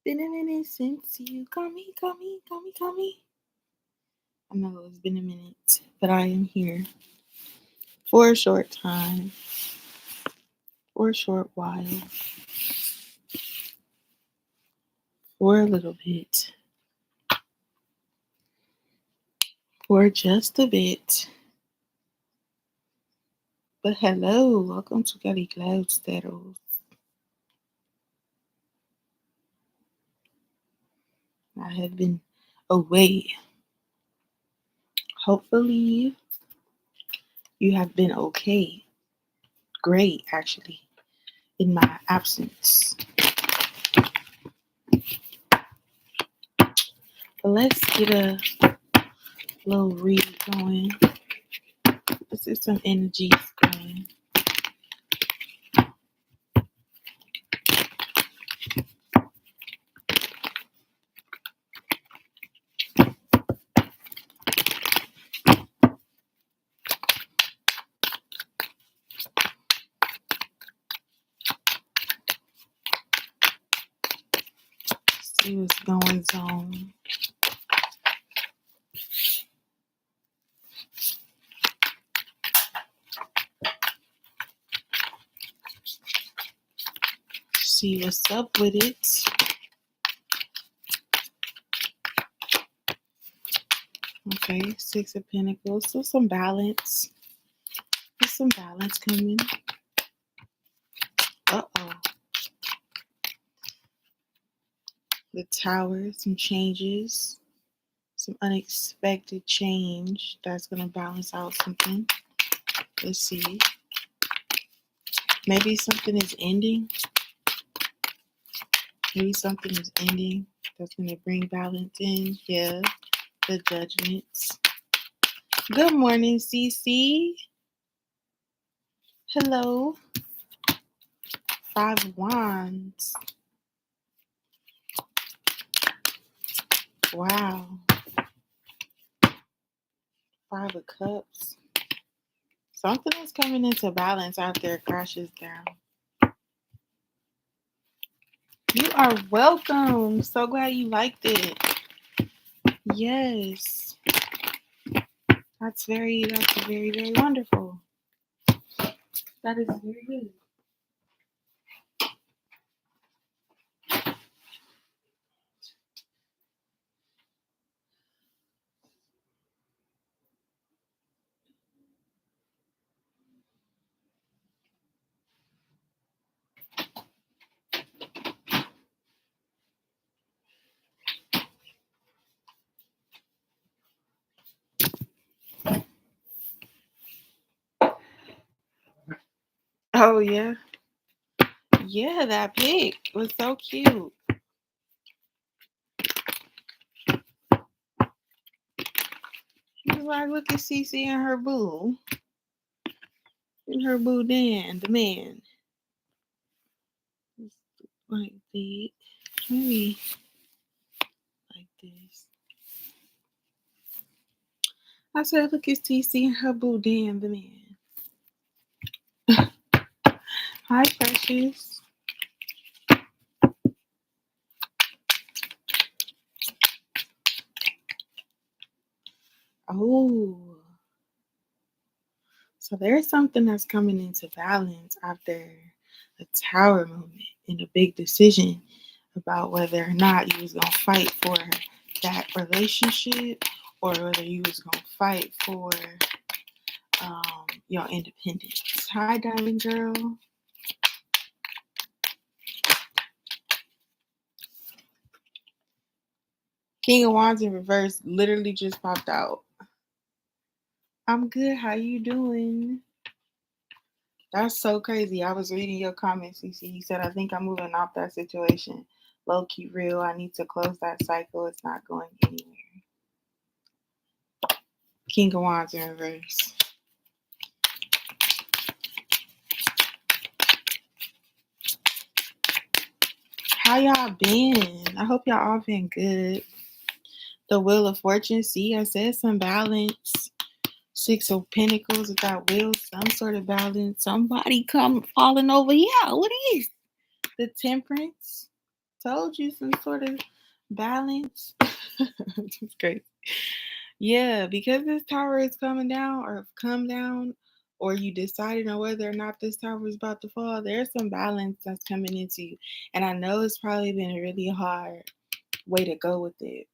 Been a minute since you call me, call me, call me, call me. I know it's been a minute, but I am here for a short time, for a short while, for a little bit, for just a bit. But hello, welcome to kalikloudstarot. I have been away. Hopefully, you have been okay. Great, actually, in my absence. But let's get a little read going. Let's get some energies going. See what's going on. See what's up with it. Okay, Six of Pentacles. So some balance. There's some balance coming. Uh-oh. The Tower, some changes. Some unexpected change that's going to balance out something. Let's see. Maybe something is ending. Maybe something is ending that's going to bring balance in. Yeah, the Judgments. Good morning, CC. Hello. Five of Wands. Wow. Five of Cups. Something is coming into balance after it crashes down. You are welcome. So glad you liked it. Yes. That's very, very wonderful. That is very good. Oh, yeah. Yeah, that pic was so cute. She was like, look at Cece and her boo. And her boo Dan, the man. Like the maybe like this. I said, look at Cece and her boo Dan, the man. Hi, precious. Oh. So there's something that's coming into balance after a Tower moment and a big decision about whether or not you was going to fight for that relationship or whether you was going to fight for your independence. Hi, Diamond Girl. King of Wands in reverse literally just popped out. I'm good. How you doing? That's so crazy. I was reading your comments, CC. You said, I think I'm moving off that situation. Low key real. I need to close that cycle. It's not going anywhere. King of Wands in reverse. How y'all been? I hope y'all all been good. The Wheel of Fortune. See, I said some balance. Six of Pentacles with that wheel. Some sort of balance. Somebody come falling over. Yeah, what is? The Temperance. Told you some sort of balance. It's crazy. Yeah, because this tower is coming down or come down, or you decided on whether or not this tower is about to fall, there's some balance that's coming into you. And I know it's probably been a really hard way to go with it.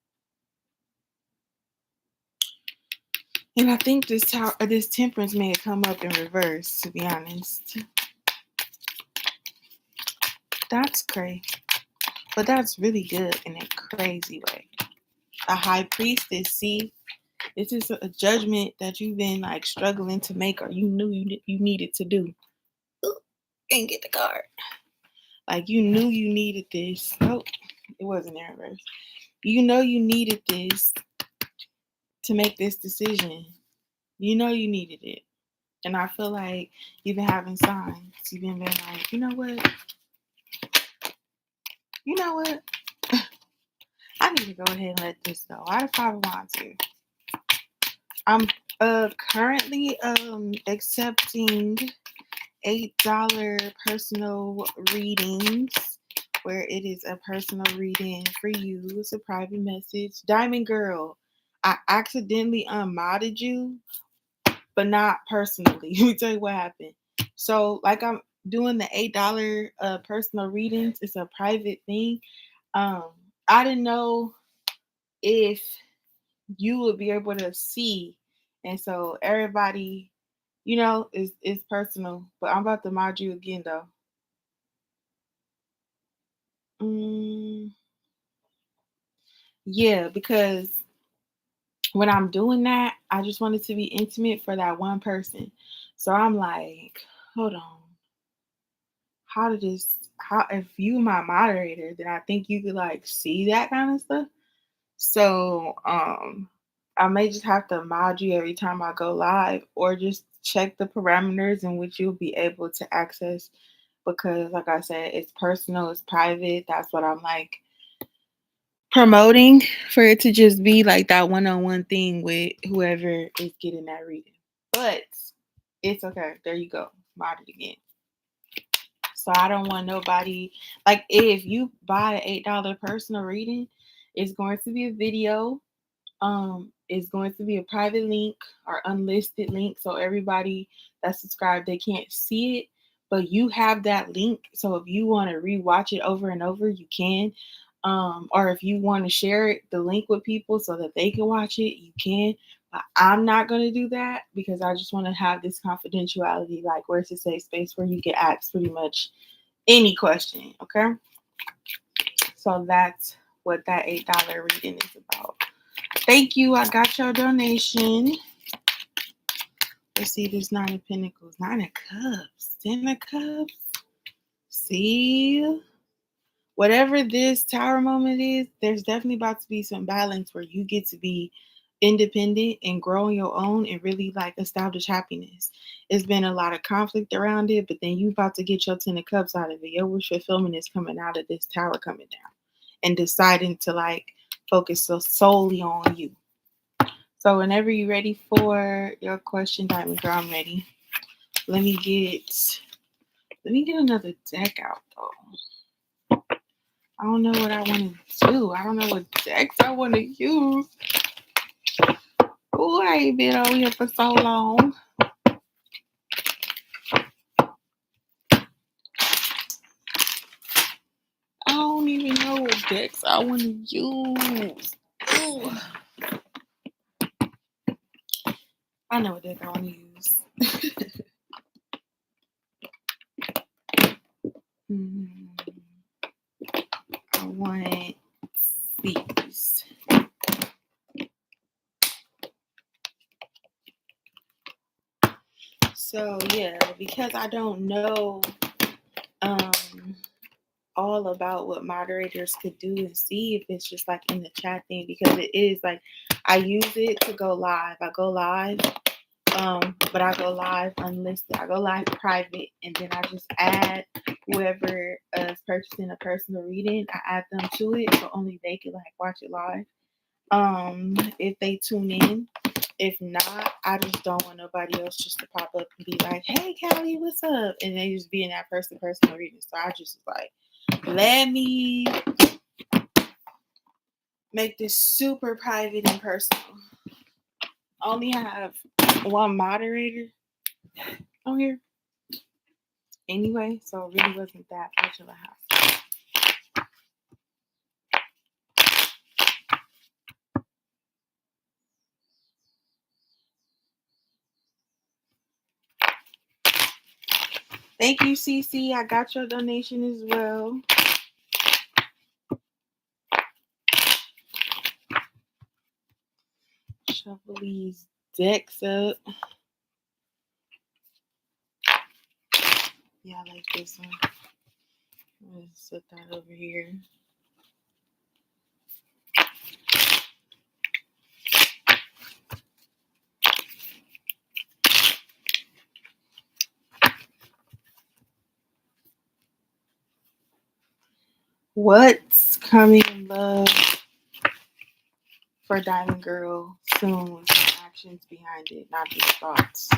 And I think this tower, this temperance may have come up in reverse, to be honest. That's crazy. But that's really good in a crazy way. A high priestess, see, this is a judgment that you've been like struggling to make, or you knew you needed to do. Ooh, can't get the card. Like you knew you needed this. Oh, it wasn't there first. You know you needed this to make this decision. You know you needed it. And I feel like you've been having signs. You've been like, you know what? You know what? I need to go ahead and let this go. Why the 5 of Wands here? I'm currently accepting $8 personal readings, where it is a personal reading for you. It's a private message. Diamond Girl, I accidentally unmodded you, but not personally. Let me tell you what happened. So, like, I'm doing the $8 personal readings. It's a private thing. I didn't know if you would be able to see, and so everybody, is personal. But I'm about to mod you again, though. Yeah, because when I'm doing that, I just want it to be intimate for that one person. So I'm like, hold on. How, if you my moderator, then I think you could like see that kind of stuff. So, I may just have to mod you every time I go live, or just check the parameters in which you'll be able to access, because like I said, it's personal, it's private. That's what I'm like promoting, for it to just be like that one-on-one thing with whoever is getting that reading. But it's okay. There you go. Modded again. So I don't want nobody, like, if you buy an $8 personal reading, it's going to be a video. It's going to be a private link or unlisted link. So everybody that's subscribed, they can't see it, but you have that link. So if you want to rewatch it over and over, you can. Or if you want to share it, the link with people so that they can watch it, you can. But I'm not going to do that, because I just want to have this confidentiality, like where it's a safe space where you can ask pretty much any question. Okay. So that's what that $8 reading is about. Thank you. I got your donation. Let's see, there's 9 of Pentacles, 9 of Cups, 10 of Cups. See? Whatever this tower moment is, there's definitely about to be some balance where you get to be independent and grow on your own and really like establish happiness. It's been a lot of conflict around it, but then you about to get your 10 of Cups out of it. Your wish fulfillment is coming out of this tower coming down and deciding to like focus so solely on you. So whenever you're ready for your question, Diamond Girl, I'm ready. Let me get another deck out though. I don't know what I want to do. I don't know what decks I want to use. Oh, I ain't been over here for so long. I don't even know what decks I want to use. Ooh. I know what deck I want to use. I want these. So yeah, because I don't know all about what moderators could do and see if it's just like in the chat thing, because it is like I use it to go live. I go live, but I go live unlisted. I go live private, and then I just add whoever is purchasing a personal reading. I add them to it, so only they can like watch it live. If they tune in. If not, I just don't want nobody else just to pop up and be like, "Hey, Callie, what's up?" And they just be in that personal reading. So I just like, Let me make this super private and personal. Only have one moderator on here. Anyway, so it really wasn't that much of a house. Thank you, CC. I got your donation as well. Shuffle these decks up. Yeah, I like this one. I'm going to set that over here. What's coming in love for Diamond Girl soon with some actions behind it, not just thoughts?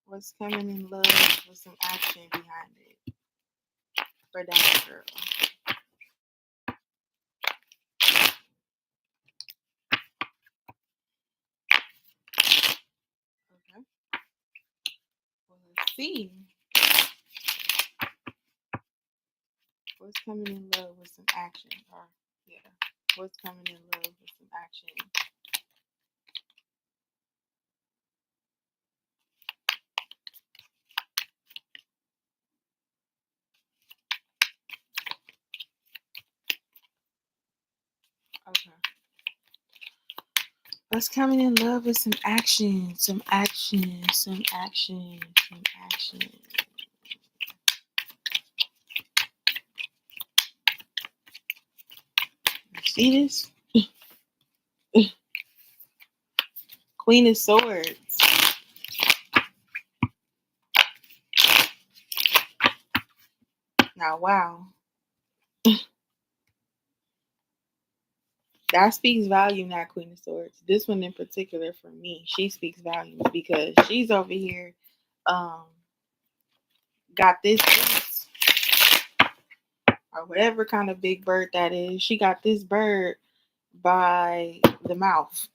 What's coming in love with some action behind it for Diamond Girl? Okay. Well, let's see. What's coming in love with some action? Or, yeah. What's coming in love with some action? Okay. What's coming in love with some action? Some action. Some action. Some action. You see this? Queen of Swords. Now, wow. That speaks volume, that Queen of Swords. This one in particular for me, she speaks volumes because she's over here, got this beast, or whatever kind of big bird that is. She got this bird by the mouth.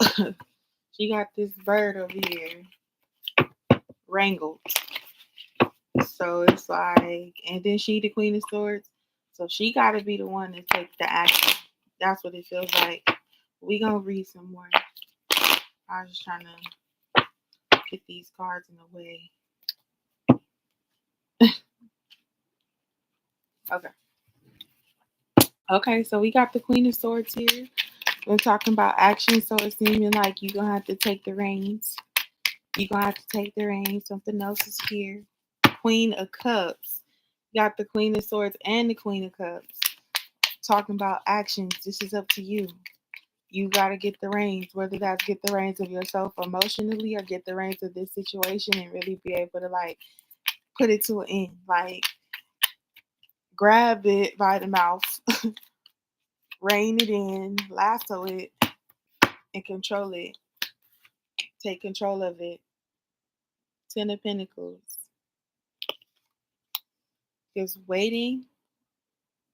She got this bird over here wrangled. So it's like, and then she the Queen of Swords. So she got to be the one to take the action. That's what it feels like. We gonna read some more. I was just trying to get these cards in the way. Okay. Okay, so we got the Queen of Swords here. We're talking about action, so it's seeming like you're gonna have to take the reins. You're gonna have to take the reins. Something else is here. Queen of Cups. You got the Queen of Swords and the Queen of Cups. Talking about actions. This is up to you. You gotta get the reins, whether that's get the reins of yourself emotionally or get the reins of this situation and really be able to like put it to an end. Like grab it by the mouth, rein it in, lasso it, and control it. Take control of it. Ten of Pentacles. Just waiting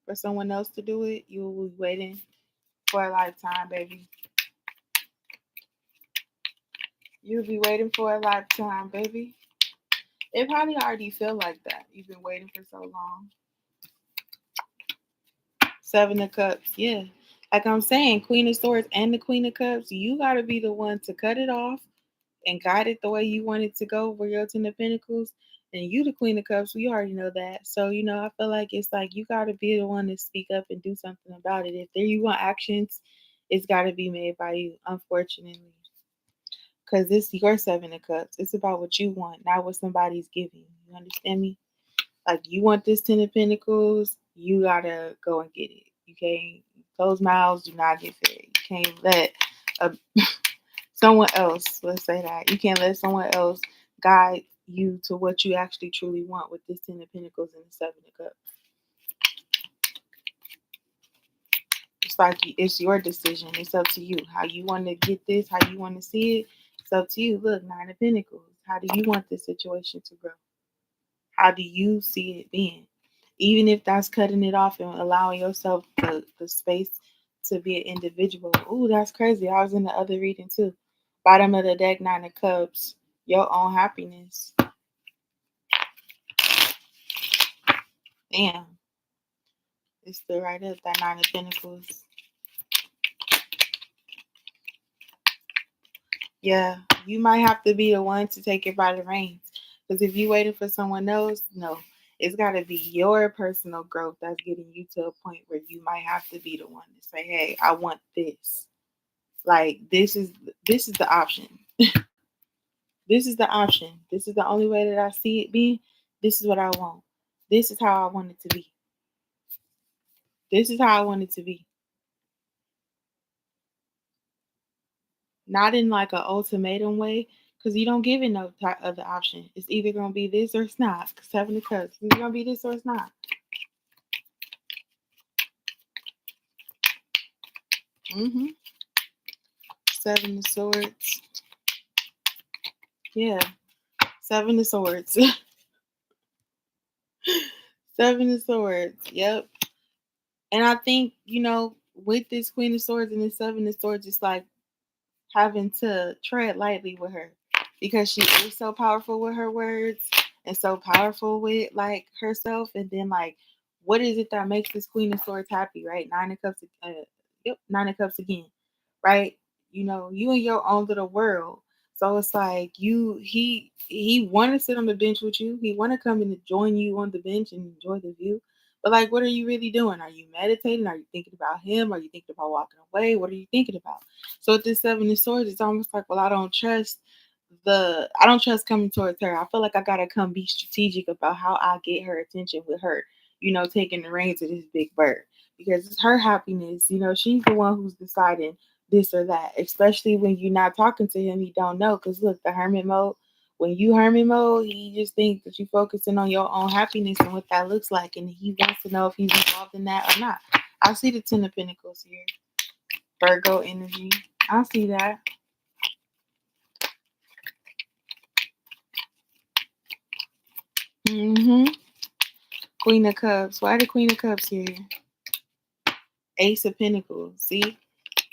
for someone else to do it. You will be waiting for a lifetime, baby. You'll be waiting for a lifetime, baby. It probably already feel like that. You've been waiting for so long. Seven of Cups, yeah. Like I'm saying, Queen of Swords and the Queen of Cups, you got to be the one to cut it off and guide it the way you want it to go for your Ten of Pentacles. And you the Queen of Cups, we already know that. So, I feel like it's like you got to be the one to speak up and do something about it. If there you want actions, it's got to be made by you, unfortunately. Because this is your Seven of Cups. It's about what you want, not what somebody's giving you. You understand me? Like, you want this Ten of Pentacles, you got to go and get it. You can't close mouths, do not get fed. You can't let someone else, let's say that. You can't let someone else guide you to what you actually truly want with this Ten of Pentacles and the Seven of Cups. just like it's your decision. It's up to you how you want to get this, how you want to see it. It's up to you. Look, Nine of Pentacles. How do you want this situation to grow? How do you see it being? Even if that's cutting it off and allowing yourself the space to be an individual. Ooh, that's crazy. I was in the other reading too. Bottom of the deck, Nine of Cups. Your own happiness. Damn. It's still right up, that Nine of Pentacles. Yeah, you might have to be the one to take it by the reins. Because if you're waiting for someone else, no. It's got to be your personal growth that's getting you to a point where you might have to be the one to say, hey, I want this. Like, this is the option. This is the option. This is the only way that I see it being. This is what I want. This is how I want it to be. This is how I want it to be. Not in like an ultimatum way, because you don't give it no other option. It's either going to be this or it's not. Seven of Cups. It's going to be this or it's not. Seven of Swords. Yeah. Seven of Swords. Seven of Swords. Yep. And I think, with this Queen of Swords and the Seven of Swords, it's like having to tread lightly with her, because she is so powerful with her words and so powerful with like herself. And then like, what is it that makes this Queen of Swords happy, right? Nine of Cups. Yep, Nine of Cups again, right? You in your own little world. So it's like he want to sit on the bench with you. He want to come and join you on the bench and enjoy the view. But like, what are you really doing? Are you meditating? Are you thinking about him? Are you thinking about walking away? What are you thinking about? So with this Seven of Swords, it's almost like, well, I don't trust coming towards her. I feel like I gotta come be strategic about how I get her attention with her, taking the reins of this big bird. Because it's her happiness. She's the one who's deciding this or that. Especially when you're not talking to him, he don't know. Because look, the hermit mode, when you hermit mode, he just thinks that you're focusing on your own happiness and what that looks like. And he wants to know if he's involved in that or not. I see the Ten of Pentacles here. Virgo energy. I see that. Queen of Cups. Why the Queen of Cups here? Ace of Pentacles. See?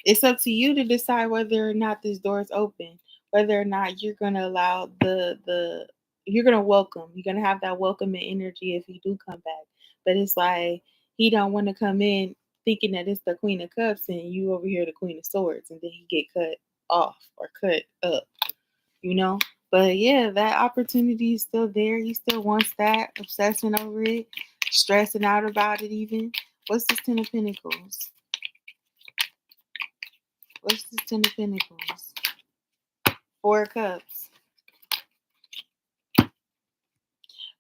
It's up to you to decide whether or not this door is open. Whether or not you're gonna allow you're gonna welcome. You're gonna have that welcoming energy if he do come back. But it's like he don't want to come in thinking that it's the Queen of Cups and you over here the Queen of Swords, and then he get cut off or cut up. But yeah, that opportunity is still there. He still wants that, obsessing over it, stressing out about it even. What's this Ten of Pentacles? What's this Ten of Pentacles? Four of Cups.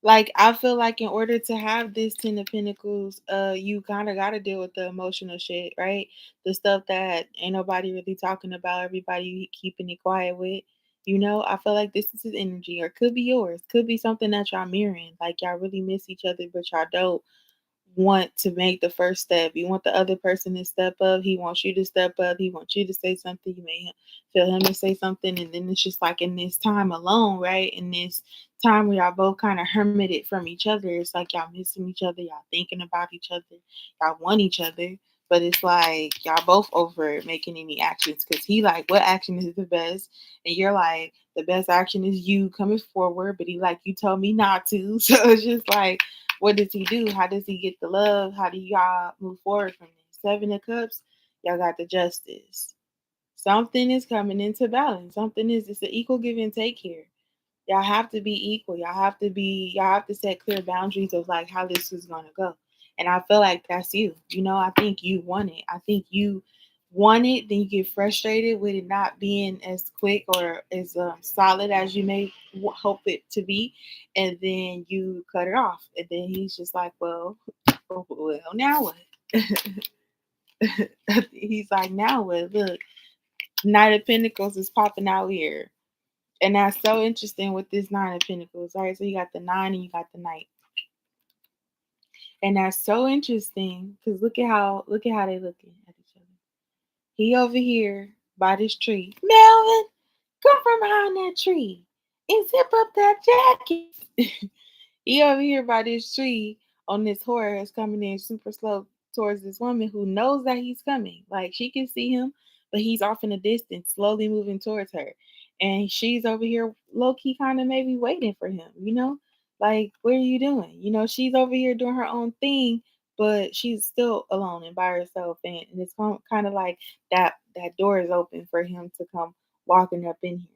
Like, I feel like in order to have this Ten of Pentacles, you kind of got to deal with the emotional shit, right? The stuff that ain't nobody really talking about, everybody keeping it quiet with. I feel like this is his energy, or could be yours. Could be something that y'all mirroring. Like, y'all really miss each other, but y'all don't want to make the first step. You want the other person to step up. He wants you to step up. He wants you to say something. You may feel him to say something. And then it's just like in this time alone, right? In this time where y'all both kind of hermited from each other. It's like y'all missing each other. Y'all thinking about each other. Y'all want each other. But it's like y'all both over making any actions, because he like, what action is the best? And you're like, the best action is you coming forward. But he like, you told me not to. So it's just like, what does he do? How does he get the love? How do y'all move forward from this? Seven of Cups, y'all got the Justice. Something is coming into balance. It's an equal give and take here. Y'all have to be equal. Y'all have to set clear boundaries of like how this is gonna go. And I feel like that's you. I think you want it. I think you want it, then you get frustrated with it not being as quick or as solid as you may hope it to be, and then you cut it off. And then he's just like, well, now what? He's like, now what? Look, Knight of Pentacles is popping out here. And that's so interesting with this Nine of Pentacles, right? So you got the 9 and you got the Knight. And that's so interesting because look at how they looking at each He over here by this tree. Melvin, come from behind that tree and zip up that jacket. He over here by this tree on this horse coming in super slow towards this woman who knows that he's coming. Like she can see him, but he's off in the distance, slowly moving towards her. And she's over here low key kind of maybe waiting for him, you know? Like, what are you doing? You know, she's over here doing her own thing, but she's still alone and by herself. And it's kind of like that door is open for him to come walking up in here.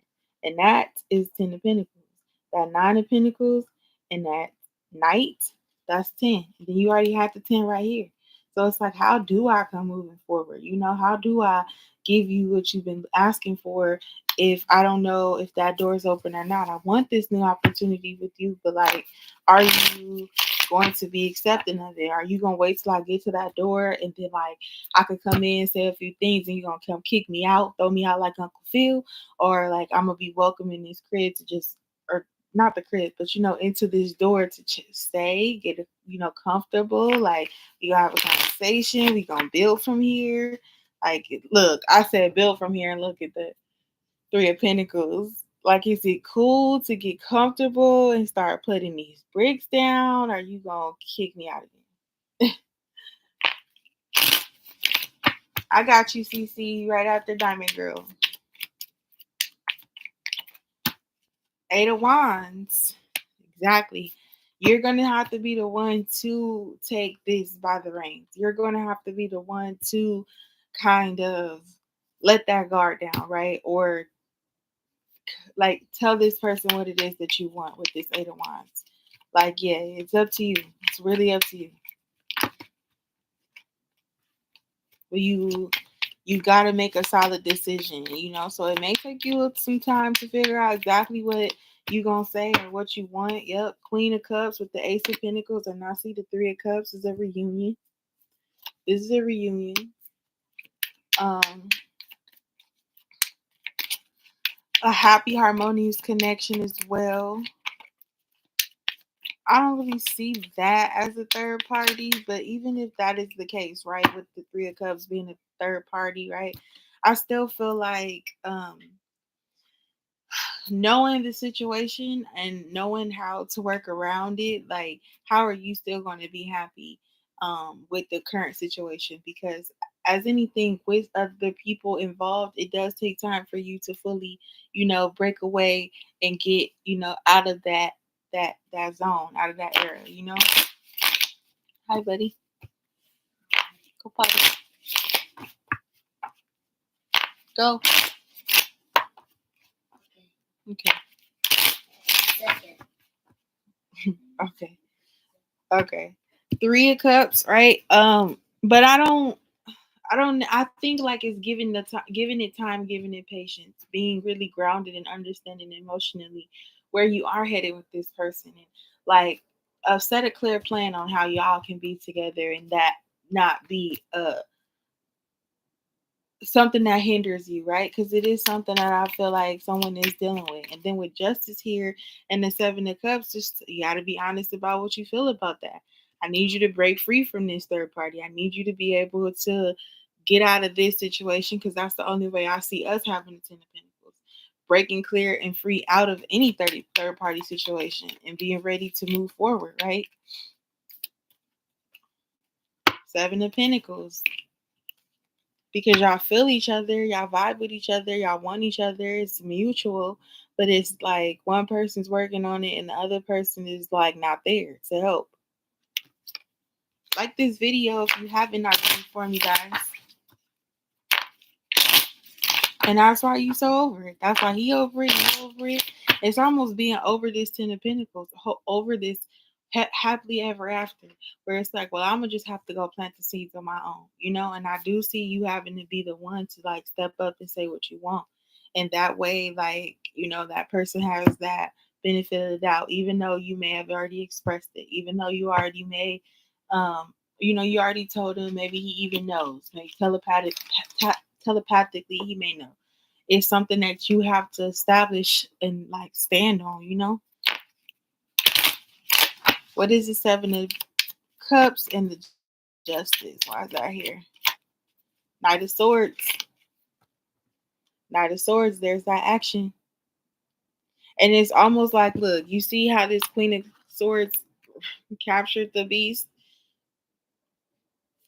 And that is Ten of Pentacles. That Nine of Pentacles and that Knight, that's 10. And then you already had the 10 right here. So it's like, how do I come moving forward? You know, how do I give you what you've been asking for if I don't know if that door is open or not? I want this new opportunity with you, but like, are you going to be accepting of it? Are you gonna wait till I get to that door and then like I could come in, say a few things, and you're gonna come kick me out, throw me out like Uncle Phil? Or like I'm gonna be welcoming this crib to just, or not the crib, but you know, into this door to stay, get you know, comfortable. Like we gonna have a conversation. We gonna build from here. Like, look, I said build from here, and look at the Three of Pentacles. Like, is it cool to get comfortable and start putting these bricks down? Or are you gonna kick me out again? I got you, CC, right after Diamond Girl. Eight of Wands. Exactly. You're going to have to be the one to take this by the reins. You're going to have to be the one to kind of let that guard down, right? Or like tell this person what it is that you want with this Eight of Wands. Like, yeah, it's up to you. It's really up to you. But you got to make a solid decision, you know? So it may take you some time to figure out exactly what you gonna say or what you want. Yep, Queen of Cups with the Ace of Pentacles, and I see the Three of Cups is a reunion. This is a reunion. A happy, harmonious connection as well. I don't really see that as a third party, but even if that is the case, right, with the Three of Cups being a third party, right, I still feel like knowing the situation and knowing how to work around it, like how are you still going to be happy with the current situation? Because as anything with other people involved, it does take time for you to fully, you know, break away and get, you know, out of that zone, out of that era, you know. Hi, buddy. Go potty. Go. Okay. Okay. Okay. Three of Cups, right? But I think like it's giving the time, giving it time, giving it patience, being really grounded and understanding emotionally where you are headed with this person, and like set a clear plan on how y'all can be together, and that not be something that hinders you, right? Because it is something that I feel like someone is dealing with. And then with Justice here and the Seven of Cups, just you got to be honest about what you feel about that. I need you to break free from this third party. I need you to be able to get out of this situation, because that's the only way I see us having the Ten of Pentacles. Breaking clear and free out of any third party situation and being ready to move forward, right? Seven of Pentacles. Because y'all feel each other, y'all vibe with each other, y'all want each other, it's mutual, but it's like one person's working on it and the other person is like not there to help. Like this video if you haven't already for me, guys. And that's why you so over it. That's why he over it, you over it. It's almost being over this Ten of Pentacles, over this happily ever after, where it's like, well, I'm gonna just have to go plant the seeds on my own, you know. And I do see you having to be the one to like step up and say what you want, and that way, like, you know, that person has that benefit of the doubt, even though you may have already expressed it, even though you already may, you know, you already told him, maybe he even knows, maybe telepathically he may know. It's something that you have to establish and like stand on, you know. What is the Seven of Cups and the Justice? Why is that here? Knight of Swords. Knight of Swords, there's that action. And it's almost like, look, you see how this Queen of Swords captured the beast?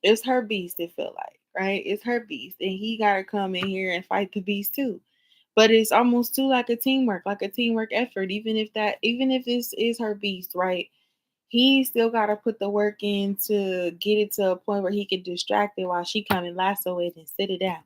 It's her beast, it felt like, right? It's her beast. And he got to come in here and fight the beast too. But it's almost too like a teamwork effort. Even if this is her beast, right? He still got to put the work in to get it to a point where he can distract it while she come and lasso it and sit it down.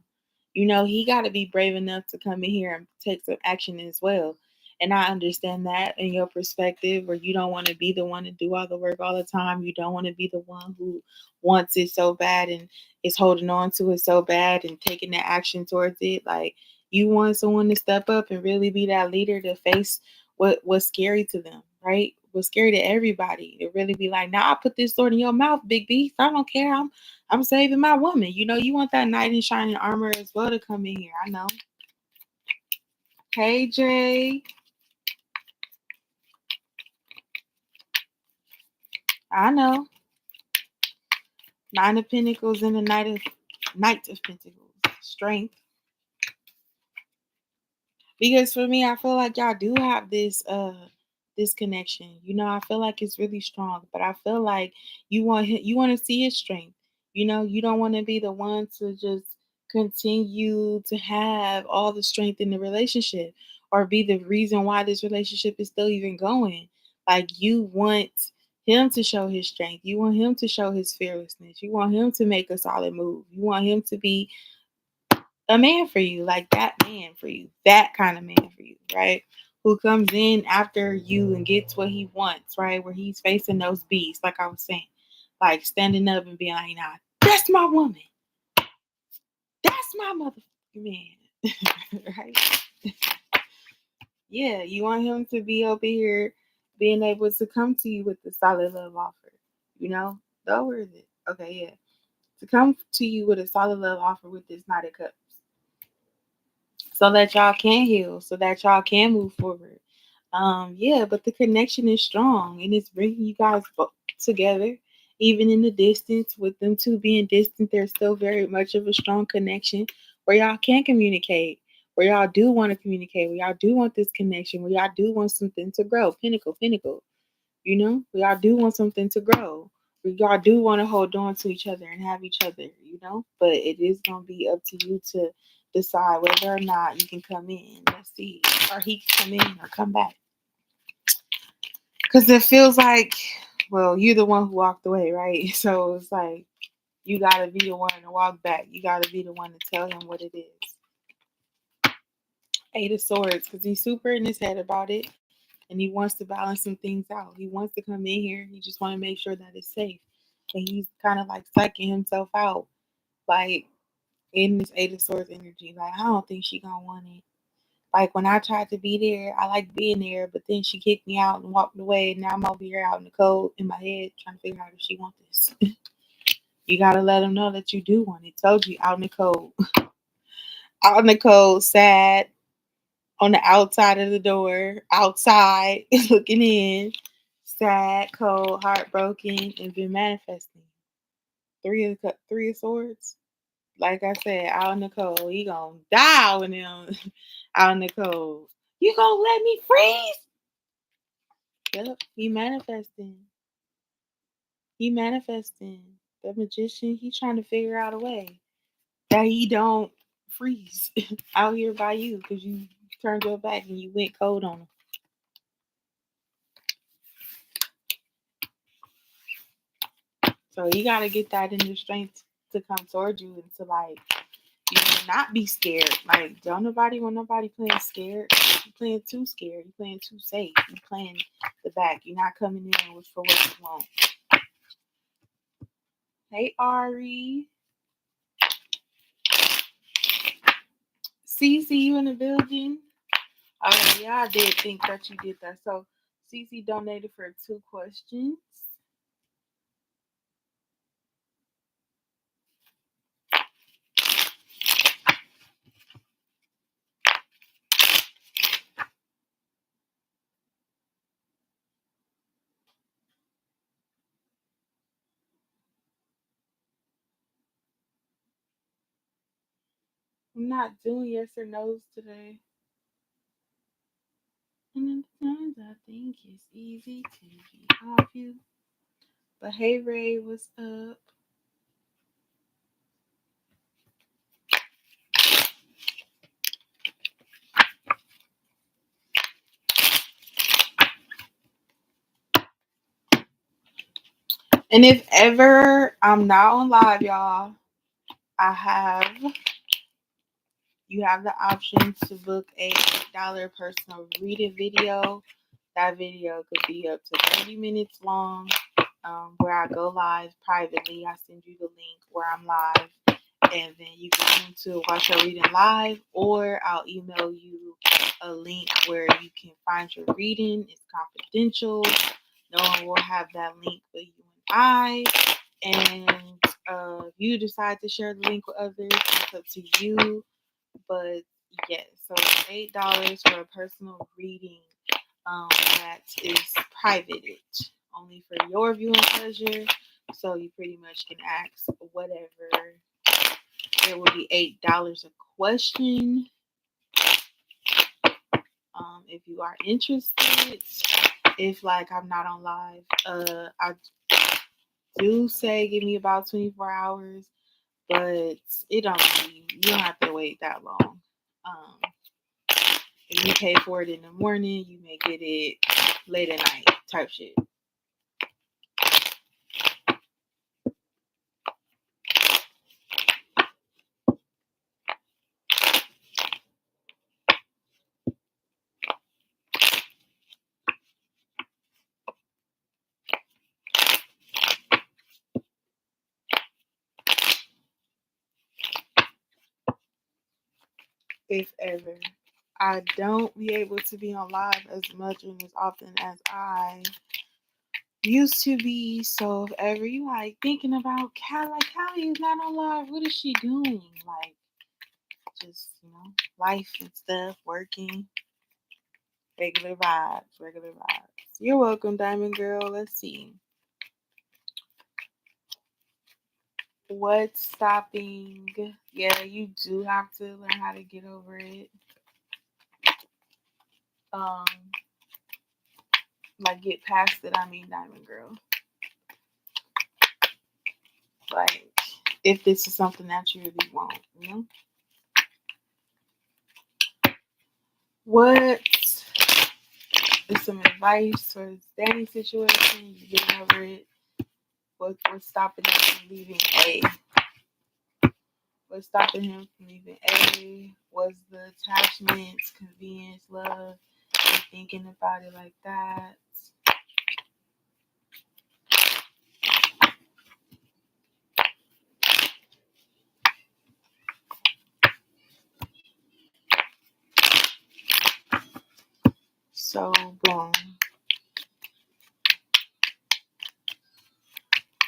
He got to be brave enough to come in here and take some action as well. And I understand that in your perspective, where you don't want to be the one to do all the work all the time. You don't want to be the one who wants it so bad and is holding on to it so bad and taking the action towards it. Like, you want someone to step up and really be that leader to face what's scary to them, right? What's scary to everybody. To really be like, nah, I put this sword in your mouth, big beast. I don't care. I'm saving my woman. You want that knight in shining armor as well to come in here. I know. Hey, Jay. I know. Nine of Pentacles and the Knight of Pentacles. Strength. Because for me, I feel like y'all do have this connection. I feel like it's really strong, but I feel like you want to see his strength. You don't want to be the one to just continue to have all the strength in the relationship or be the reason why this relationship is still even going. Like, you want him to show his strength. You want him to show his fearlessness. You want him to make a solid move. You want him to be a man for you, like that man for you, that kind of man for you, right? Who comes in after you and gets what he wants, right? Where he's facing those beasts, like I was saying, like standing up and being like, nah, that's my woman. That's my motherfucking man. Right? Yeah, you want him to be over here being able to come to you with the solid love offer. Though, where is it? Okay, yeah. To come to you with a solid love offer with this Knight of Cups. So that y'all can heal, so that y'all can move forward. Yeah, but the connection is strong and it's bringing you guys both together. Even in the distance, with them two being distant, there's still very much of a strong connection where y'all can communicate, where y'all do want to communicate, where y'all do want this connection, where y'all do want something to grow. Pinnacle. We all do want something to grow. We all do want to hold on to each other and have each other. But it is going to be up to you to decide whether or not you can come in. Let's see. Or he can come in or come back. Because it feels like, well, you're the one who walked away, right? So it's like, you got to be the one to walk back. You got to be the one to tell him what it is. Eight of Swords, because he's super in his head about it. And he wants to balance some things out. He wants to come in here. He just want to make sure that it's safe. And he's kind of like psyching himself out, like in this Eight of Swords energy. Like, I don't think she gonna want it. Like, when I tried to be there, I liked being there, but then she kicked me out and walked away. And now I'm over here out in the cold in my head trying to figure out if she wants this. You gotta let him know that you do want it. Told you, out in the cold. Out in the cold, sad, on the outside of the door, outside, looking in, sad, cold, heartbroken, and been manifesting. Three of Swords. Like I said, out in the cold, he gonna die with him. Out in the cold. You gonna let me freeze? Yep, he manifesting. He manifesting. The magician, he trying to figure out a way that he don't freeze out here by you because you turned your back and you went cold on him. So you gotta get that inner strength to come towards you and to like, not be scared. Like, don't nobody want nobody playing scared. You playing too scared. You playing too safe. You playing the back. You're not coming in with for what you want. Hey Ari. Cece, you in the building? Oh yeah, I did think that you did that. So Cece donated for 2 questions. I'm not doing yes or no's today. And sometimes I think it's easy to be off you. But hey Ray, what's up? And if ever I'm not on live, y'all, I have you have the option to book a $8 personal reading video. That video could be up to 30 minutes long, where I go live privately. I send you the link where I'm live, and then you can come to watch your reading live, or I'll email you a link where you can find your reading. It's confidential. No one will have that link but you and I. And if you decide to share the link with others, it's up to you. But yes, so $8 for a personal reading that is private, only for your viewing pleasure. So you pretty much can ask whatever. It will be $8 a question. If you are interested, if like I'm not on live, I do say give me about 24 hours, but it don't be, you don't have to wait that long. If you pay for it in the morning, you may get it late at night type shit. If ever I don't be able to be on live as much and as often as I used to be. So if ever you like thinking about Callie, like Callie is not on live, what is she doing? Like just, life and stuff, working, regular vibes, regular vibes. You're welcome, Diamond Girl. Let's see. What's stopping? Yeah, you do have to learn how to get over it. Um, like get past it. I mean, Diamond Girl. Like, if this is something that you really want, What is some advice for Danny situation? You getting over it? What's stopping him from leaving A? What's stopping him from leaving A? Was the attachments, convenience, love, and thinking about it like that? So, boom.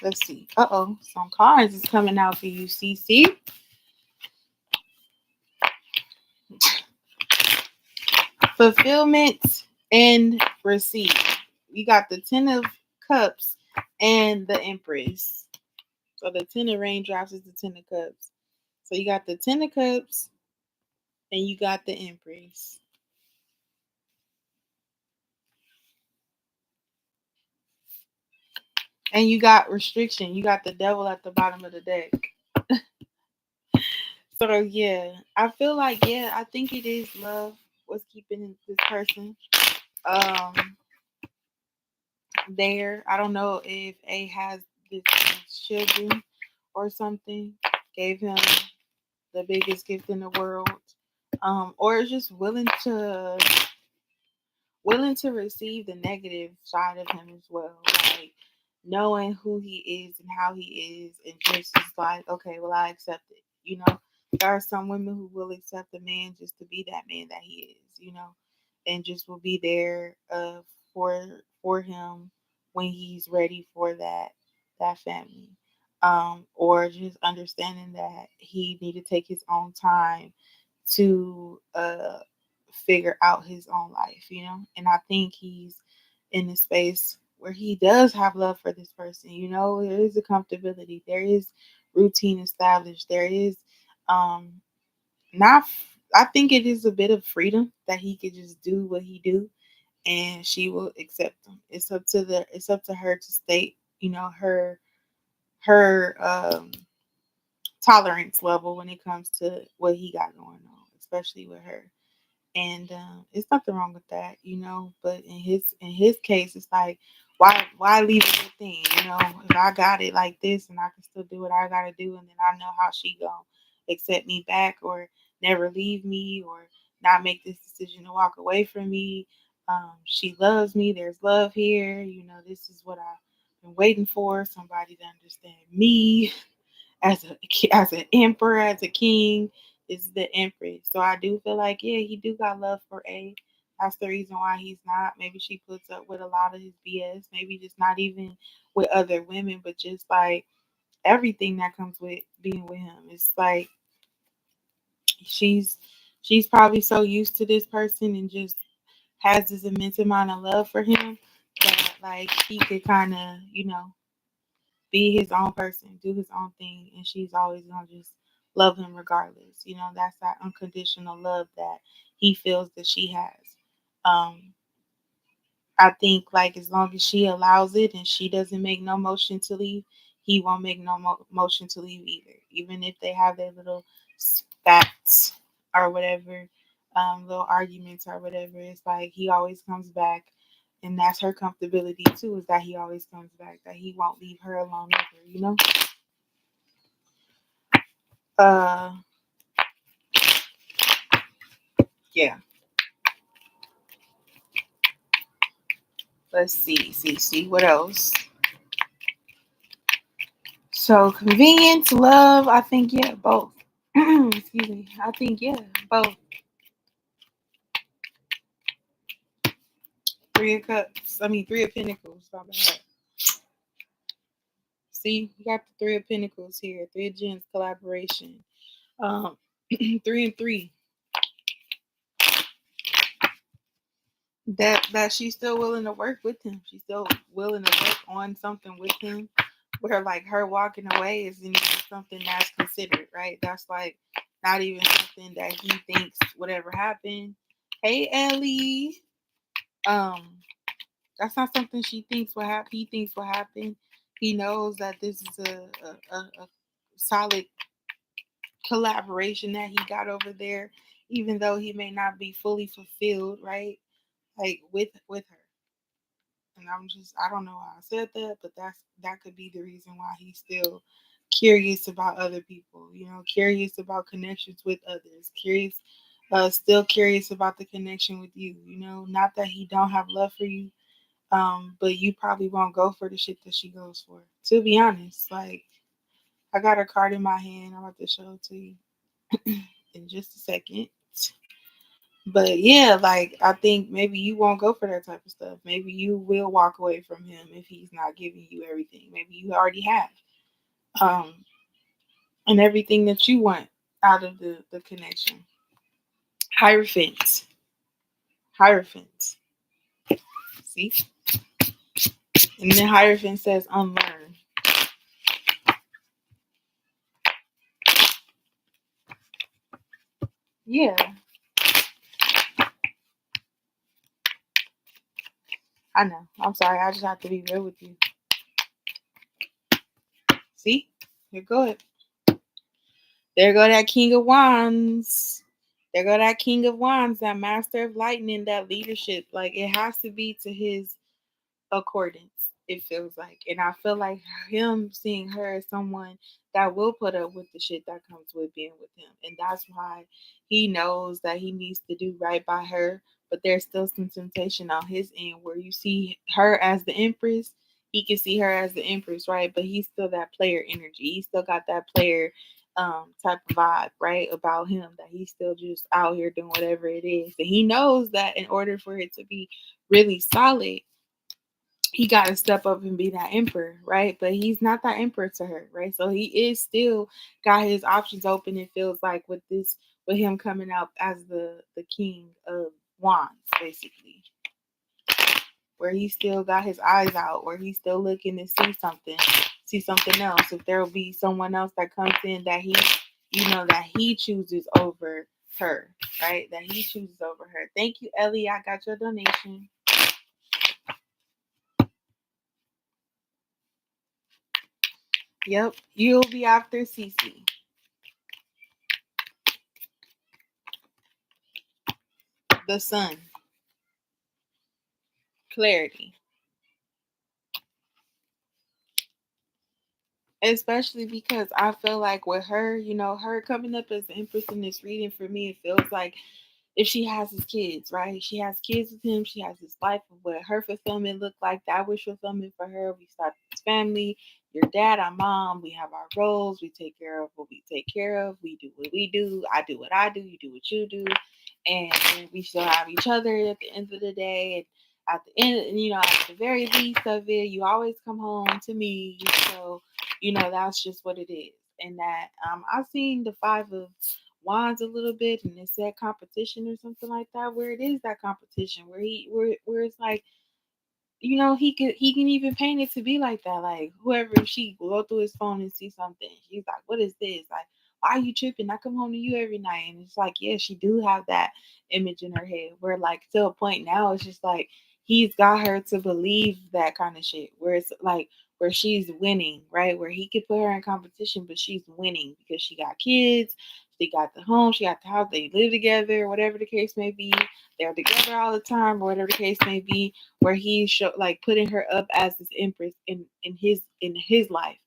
Let's see. Some cards is coming out for you, CC. Fulfillment and receipt. We got the 10 of Cups and the Empress. So the 10 of Raindrops is the 10 of Cups. So you got the 10 of Cups and you got the Empress. And you got restriction. You got the devil at the bottom of the deck. So yeah, I feel like I think it is love what's keeping this person there. I don't know if A has this children or something, gave him the biggest gift in the world, or is just willing to receive the negative side of him as well, like knowing who he is and how he is, and just is like, okay, well, I accept it. There are some women who will accept a man just to be that man that he is, and just will be there for him when he's ready for that family, or just understanding that he need to take his own time to figure out his own life, And I think he's in a space where he does have love for this person, There is a comfortability, there is routine established, there is not. I think it is a bit of freedom that he could just do what he do, and she will accept him. It's up to the. It's up to her to state, her tolerance level when it comes to what he got going on, especially with her. And it's nothing wrong with that, But in his case, it's like, why leave a good thing, If I got it like this, and I can still do what I gotta do, and then I know how she gonna accept me back, or never leave me, or not make this decision to walk away from me. She loves me. There's love here. This is what I've been waiting for. Somebody to understand me as an emperor, as a king, is the empress. So I do feel like, yeah, he do got love for A. That's the reason why he's not. Maybe she puts up with a lot of his BS. Maybe just not even with other women, but just like everything that comes with being with him. It's like she's she's probably so used to this person and just has this immense amount of love for him that like he could kind of, be his own person, do his own thing, and she's always gonna just love him regardless. That's that unconditional love that he feels that she has. Um, I think like as long as she allows it and she doesn't make no motion to leave, he won't make no motion to leave either. Even if they have their little spats or whatever, little arguments or whatever, it's like he always comes back, and that's her comfortability too. Is that he always comes back, that he won't leave her alone either. Uh, yeah. Let's see what else. So convenience, love, I think yeah, both. Excuse me. I think yeah, both. Three of cups. I mean, three of pentacles. My bad. See, you got the three of pentacles here. Three of gems, collaboration. Um, three and three. That she's still willing to work with him. She's still willing to work on something with him. Where like her walking away isn't even something that's considered, right? That's like not even something that he thinks would ever happen. Hey Ellie. Um, that's not something she thinks will happen. He thinks will happen. He knows that this is a solid collaboration that he got over there, even though he may not be fully fulfilled, right? Like with her. And I don't know how I said that, but that could be the reason why he's still curious about other people, curious about connections with others, still curious about the connection with you, not that he don't have love for you, but you probably won't go for the shit that she goes for. To be honest, like I got a card in my hand, I'm about to show it to you in just a second. But yeah, like I think maybe you won't go for that type of stuff. Maybe you will walk away from him if he's not giving you everything. Maybe you already have. Um, and everything that you want out of the connection. Hierophant. Hierophant. See? And then Hierophant says unlearn. Yeah. I know. I'm sorry. I just have to be real with you. See? Here go it. There go that King of Wands. There go that King of Wands, that Master of Lightning, that leadership. Like it has to be to his accordance, it feels like. And I feel like him seeing her as someone that will put up with the shit that comes with being with him. And that's why he knows that he needs to do right by her. But there's still some temptation on his end where you see her as the Empress. He can see her as the Empress, right? But he's still that player energy. He still got that player type of vibe, right? About him, that he's still just out here doing whatever it is. And he knows that in order for it to be really solid, he got to step up and be that emperor, right? But he's not that emperor to her, right? So he is still got his options open. It feels like with him coming out as the king of wands, basically, where he still got his eyes out, where he's still looking to see something else. If there will be someone else that comes in that he that he chooses over her, right? That he chooses over her. Thank you, Ellie. I got your donation. Yep, you'll be after Cece. The sun. Clarity. Especially because I feel like with her, her coming up as the Empress in this reading, for me, it feels like if she has his kids, right? She has kids with him. She has his life of what her fulfillment looked like. That was fulfillment for her. We started this family. Your dad, our mom. We have our roles. We take care of what we take care of. We do what we do. I do what I do. You do what you do. And we still have each other at the end of the day. And at the end, at the very least of it, you always come home to me. So, that's just what it is. And that I've seen the 5 of Wands a little bit, and it's that competition or something like that, where it is that competition where it's like, he can even paint it to be like that. Like, whoever, she go through his phone and see something, she's like, what is this? Like, why are you tripping? I come home to you every night. And it's like, yeah, she do have that image in her head, where like to a point now it's just like he's got her to believe that kind of shit, where it's like where she's winning, right? Where he could put her in competition, but she's winning because she got kids, she got the home, she got the house, they live together, whatever the case may be. They're together all the time, or whatever the case may be, where he's like putting her up as this empress in his life,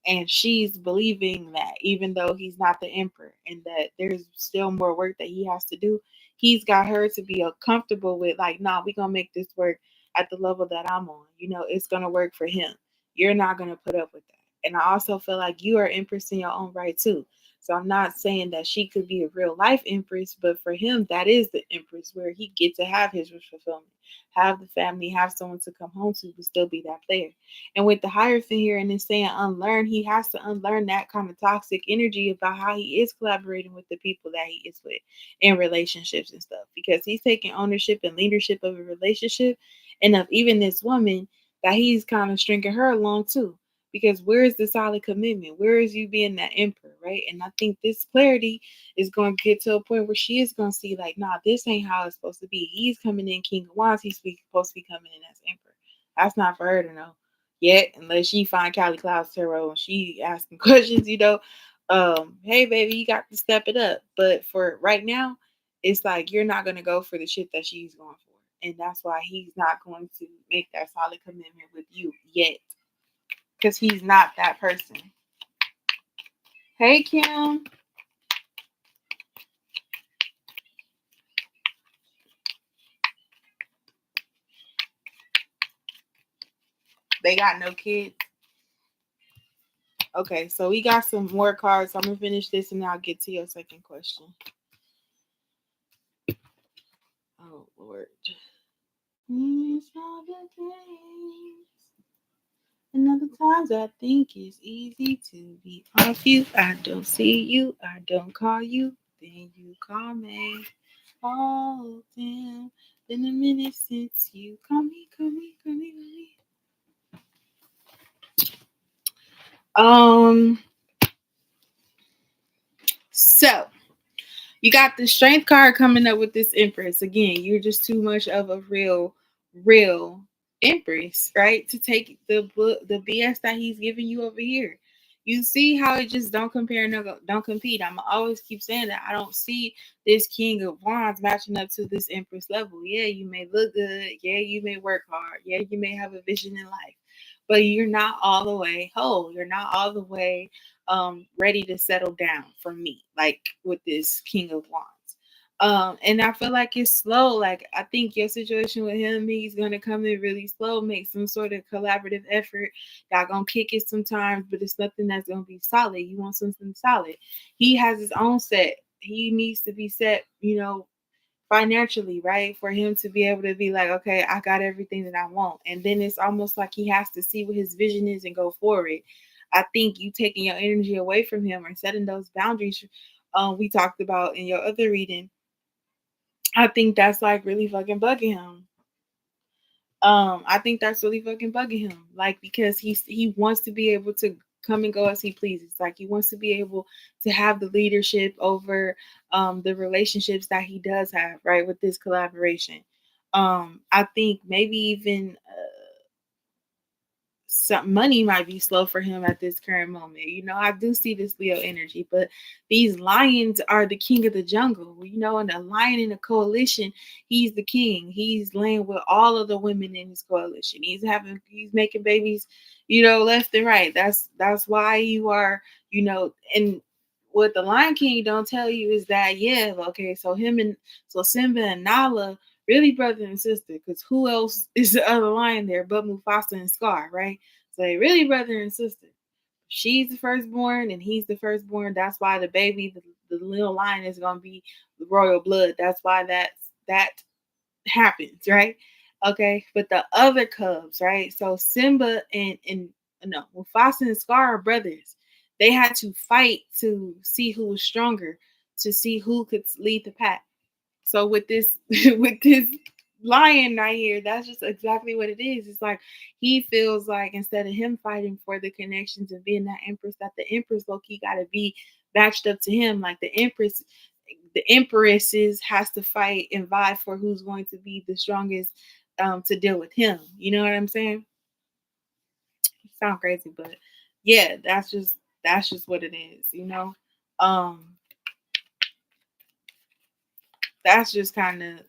and she's believing that even though he's not the emperor and that there's still more work that he has to do, he's got her to be comfortable with, like, nah, we're gonna make this work at the level that I'm on. It's gonna work for him. You're not gonna put up with that. And I also feel like you are empress in your own right too. So I'm not saying that she could be a real life empress, but for him, that is the empress, where he gets to have his wish fulfillment, have the family, have someone to come home to, but still be that player. And with the Hierophant here and then saying unlearn, he has to unlearn that kind of toxic energy about how he is collaborating with the people that he is with in relationships and stuff, because he's taking ownership and leadership of a relationship and of even this woman, that he's kind of stringing her along too. Because where is the solid commitment? Where is you being that emperor, right? And I think this clarity is going to get to a point where she is going to see, like, nah, this ain't how it's supposed to be. He's coming in King of Wands. He's supposed to be coming in as emperor. That's not for her to know yet, unless she find Callie Cloud's tarot and she asking questions. Hey baby, you got to step it up. But for right now, it's like you're not going to go for the shit that she's going for. And that's why he's not going to make that solid commitment with you yet, because he's not that person. Hey, Kim. They got no kids. Okay, so we got some more cards. I'm going to finish this and I'll get to your second question. Oh, Lord. It's all the games. And other times I think it's easy to be off you. I don't see you. I don't call you. Then you call me. Oh, damn. Been a minute since you call me, call me, call me, call me. So you got the strength card coming up with this empress. Again, you're just too much of a real empress, right? To take the BS that he's giving you over here. You see how it just don't compare, no, don't compete. I'm always keep saying that I don't see this King of Wands matching up to this Empress level. Yeah, you may look good. Yeah, you may work hard. Yeah, you may have a vision in life, but you're not all the way whole. You're not all the way ready to settle down for me, like with this King of Wands. And I feel like it's slow. Like, I think your situation with him, he's gonna come in really slow, make some sort of collaborative effort. Y'all gonna kick it sometimes, but it's nothing that's gonna be solid. You want something solid. He has his own set. He needs to be set, financially, right? For him to be able to be like, okay, I got everything that I want. And then it's almost like he has to see what his vision is and go for it. I think you taking your energy away from him or setting those boundaries we talked about in your other reading, I think that's like really fucking bugging him. I think that's really fucking bugging him. Like, because he wants to be able to come and go as he pleases. Like he wants to be able to have the leadership over the relationships that he does have, right, with this collaboration. I think maybe even some money might be slow for him at this current moment. You know, I do see this Leo energy, but these lions are the king of the jungle. You know, and a lion in a coalition, he's the king. He's laying with all of the women in his coalition. He's making babies, you know, left and right. That's why you are, you know, and what the Lion King don't tell you is that, yeah, okay, so Simba and Nala really brother and sister, because who else is the other lion there but Mufasa and Scar, right? So they really brother and sister. She's the firstborn and he's the firstborn. That's why the baby, the little lion, is gonna be the royal blood. That's why that happens, right? Okay, but the other cubs, right? So Simba and no, Mufasa and Scar are brothers. They had to fight to see who was stronger, to see who could lead the pack. So with this with this lion right here, that's just exactly what it is. It's like he feels like instead of him fighting for the connections and being that empress, that the empress low key gotta be matched up to him. Like the empresses has to fight and vie for who's going to be the strongest to deal with him. You know what I'm saying? Sound crazy, but yeah, that's just what it is, you know. Um that's just kind of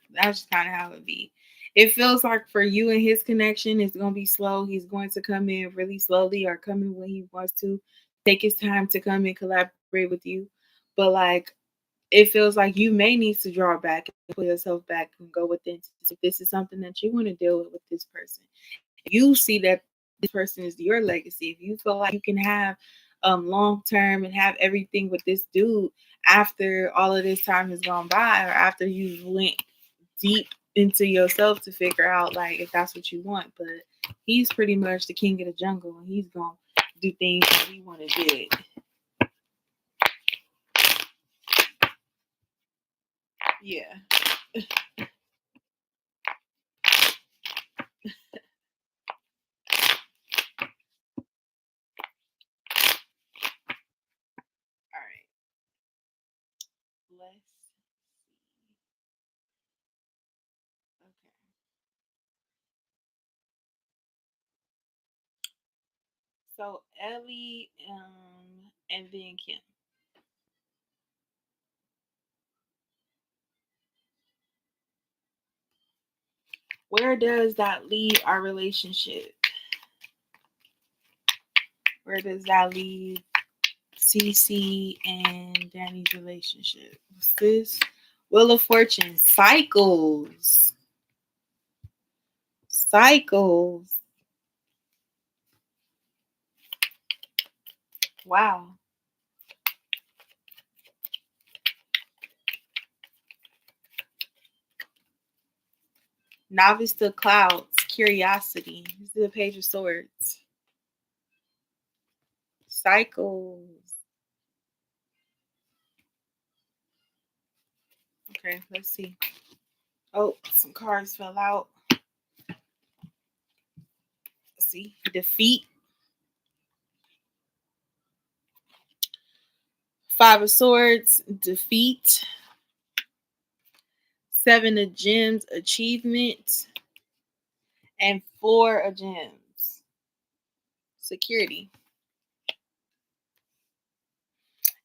how it be. It feels like for you and his connection, it's gonna be slow. He's going to come in really slowly, or come in when he wants to. Take his time to come and collaborate with you. But like, it feels like you may need to draw back and pull yourself back and go within to see if this is something that you want to deal with this person. If you see that this person is your legacy, if you feel like you can have long term and have everything with this dude after all of this time has gone by, or after you went deep into yourself to figure out like if that's what you want. But he's pretty much the king of the jungle and he's gonna do things that he wanna do. Yeah. All right. Let's see. Okay. So Ellie and then Kim. Where does that leave our relationship? Where does that leave Cece and Danny's relationship? What's this? Wheel of Fortune. Cycles. Cycles. Wow. Novice to Clouds. Curiosity. This is the Page of Swords. Cycles. Okay, let's see. Oh, some cards fell out. Let's see. Defeat. Five of Swords. Defeat. Seven of Gems. Achievement. And Four of Gems. Security.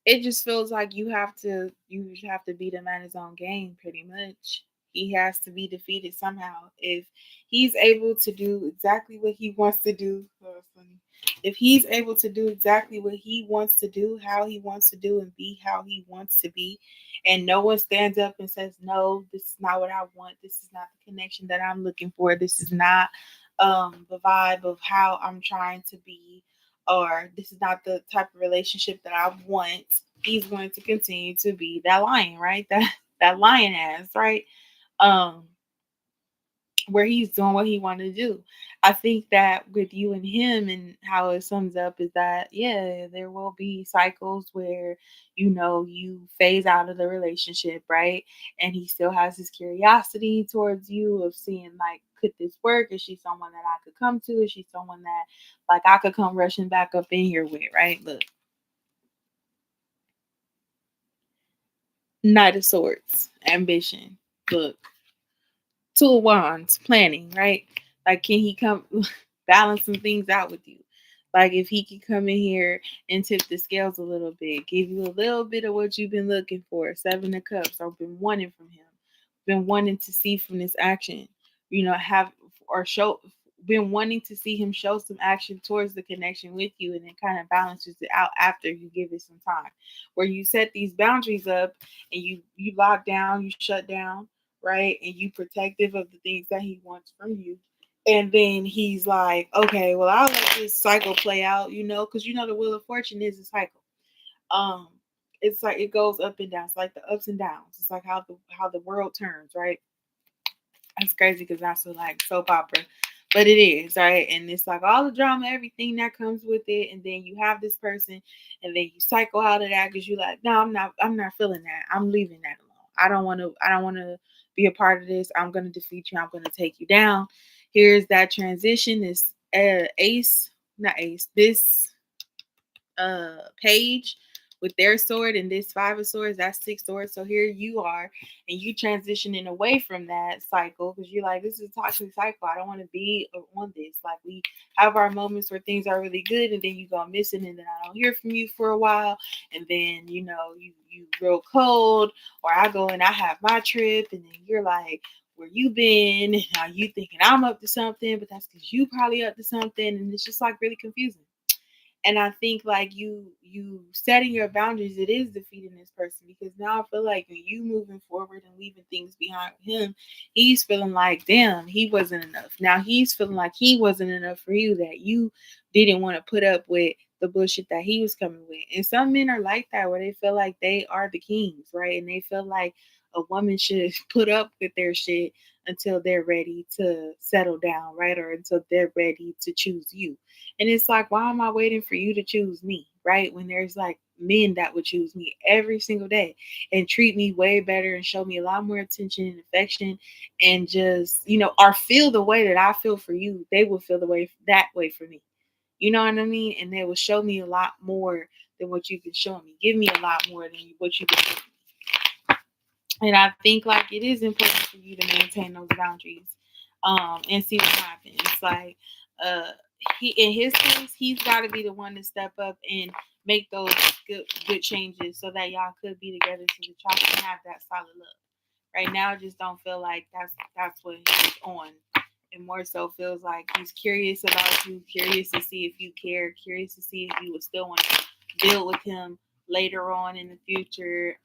It just feels like you have to beat him at his own game, pretty much. He has to be defeated somehow. If he's able to do exactly what he wants to do, oh, that's funny. If he's able to do exactly what he wants to do, how he wants to do, and be how he wants to be, and no one stands up and says, "No, this is not what I want. This is not the connection that I'm looking for. This is not the vibe of how I'm trying to be." Or this is not the type of relationship that I want, he's going to continue to be that lion, right? That lion ass, right? Um, where he's doing what he wanted to do. I think that with you and him and how it sums up is that, yeah, there will be cycles where, you phase out of the relationship, right? And he still has his curiosity towards you of seeing, like, could this work? Is she someone that I could come to? Is she someone that, like, I could come rushing back up in here with, right? Look, Knight of Swords, ambition. Look, Two of Wands, planning, right? Like, can he come balance some things out with you? Like, if he can come in here and tip the scales a little bit, give you a little bit of what you've been looking for, Seven of Cups, I've been wanting from him, been wanting to see from this action, have or show, been wanting to see him show some action towards the connection with you, and it kind of balances it out after you give it some time, where you set these boundaries up and you lock down, you shut down, right? And you protective of the things that he wants from you. And then he's like, okay, well, I'll let this cycle play out, because the Wheel of Fortune is a cycle. Um, it's like it goes up and down. It's like the ups and downs. It's like how the world turns, right? It's crazy because that's so like soap opera, but it is, right? And it's like all the drama, everything that comes with it, and then you have this person, and then you cycle out of that because you're like, no, I'm not feeling that. I'm leaving that alone. I don't want to be a part of this. I'm gonna defeat you. I'm gonna take you down. Here's that transition. This ace, not ace. This page with their sword and this Five of Swords, that's Six Swords. So here you are, and you transitioning away from that cycle because you're like, this is a toxic cycle. I don't want to be on this. Like, we have our moments where things are really good, and then you go missing, and then I don't hear from you for a while, and then you real cold, or I go and I have my trip, and then you're like, where you been? And are you thinking I'm up to something? But that's because you probably up to something, and it's just like really confusing. And I think like you setting your boundaries, it is defeating this person because now I feel like when you moving forward and leaving things behind him, he's feeling like, damn, he wasn't enough. Now he's feeling like he wasn't enough for you, that you didn't want to put up with the bullshit that he was coming with. And some men are like that, where they feel like they are the kings, right? And they feel like a woman should put up with their shit until they're ready to settle down, right? Or until they're ready to choose you. And it's like, why am I waiting for you to choose me, right? When there's like men that would choose me every single day and treat me way better and show me a lot more attention and affection, and just, or feel the way that I feel for you, they will feel the way that way for me. You know what I mean? And they will show me a lot more than what you've been showing me. Give me a lot more than what you've been giving me. And I think like it is important for you to maintain those boundaries, and see what happens. Like, uh, he in his case, he's got to be the one to step up and make those good changes so that y'all could be together so that y'all can have that solid love. Right now, I just don't feel like that's what he's on. It more so feels like he's curious about you, curious to see if you care, curious to see if you would still want to deal with him later on in the future.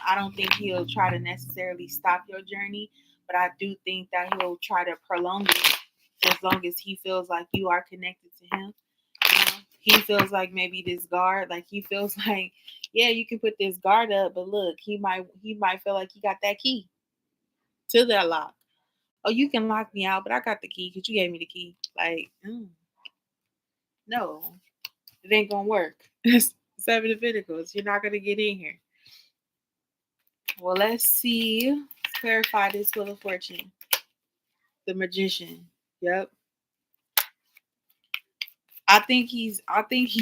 I don't think he'll try to necessarily stop your journey, but I do think that he'll try to prolong it as long as he feels like you are connected to him. He feels like maybe this guard, like he feels like, yeah, you can put this guard up, but look, he might feel like he got that key to that lock. Oh, you can lock me out, but I got the key because you gave me the key. Like, no, it ain't gonna work. Seven of Pentacles, you're not gonna get in here. Well, let's see. Let's clarify this Wheel of Fortune. The Magician. Yep. I think he's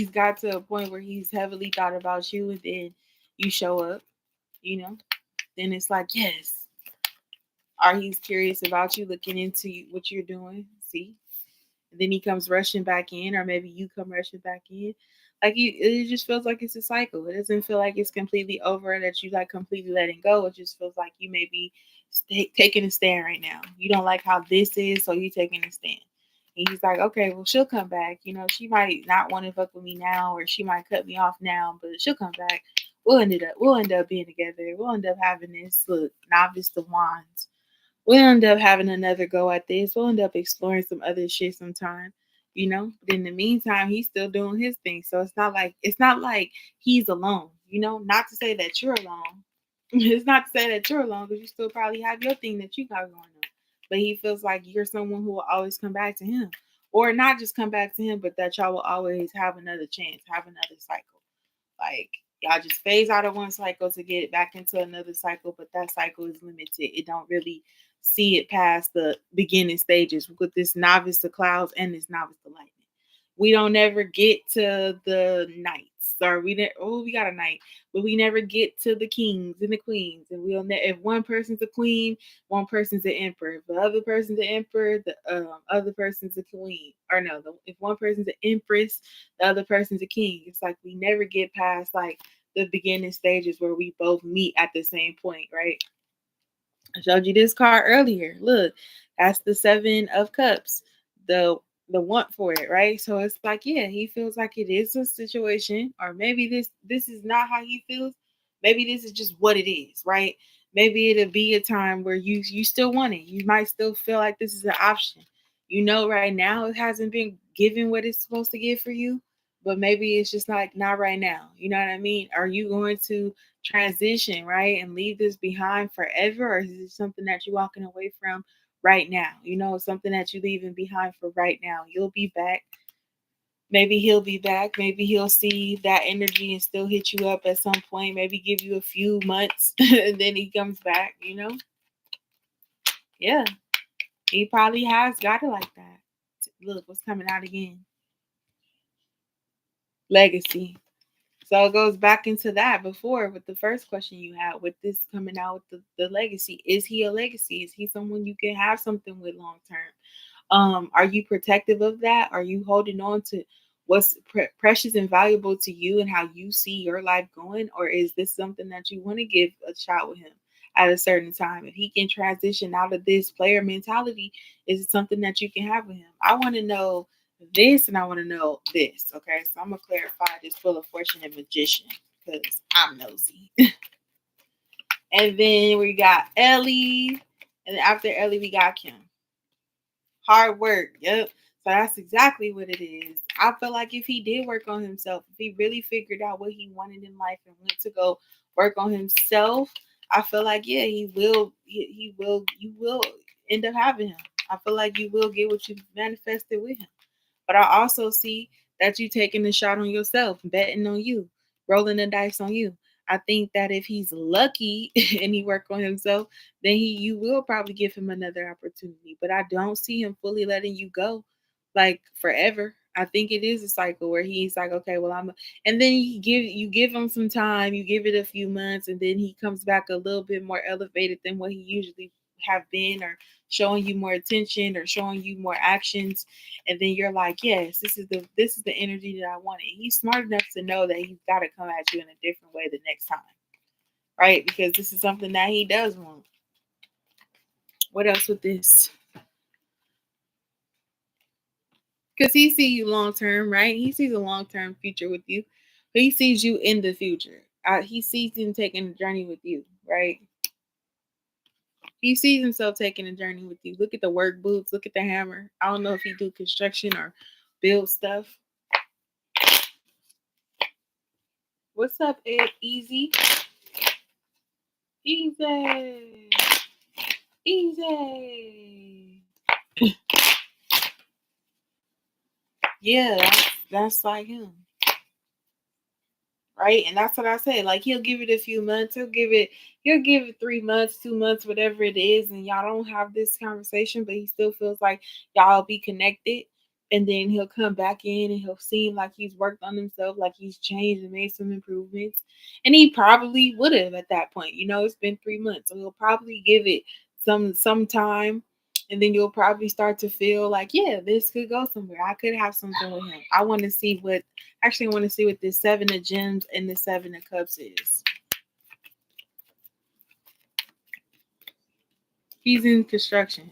got to a point where he's heavily thought about you, and then you show up, you know. Then it's like, yes. Or he's curious about you, looking into what you're doing. See? And then he comes rushing back in, or maybe you come rushing back in. Like, it just feels like it's a cycle. It doesn't feel like it's completely over, that you like completely letting go. It just feels like you may be taking a stand right now. You don't like how this is, so you taking a stand. And he's like, okay, well, she'll come back. She might not want to fuck with me now, or she might cut me off now, but she'll come back. We'll end up being together. We'll end up having this. Look, Novice the Wands. We'll end up having another go at this. We'll end up exploring some other shit sometime. But in the meantime, he's still doing his thing. So it's not like he's alone. Not to say that you're alone. It's not to say that you're alone, because you still probably have your thing that you got going on. But he feels like you're someone who will always come back to him. or not just come back to him, but that y'all will always have another chance, have another cycle. Like y'all just phase out of one cycle to get back into another cycle, but that cycle is limited. It don't really see it past the beginning stages with this novice to clouds and this novice to lightning. We don't ever get to the knights, or we got a knight, but we never get to the kings and the queens. And if one person's a queen, one person's an emperor. If the other person's an emperor, the other person's a queen. Or no, if one person's an empress, the other person's a king. It's like we never get past like the beginning stages where we both meet at the same point, right? I showed you this card earlier. Look, that's the 7 of Cups. The want for it, right? So it's like, yeah, he feels like it is a situation, or maybe this is not how he feels. Maybe this is just what it is, right? Maybe it'll be a time where you still want it. You might still feel like this is an option. You know, right now it hasn't been given what it's supposed to give for you, but maybe it's just like not right now. You know what I mean? Are you going to transition, right, and leave this behind forever, or is it something that you're walking away from right now? You know, something that you're leaving behind for right now. You'll be back. Maybe he'll be back. Maybe he'll see that energy and still hit you up at some point. Maybe give you a few months and then he comes back, you know? Yeah. He probably has got it like that. Look what's coming out again. Legacy. So it goes back into that before with the first question you had with this coming out with the legacy. Is he a legacy? Is he someone you can have something with long term? Are you protective of that? Are you holding on to what's precious and valuable to you and how you see your life going? Or is this something that you want to give a shot with him at a certain time? If he can transition out of this player mentality, is it something that you can have with him? I want to know this and I want to know this. Okay, so I'm gonna clarify this full of fortune and magician because I'm nosy. And then we got Ellie, and then after Ellie we got Kim. Hard work. Yep. So that's exactly what it is. I feel like if he did work on himself, if he really figured out what he wanted in life and went to go work on himself, I feel like yeah, he will you will end up having him. I feel like you will get what you manifested with him. But I also see that you taking a shot on yourself, betting on you, rolling the dice on you. I think that if he's lucky and he work on himself, then you will probably give him another opportunity. But I don't see him fully letting you go like forever. I think it is a cycle where he's like, okay, well and then you give him some time, you give it a few months, and then he comes back a little bit more elevated than what he usually have been, or showing you more attention or showing you more actions, and then you're like, yes, this is the energy that I wanted. He's smart enough to know that he's got to come at you in a different way the next time, right? Because this is something that he does want. What else with this? Because he sees you long term, right? He sees a long term future with you. But he sees you in the future. He sees him taking a journey with you, right? He sees himself taking a journey with you. Look at the work boots. Look at the hammer. I don't know if he do construction or build stuff. What's up, Ed? Easy. Easy. Easy. Yeah, that's like him. Right? And that's what I say. Like he'll give it a few months. He'll give it 3 months, 2 months, whatever it is, and y'all don't have this conversation, but he still feels like y'all be connected. And then he'll come back in and he'll seem like he's worked on himself, like he's changed and made some improvements. And he probably would have at that point. You know, it's been 3 months. So he'll probably give it some time, and then you'll probably start to feel like, yeah, this could go somewhere. I could have something with him. I want to see what this 7 of gems and the 7 of cups is. He's in construction.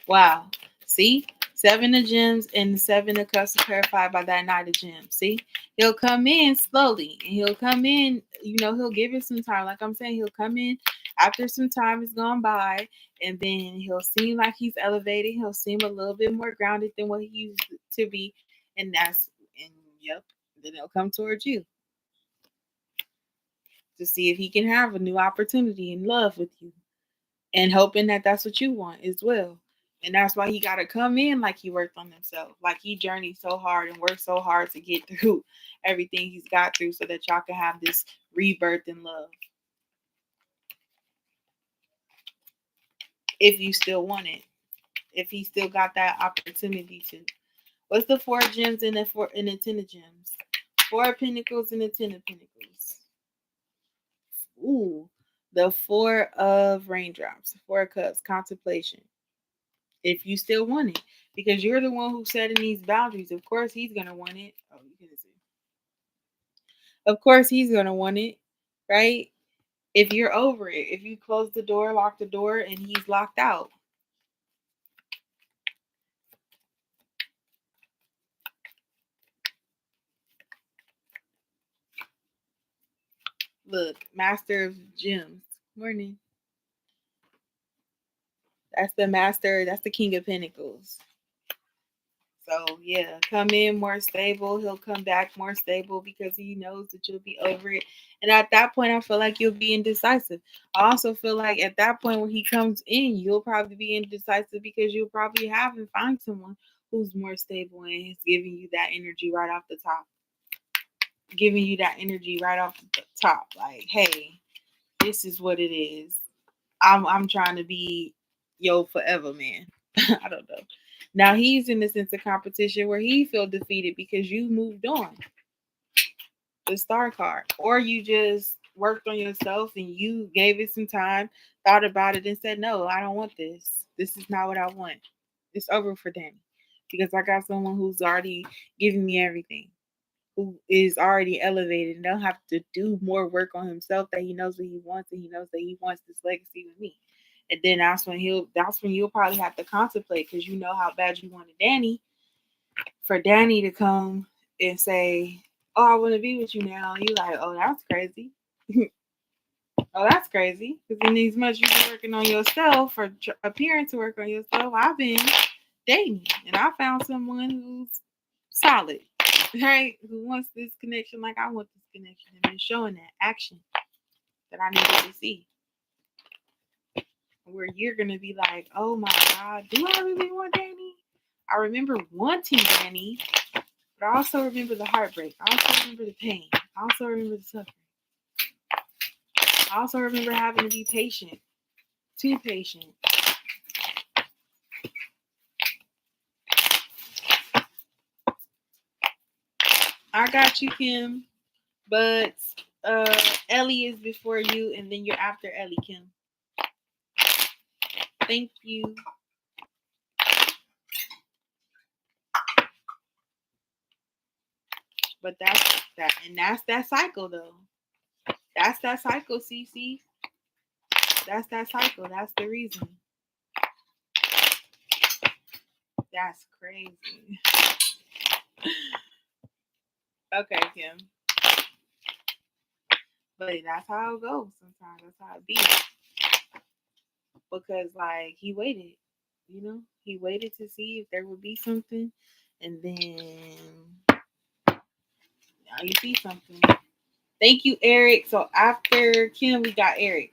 Wow. See? 7 of gems and the 7 of cups are clarified by that Knight of gems. See? He'll come in slowly and he'll come in, he'll give it some time. Like I'm saying, he'll come in after some time has gone by, and then he'll seem like he's elevated. He'll seem a little bit more grounded than what he used to be. Yep, then he'll come towards you to see if he can have a new opportunity in love with you, and hoping that that's what you want as well. And that's why he got to come in like he worked on himself. Like he journeyed so hard and worked so hard to get through everything he's got through so that y'all can have this rebirth in love. If you still want it. If he still got that opportunity to. What's the 4 gems and the 10 of gems? 4 of Pentacles and the 10 of Pentacles. Ooh. The 4 of Raindrops. 4 of Cups. Contemplation. If you still want it. Because you're the one who's setting these boundaries. Of course he's going to want it. Oh, you can see. Of course he's going to want it. Right? If you're over it. If you close the door, lock the door, and he's locked out. Look, Master of Gems. Morning. That's the Master. That's the King of Pentacles. So, yeah, come in more stable. He'll come back more stable because he knows that you'll be over it. And at that point, I feel like you'll be indecisive. I also feel like at that point when he comes in, you'll probably be indecisive because you'll probably have and find someone who's more stable and is giving you that energy right off the top. Giving you that energy right off the top. Like, hey, this is what it is. I'm trying to be your forever man. I don't know. Now he's in the sense of competition where he feel defeated because you moved on. The Star card. Or you just worked on yourself and you gave it some time, thought about it and said, no, I don't want this. This is not what I want. It's over for Danny. Because I got someone who's already giving me everything. Who is already elevated and don't have to do more work on himself, that he knows what he wants and he knows that he wants this legacy with me. And then that's when you'll probably have to contemplate because you know how bad you wanted Danny. For Danny to come and say, oh, I want to be with you now. You like, oh, that's crazy. Oh, that's crazy. Because in as much you've been working on yourself or appearing to work on yourself, I've been dating. And I found someone who's solid. Right? Who wants this connection like I want this connection, and been showing that action that I needed to see. Where you're gonna be like, oh my God, do I really want Danny? I remember wanting Danny, but I also remember the heartbreak. I also remember the pain. I also remember the suffering. I also remember having to be patient. Too patient. I got you, Kim. But Ellie is before you, and then you're after Ellie, Kim. Thank you. But that's that cycle though. That's that cycle, CC. That's that cycle. That's the reason. That's crazy. Okay, Kim. But that's how it goes sometimes. That's how it be. Because like he waited, he waited to see if there would be something, and then now you see something. Thank you, Eric. So after Kim, we got Eric.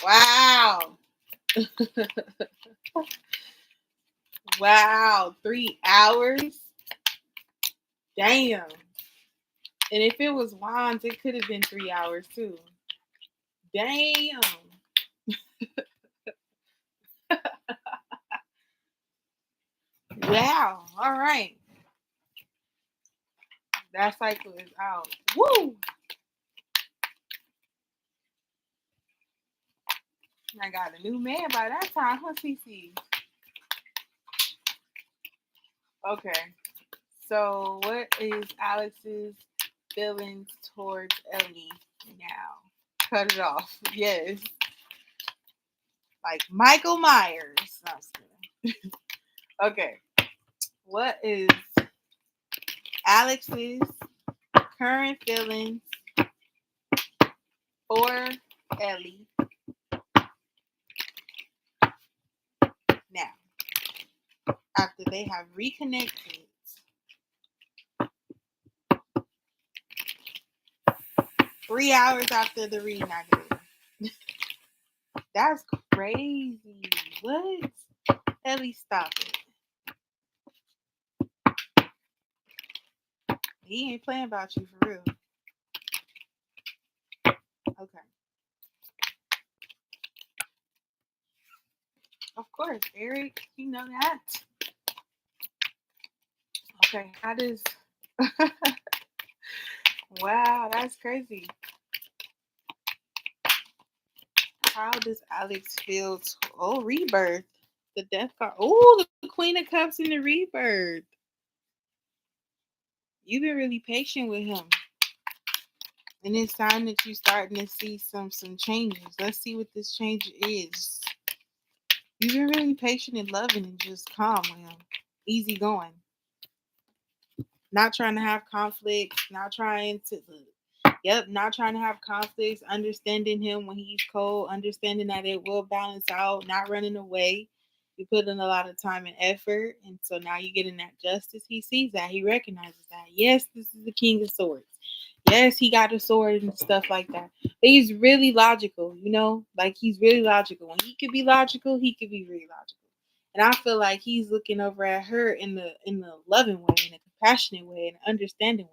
Wow. Wow. 3 hours. Damn. And if it was wands, it could have been 3 hours too. Damn. Wow. All right. That cycle is out. Woo. I got a new man by that time. Huh, CC? Okay. So what is Alex's feelings towards Ellie now? Cut it off. Yes. Like Michael Myers. Okay. What is Alex's current feelings for Ellie now? After they have reconnected. 3 hours after the reading I did. That's crazy. What? At least stop it. He ain't playing about you for real. Okay. Of course, Eric. You know that. Okay. How does... Wow, that's crazy. How does Alex feel? Oh, rebirth. The death card. Oh, the Queen of Cups in the rebirth. You've been really patient with him. And it's time that you're starting to see some changes. Let's see what this change is. You've been really patient and loving and just calm with him. Easy going. Not trying to have conflicts. Not trying to... not trying to have conflicts. Understanding him when he's cold. Understanding that it will balance out. Not running away. You put in a lot of time and effort. And so now you're getting that justice. He sees that. He recognizes that. Yes, this is the King of Swords. Yes, he got a sword and stuff like that. But he's really logical, you know? Like, he's really logical. When he could be logical, he could be really logical. And I feel like he's looking over at her in the loving way, in a compassionate way, in an understanding way.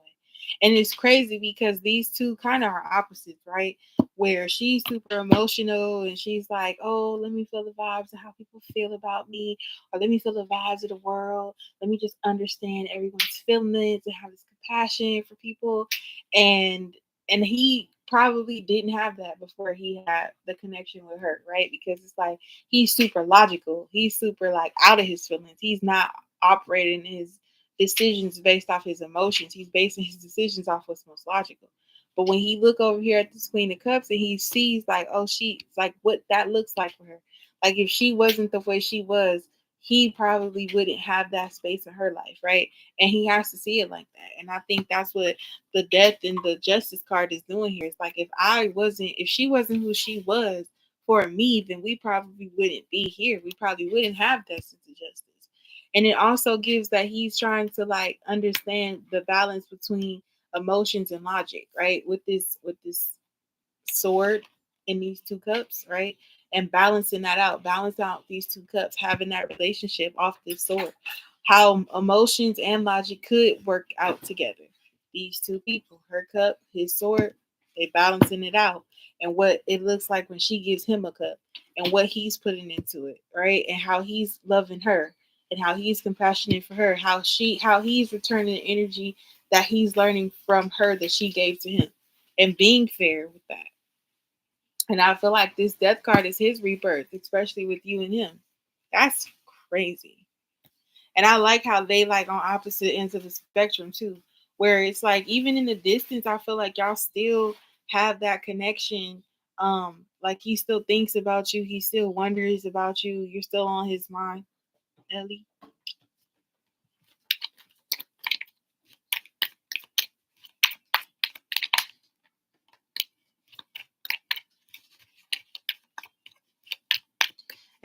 And it's crazy because these two kind of are opposites, right? Where she's super emotional and she's like, oh, let me feel the vibes of how people feel about me, or let me feel the vibes of the world. Let me just understand everyone's feelings and have this compassion for people. And he probably didn't have that before he had the connection with her, right? Because it's like he's super logical. He's super like out of his feelings. He's not operating his decisions based off his emotions. He's basing his decisions off what's most logical. But when he look over here at this Queen of Cups and he sees like, oh, she's like what that looks like for her. Like if she wasn't the way she was, he probably wouldn't have that space in her life, right? And he has to see it like that. And I think that's what the death and the justice card is doing here. It's like if she wasn't who she was for me, then we probably wouldn't be here. We probably wouldn't have that sense of justice. And it also gives that he's trying to like understand the balance between emotions and logic, right? With this sword in these two cups, right? And balancing that out, balance out these two cups, having that relationship off this sword. How emotions and logic could work out together. These two people, her cup, his sword, they balancing it out. And what it looks like when she gives him a cup and what he's putting into it, right? And how he's loving her and how he's compassionate for her, how he's returning the energy that he's learning from her that she gave to him and being fair with that. And I feel like this death card is his rebirth, especially with you and him. That's crazy. And I like how they like on opposite ends of the spectrum too, where it's like even in the distance, I feel like y'all still have that connection. Like he still thinks about you, he still wonders about you, you're still on his mind, Ellie.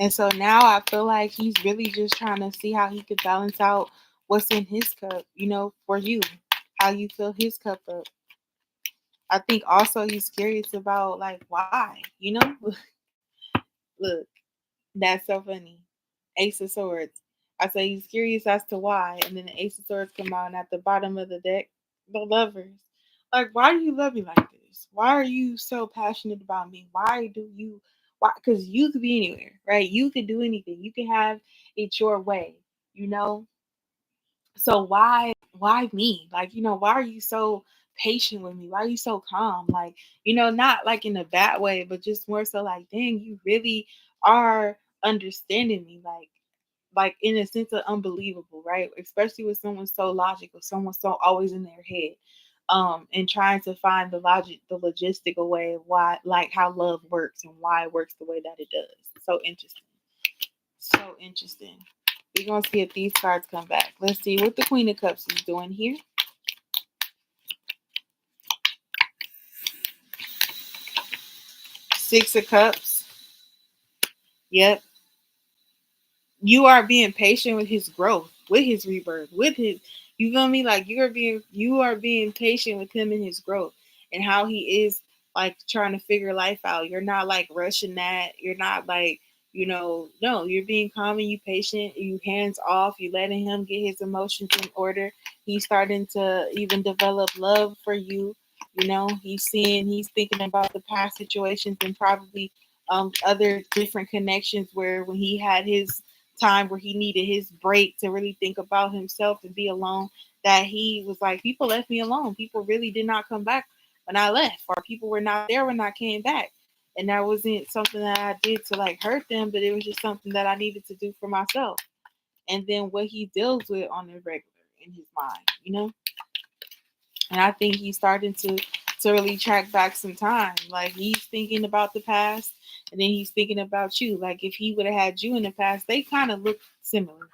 And so now I feel like he's really just trying to see how he could balance out what's in his cup, you know, for you, how you fill his cup up. I think also he's curious about like why, you know? Look, that's so funny. Ace of Swords. I say he's curious as to why, and then the Ace of Swords come out, and at the bottom of the deck, the Lovers. Like, why do you love me like this? Why are you so passionate about me? Why do you? Why? Because you could be anywhere, right? You could do anything. You can have it your way, you know. So why me? Like, you know, why are you so patient with me? Why are you so calm? Like, you know, not like in a bad way, but just more so like, dang, you really are understanding me, like in a sense of unbelievable, right? Especially with someone so logical, someone so always in their head. And trying to find the logistical way of why, like how love works and why it works the way that it does. So interesting. So interesting. We're going to see if these cards come back. Let's see what the Queen of Cups is doing here. Six of Cups. Yep. You are being patient with his growth, with his rebirth, with his, you feel me? Like you are being patient with him in his growth. and how he is like trying to figure life out. You're not like rushing that. You're not like, no, you're being calm and you patient, you hands off, you letting him get his emotions in order. He's starting to even develop love for you. He's thinking about the past situations and probably other different connections where when he had his time where he needed his break to really think about himself and be alone, that he was like, people left me alone. People really did not come back when I left, or people were not there when I came back. And that wasn't something that I did to like hurt them, but it was just something that I needed to do for myself. And then what he deals with on the regular in his mind. And I think he's starting to really track back some time. Like he's thinking about the past, and then he's thinking about you. Like if he would have had you in the past, they kind of look similar,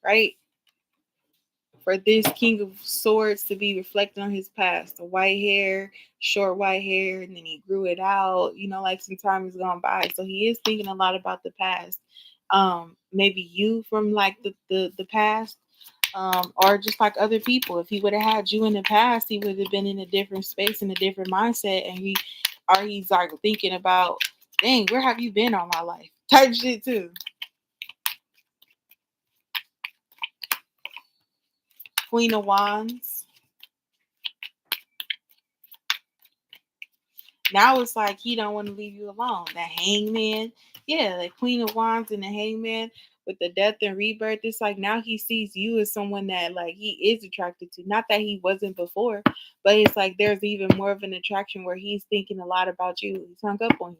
right? For this King of Swords to be reflecting on his past, the white hair, short white hair, and then he grew it out. Like some time has gone by, so he is thinking a lot about the past. Maybe you from like the past, or just like other people. If he would have had you in the past, he would have been in a different space, in a different mindset, and he's like thinking about, dang, where have you been all my life? Type shit too. Queen of Wands. Now it's like he don't want to leave you alone. The Hangman, yeah, the Queen of Wands and the Hangman with the death and rebirth. It's like now he sees you as someone that like he is attracted to. Not that he wasn't before, but it's like there's even more of an attraction where he's thinking a lot about you. He's hung up on you.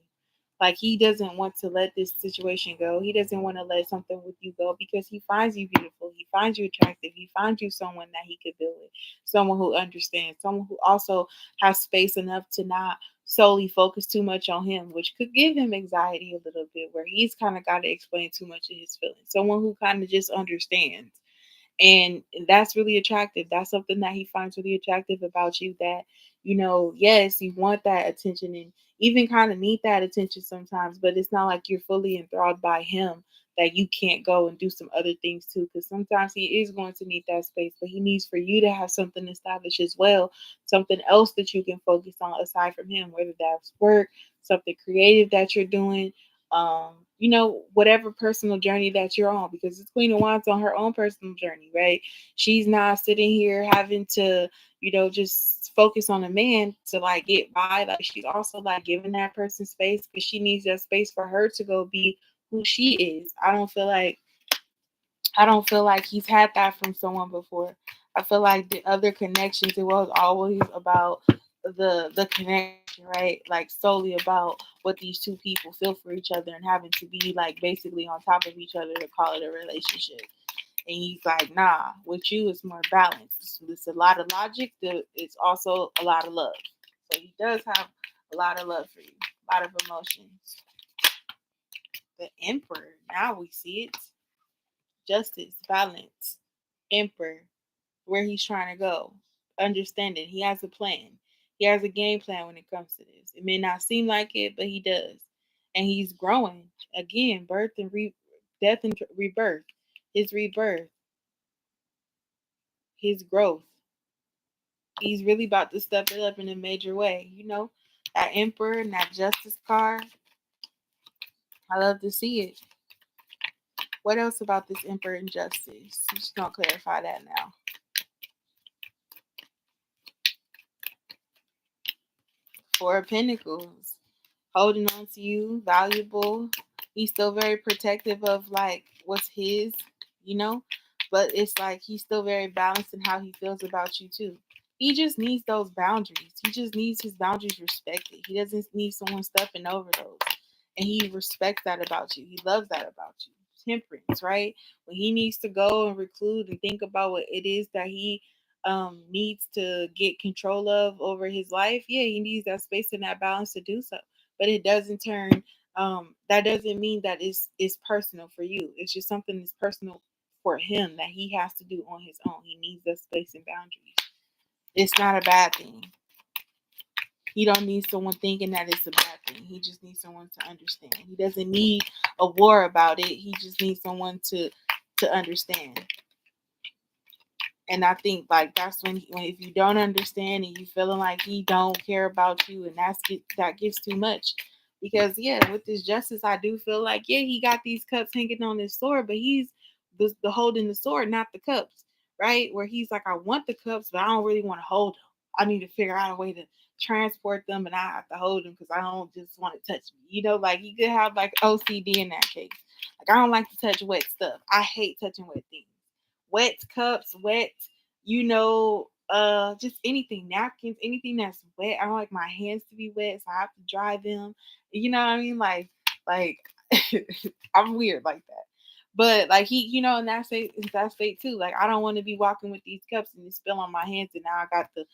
Like he doesn't want to let this situation go. He doesn't want to let something with you go because he finds you beautiful. He finds you attractive. He finds you someone that he could build with, someone who understands, someone who also has space enough to not solely focus too much on him, which could give him anxiety a little bit, where he's kind of got to explain too much of his feelings. Someone who kind of just understands. And that's really attractive. That's something that he finds really attractive about you, that, yes, you want that attention and even kind of need that attention sometimes, but it's not like you're fully enthralled by him that you can't go and do some other things too. Because sometimes he is going to need that space, but he needs for you to have something established as well, something else that you can focus on aside from him, whether that's work, something creative that you're doing, whatever personal journey that you're on, because it's Queen of Wands on her own personal journey, right? She's not sitting here having to, just focus on a man to like get by. Like she's also like giving that person space because she needs that space for her to go be who she is. I don't feel like he's had that from someone before. I feel like the other connections, it was always about the connection, right? Like solely about what these two people feel for each other and having to be like basically on top of each other to call it a relationship. And he's like, nah, with you it's more balanced. It's a lot of logic, it's also a lot of love. So he does have a lot of love for you, a lot of emotions. The Emperor, now we see it. Justice, balance, Emperor, where he's trying to go, understanding. He has a plan. He has a game plan when it comes to this. It may not seem like it, but he does. And he's growing. Again, death and rebirth. His rebirth, his growth. He's really about to step it up in a major way. That Emperor and that Justice card. I love to see it. What else about this Emperor and Justice? I'm just going to clarify that now. Four of Pentacles, holding on to you, valuable. He's still very protective of like what's his, but it's like he's still very balanced in how he feels about you too. He just needs those boundaries. He just needs his boundaries respected. He doesn't need someone stepping over those. And he respects that about you. He loves that about you. Temperance, right? When he needs to go and reclude and think about what it is that he needs to get control of over his life, yeah, he needs that space and that balance to do so. But it doesn't turn that doesn't mean that it's personal for you. It's just something that's personal for him that he has to do on his own. He needs that space and boundaries. It's not a bad thing. He don't need someone thinking that it's a bad thing. He just needs someone to understand. He doesn't need a war about it. He just needs someone to understand. And I think like that's when if you don't understand and you feeling like he don't care about you, and that gets too much. Because yeah, with this justice, I do feel like yeah, he got these cups hanging on his sword, but he's the holding the sword, not the cups, right? Where he's like, I want the cups, but I don't really want to hold them. I need to figure out a way to transport them, and I have to hold them because I don't just want to touch me. You know, like you could have like OCD in that case. Like I don't like to touch wet stuff. I hate touching wet things. Wet cups, wet, just anything, napkins, anything that's wet. I don't like my hands to be wet, so I have to dry them. You know what I mean? Like I'm weird like that. But like he, and that's fake too. Like I don't want to be walking with these cups and it spill on my hands, and now I got the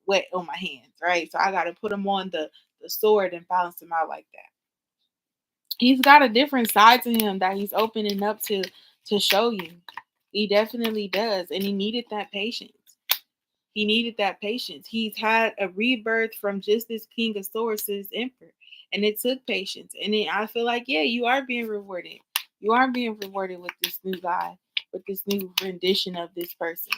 wet on my hands, right? So I got to put them on the sword and balance them out like that. He's got a different side to him that he's opening up to show you. He definitely does, and he needed that patience. He needed that patience. He's had a rebirth from just this King of Swords to this Emperor, and it took patience. And then I feel like, yeah, you are being rewarded. You are being rewarded with this new guy, with this new rendition of this person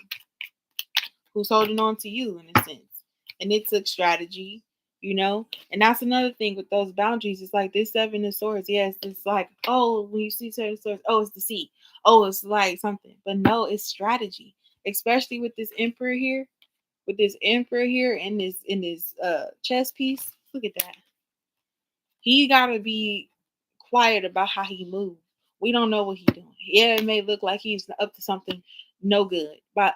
who's holding on to you in a sense. And it took strategy, And that's another thing with those boundaries. It's like this Seven of Swords. Yes, it's like, oh, when you see Seven of Swords, oh, it's the sea. Oh, it's like something. But no, it's strategy. Especially with this Emperor here. With this Emperor here in this chess piece. Look at that. He gotta be quiet about how he moves. We don't know what he's doing. Yeah, it may look like he's up to something no good, but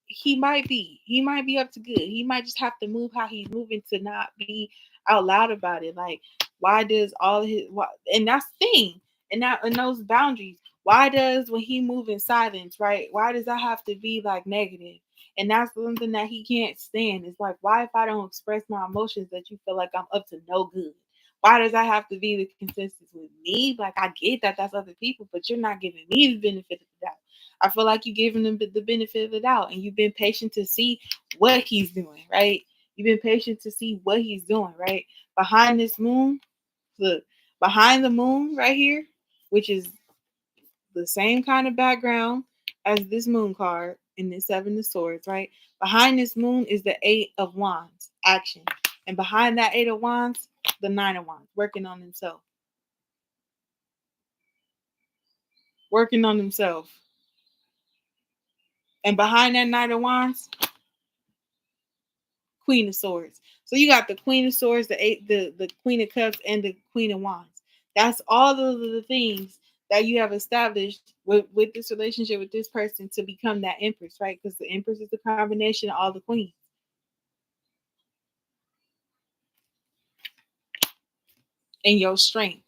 he might be. He might be up to good. He might just have to move how he's moving to not be out loud about it. Like, why does all his and that's the thing, and those boundaries. Why does when he move in silence, right? Why does that have to be like negative? And that's something that he can't stand. It's like, why if I don't express my emotions that you feel like I'm up to no good? Why does that have to be the consensus with me? Like I get that that's other people, but you're not giving me the benefit of the doubt. I feel like you're giving them the benefit of the doubt, and you've been patient to see what he's doing, right? You've been patient to see what he's doing, right? Behind this moon, look, behind the moon right here, which is the same kind of background as this moon card in this Seven of Swords, right? Behind this moon is the Eight of Wands, action. And behind that Eight of Wands, the Nine of Wands, working on himself. Working on himself. And behind that Knight of Wands, Queen of Swords. So you got the Queen of Swords, the Queen of Cups, and the Queen of Wands. That's all of the things that you have established with this relationship with this person to become that Empress, right? Because the Empress is the combination of all the queens. And your strength.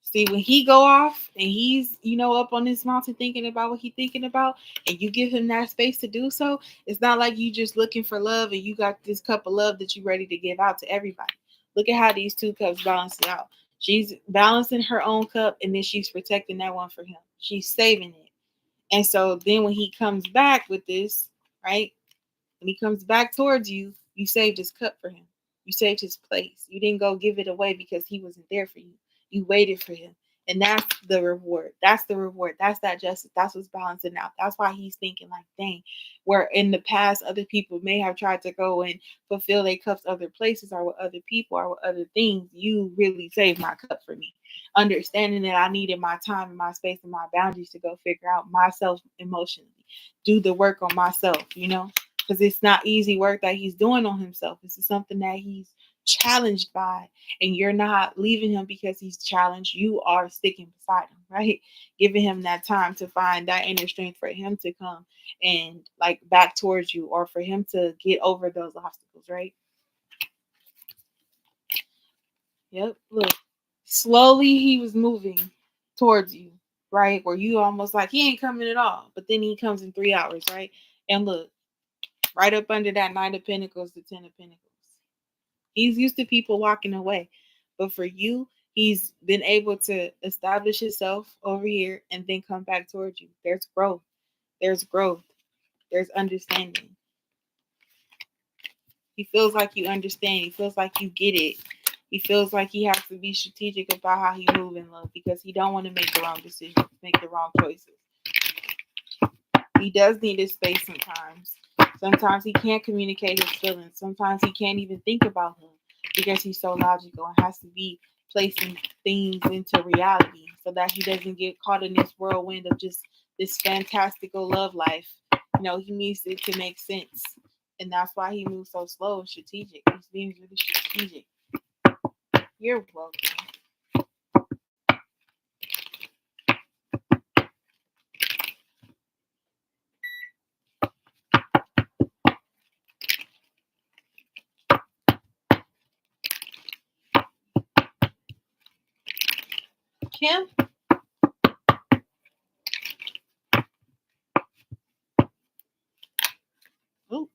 See, when he go off and he's, up on this mountain thinking about what he's thinking about, and you give him that space to do so, it's not like you just looking for love and you got this cup of love that you're ready to give out to everybody. Look at how these two cups balance it out. She's balancing her own cup, and then she's protecting that one for him. She's saving it. And so then when he comes back with this, right? When he comes back towards you, you saved his cup for him. You saved his place. You didn't go give it away because he wasn't there for you. You waited for him. And that's the reward. That's the reward. That's that justice. That's what's balancing out. That's why he's thinking like, dang, where in the past other people may have tried to go and fulfill their cups other places or with other people or with other things, you really saved my cup for me. Understanding that I needed my time and my space and my boundaries to go figure out myself emotionally. Do the work on myself, because it's not easy work that he's doing on himself. This is something that he's challenged by, and you're not leaving him because he's challenged. You are sticking beside him, right? Giving him that time to find that inner strength for him to come and like back towards you, or for him to get over those obstacles, right? Yep. Look, slowly he was moving towards you, right? Where you almost like he ain't coming at all, but then he comes in 3 hours, right? And look, right up under that Nine of Pentacles, the Ten of Pentacles. He's used to people walking away. But for you, he's been able to establish himself over here and then come back towards you. There's growth. There's growth. There's understanding. He feels like you understand. He feels like you get it. He feels like he has to be strategic about how he moves in love because he don't want to make the wrong decisions, make the wrong choices. He does need his space sometimes. Sometimes he can't communicate his feelings. Sometimes he can't even think about him because he's so logical and has to be placing things into reality so that he doesn't get caught in this whirlwind of just this fantastical love life. He needs it to make sense. And that's why he moves so slow and strategic. He's being really strategic. You're welcome. Kim? Ooh.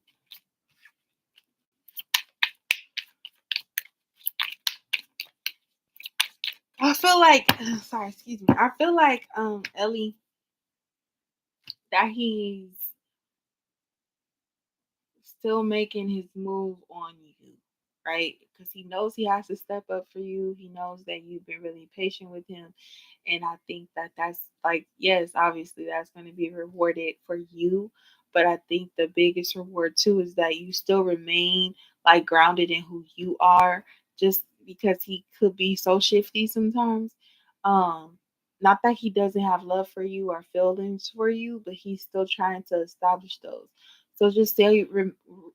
I feel like, sorry, excuse me. I feel like, Ellie, that he's still making his move on you, right? Because he knows he has to step up for you. He knows that you've been really patient with him. And I think that that's like, yes, obviously that's going to be rewarded for you. But I think the biggest reward too is that you still remain like grounded in who you are, just because he could be so shifty sometimes. Um, Not that he doesn't have love for you or feelings for you, but he's still trying to establish those. So just stay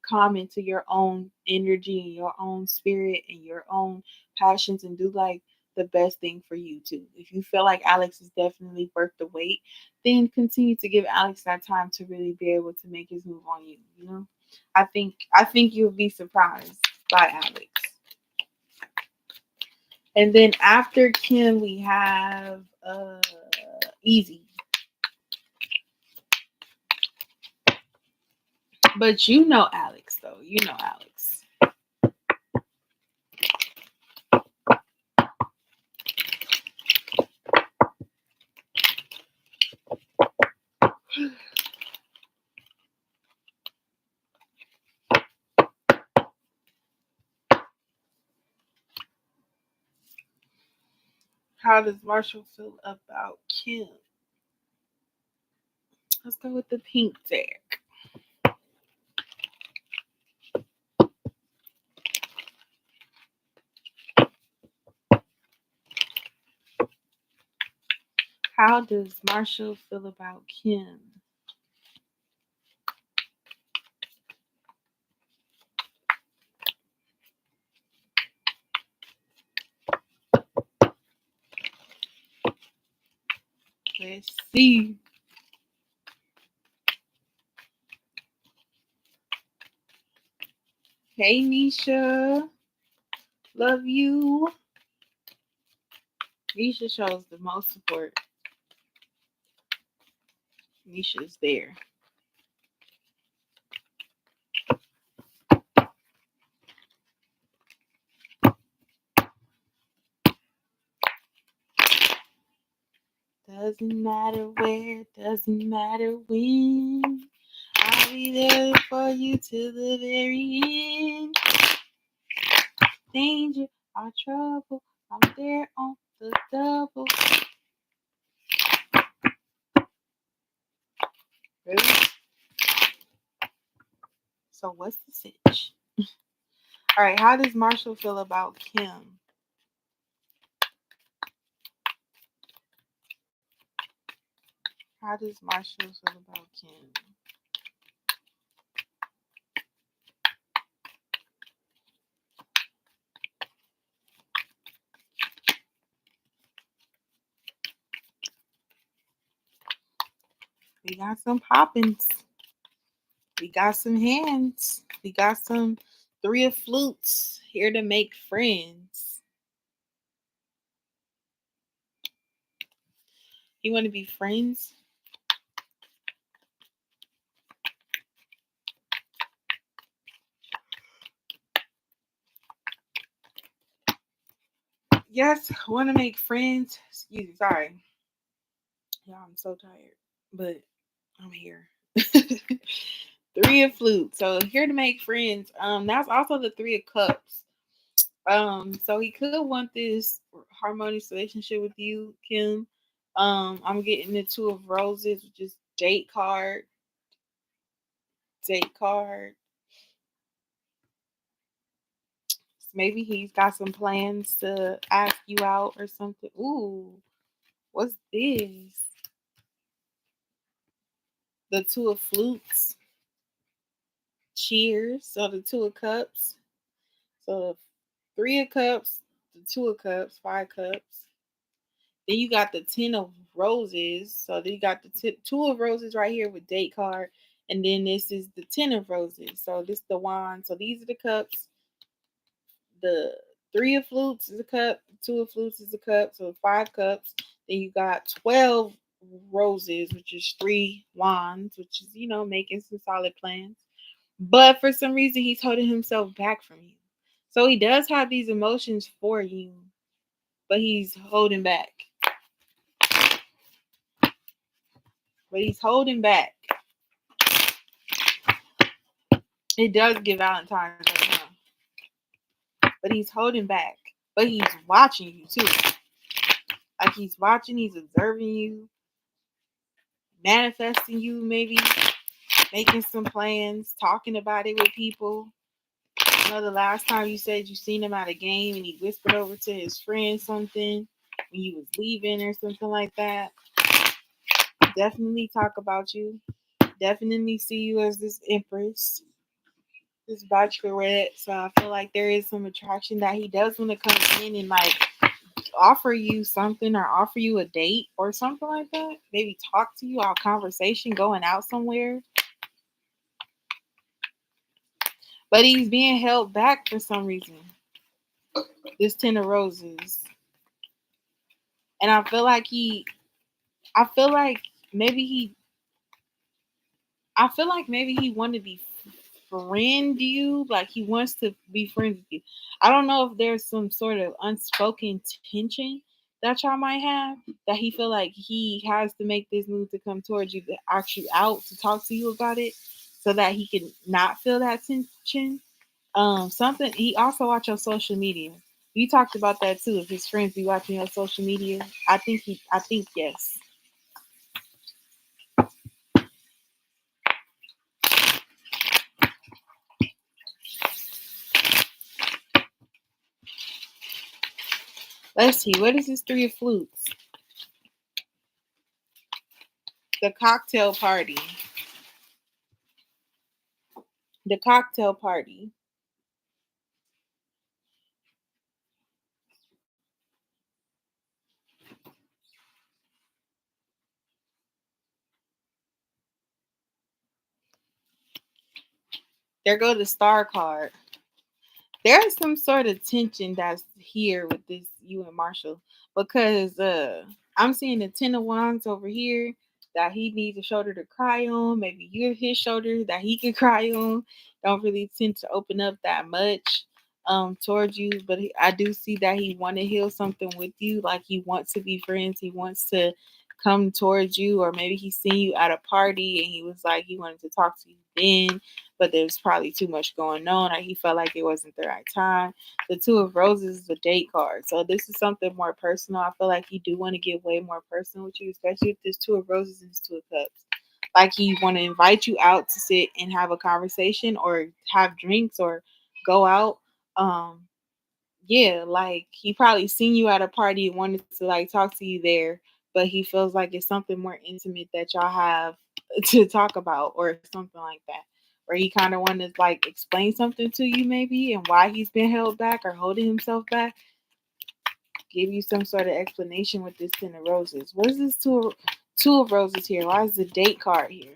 calm into your own energy and your own spirit and your own passions and do like the best thing for you too. If you feel like Alex is definitely worth the wait, then continue to give Alex that time to really be able to make his move on you. I think you'll be surprised by Alex. And then after Kim we have Easy. But you know Alex though. You know Alex. How does Marshall feel about Kim? Let's go with the pink deck. How does Marshall feel about Kim? Let's see. Hey, Nisha. Love you. Nisha shows the most support. Nisha's there. Doesn't matter where, doesn't matter when. I'll be there for you till the very end. Danger or trouble, I'm there on the double. Really? So what's the sitch? All right, how does Marshall feel about Kim? How does Marshall feel about Kim? We got some poppins. We got some hands. We got some three of flutes here to make friends. You want to be friends? Yes, want to make friends. Excuse me, sorry. Yeah, I'm so tired, but I'm here. Three of flutes. So here to make friends. That's also the three of cups. So he could want this harmonious relationship with you, Kim. I'm getting the two of roses, which is date card. date card. Maybe he's got some plans to ask you out or something. Ooh, what's this? The Two of Flutes. Cheers. So the Two of Cups. So the Three of Cups, the Two of Cups, Five Cups. Then you got the Ten of Roses. So then you got the Two of Roses right here with date card. And then this is the Ten of Roses. So this is the wand. So these are the cups. The Three of Flutes is a cup. Two of Flutes is a cup. So 5 cups. Then you got 12 roses, which is 3 wands, which is, making some solid plans. But for some reason, he's holding himself back from you. So he does have these emotions for you, but he's holding back. But he's holding back. It does give Valentine's right now. But he's holding back. But he's watching you too. Like he's watching, he's observing you, manifesting you maybe, making some plans, talking about it with people. The last time you said you seen him at a game and he whispered over to his friend something when you was leaving or something like that. Definitely talk about you. Definitely see you as this empress, this bachelorette. So I feel like there is some attraction that he does want to come in and like offer you something or offer you a date or something like that. Maybe talk to you, our conversation, going out somewhere. But he's being held back for some reason. This Ten of Roses. And I feel like maybe he wanted to be friend you, like he wants to be friends with you. I don't know if there's some sort of unspoken tension that y'all might have, that he feel like he has to make this move to come towards you, to ask you out, to talk to you about it, so that he can not feel that tension. Something he also watch your social media. You talked about that too. If his friends be watching your social media, I think yes. Let's see. What is this Three of Flutes? The cocktail party. The cocktail party. There go the star card. There's some sort of tension that's here with this you and Marshall, because I'm seeing the Ten of Wands over here that he needs a shoulder to cry on. Maybe you're his shoulder that he could cry on. Don't really tend to open up that much towards you, but I do see that he want to heal something with you. Like he wants to be friends. He wants to come towards you, or maybe he's seen you at a party and he was like he wanted to talk to you then, but there's probably too much going on, or he felt like it wasn't the right time. The Two of Roses is a date card, so this is something more personal. I feel like he do want to get way more personal with you, especially with this Two of Roses and this Two of Cups. Like he want to invite you out to sit and have a conversation, or have drinks, or go out. Um, yeah, like he probably seen you at a party and wanted to like talk to you there, but he feels like it's something more intimate that y'all have to talk about, or something like that. Where he kind of wanted to like explain something to you maybe, and why he's been held back or holding himself back. Give you some sort of explanation with this Ten of Roses. What is this two of Roses here? Why is the date card here?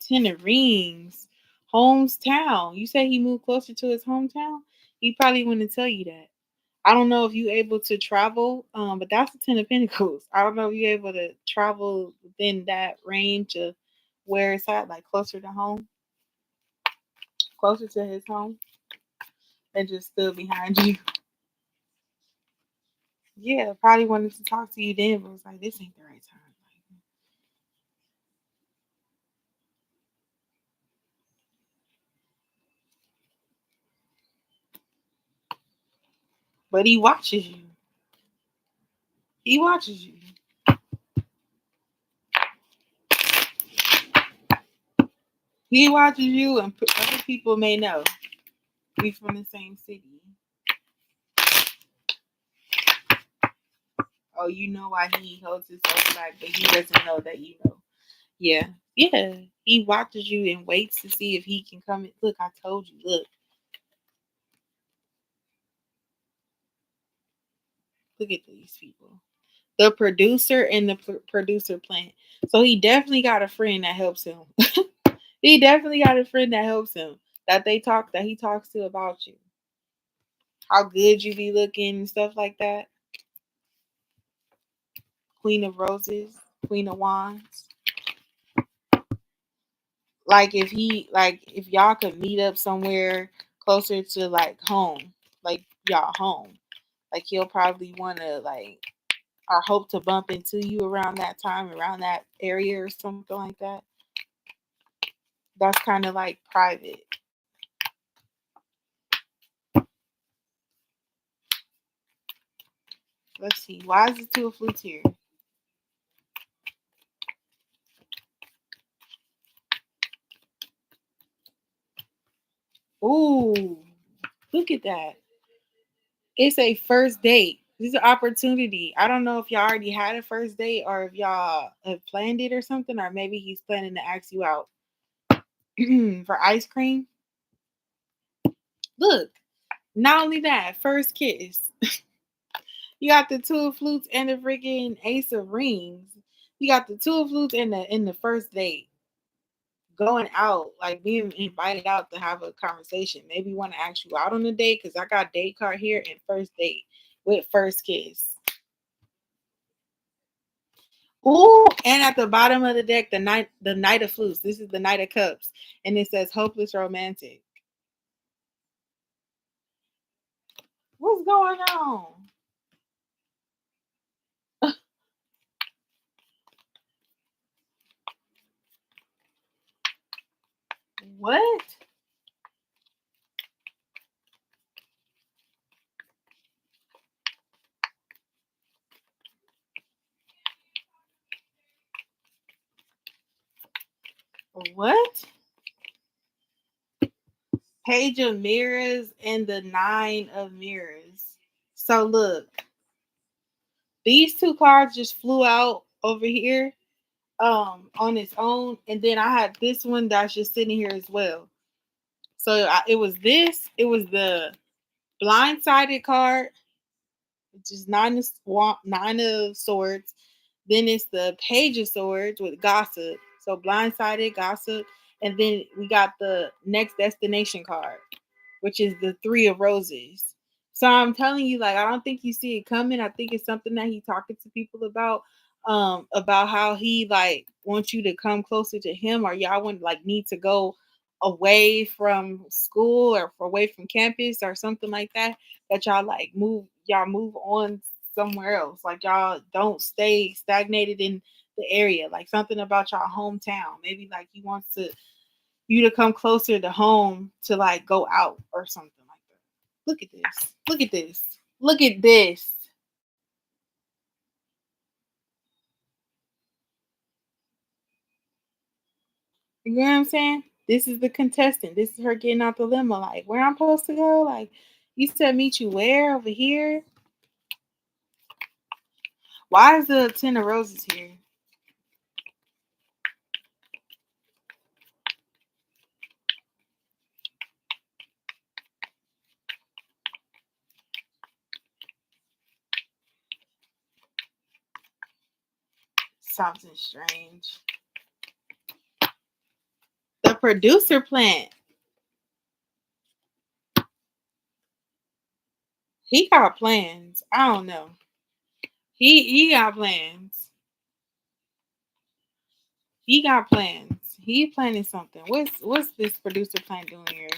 Ten of Rings. Hometown. You say he moved closer to his hometown? He probably wouldn't tell you that. I don't know if you're able to travel, but that's the Ten of Pentacles. I don't know if you're able to travel within that range of where it's at, like closer to home, closer to his home, and just stood behind you. Yeah, probably wanted to talk to you then, but was like, this ain't the right time. But he watches you. He watches you. He watches you, and other people may know. We from the same city. Oh, you know why he holds himself back, but he doesn't know that you know. Yeah. Yeah. He watches you and waits to see if he can come in. Look, I told you. Look. Look at these people. The producer and the producer plant. So he definitely got a friend that helps him. He definitely got a friend that helps him. That he talks to about you. How good you be looking and stuff like that. Queen of Roses, Queen of Wands. Like if y'all could meet up somewhere closer to like home, like y'all home, like he'll probably want to like or hope to bump into you around that time, around that area or something like that. That's kind of like private. Let's see. Why is the Two of Flutes here? Ooh, look at that. It's a first date. This is an opportunity. I don't know if y'all already had a first date or if y'all have planned it or something, or maybe he's planning to ask you out for ice cream. Look, not only that, first kiss. You got the Two of Flutes and the freaking Ace of Rings. You got the Two of Flutes in the first date. Going out, like being invited out to have a conversation. Maybe want to ask you out on a date because I got date card here and first date with first kiss. Ooh, and at the bottom of the deck, the Knight of Flutes. This is the Knight of Cups, and it says hopeless romantic. What's going on? What? What? Page of Mirrors and the Nine of Mirrors. So look, these two cards just flew out over here on its own, and then I had this one that's just sitting here as well. So it was the blindsided card, which is nine of swords. Then it's the page of swords with gossip. So blindsided, gossip, and then we got the next destination card, which is the Three of Roses. So I'm telling you, like, I don't think you see it coming. I think it's something that he's talking to people about how he like wants you to come closer to him, or y'all would like need to go away from school or away from campus or something like that. That y'all move on somewhere else. Like y'all don't stay stagnated in the area. Like something about y'all hometown. Maybe like he wants you to come closer to home to like go out or something like that. Look at this. Look at this. Look at this. You know what I'm saying? This is the contestant. This is her getting out the limo. Like, where I'm supposed to go? Like, you said meet you where? Over here? Why is the Ten of Roses here? Something strange. The producer plant. He got plans. I don't know. He got plans. He got plans. He planning something. What's this producer plant doing here?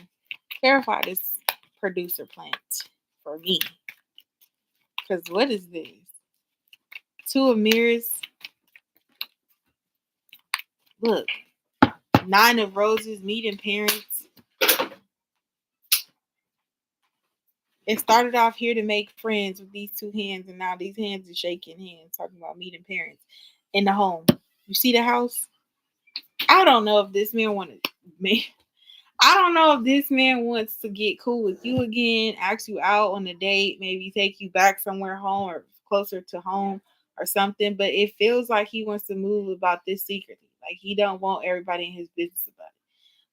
Clarify this producer plant for me. Cause what is this? Two of Mirrors. Look. Nine of Roses, meeting parents. It started off here to make friends with these two hands, and now these hands are shaking hands, talking about meeting parents in the home. You see the house? I don't know if this man wanted I don't know if this man wants to get cool with you again, ask you out on a date, maybe take you back somewhere home or closer to home or something. But it feels like he wants to move about this secretly. Like he don't want everybody in his business about it.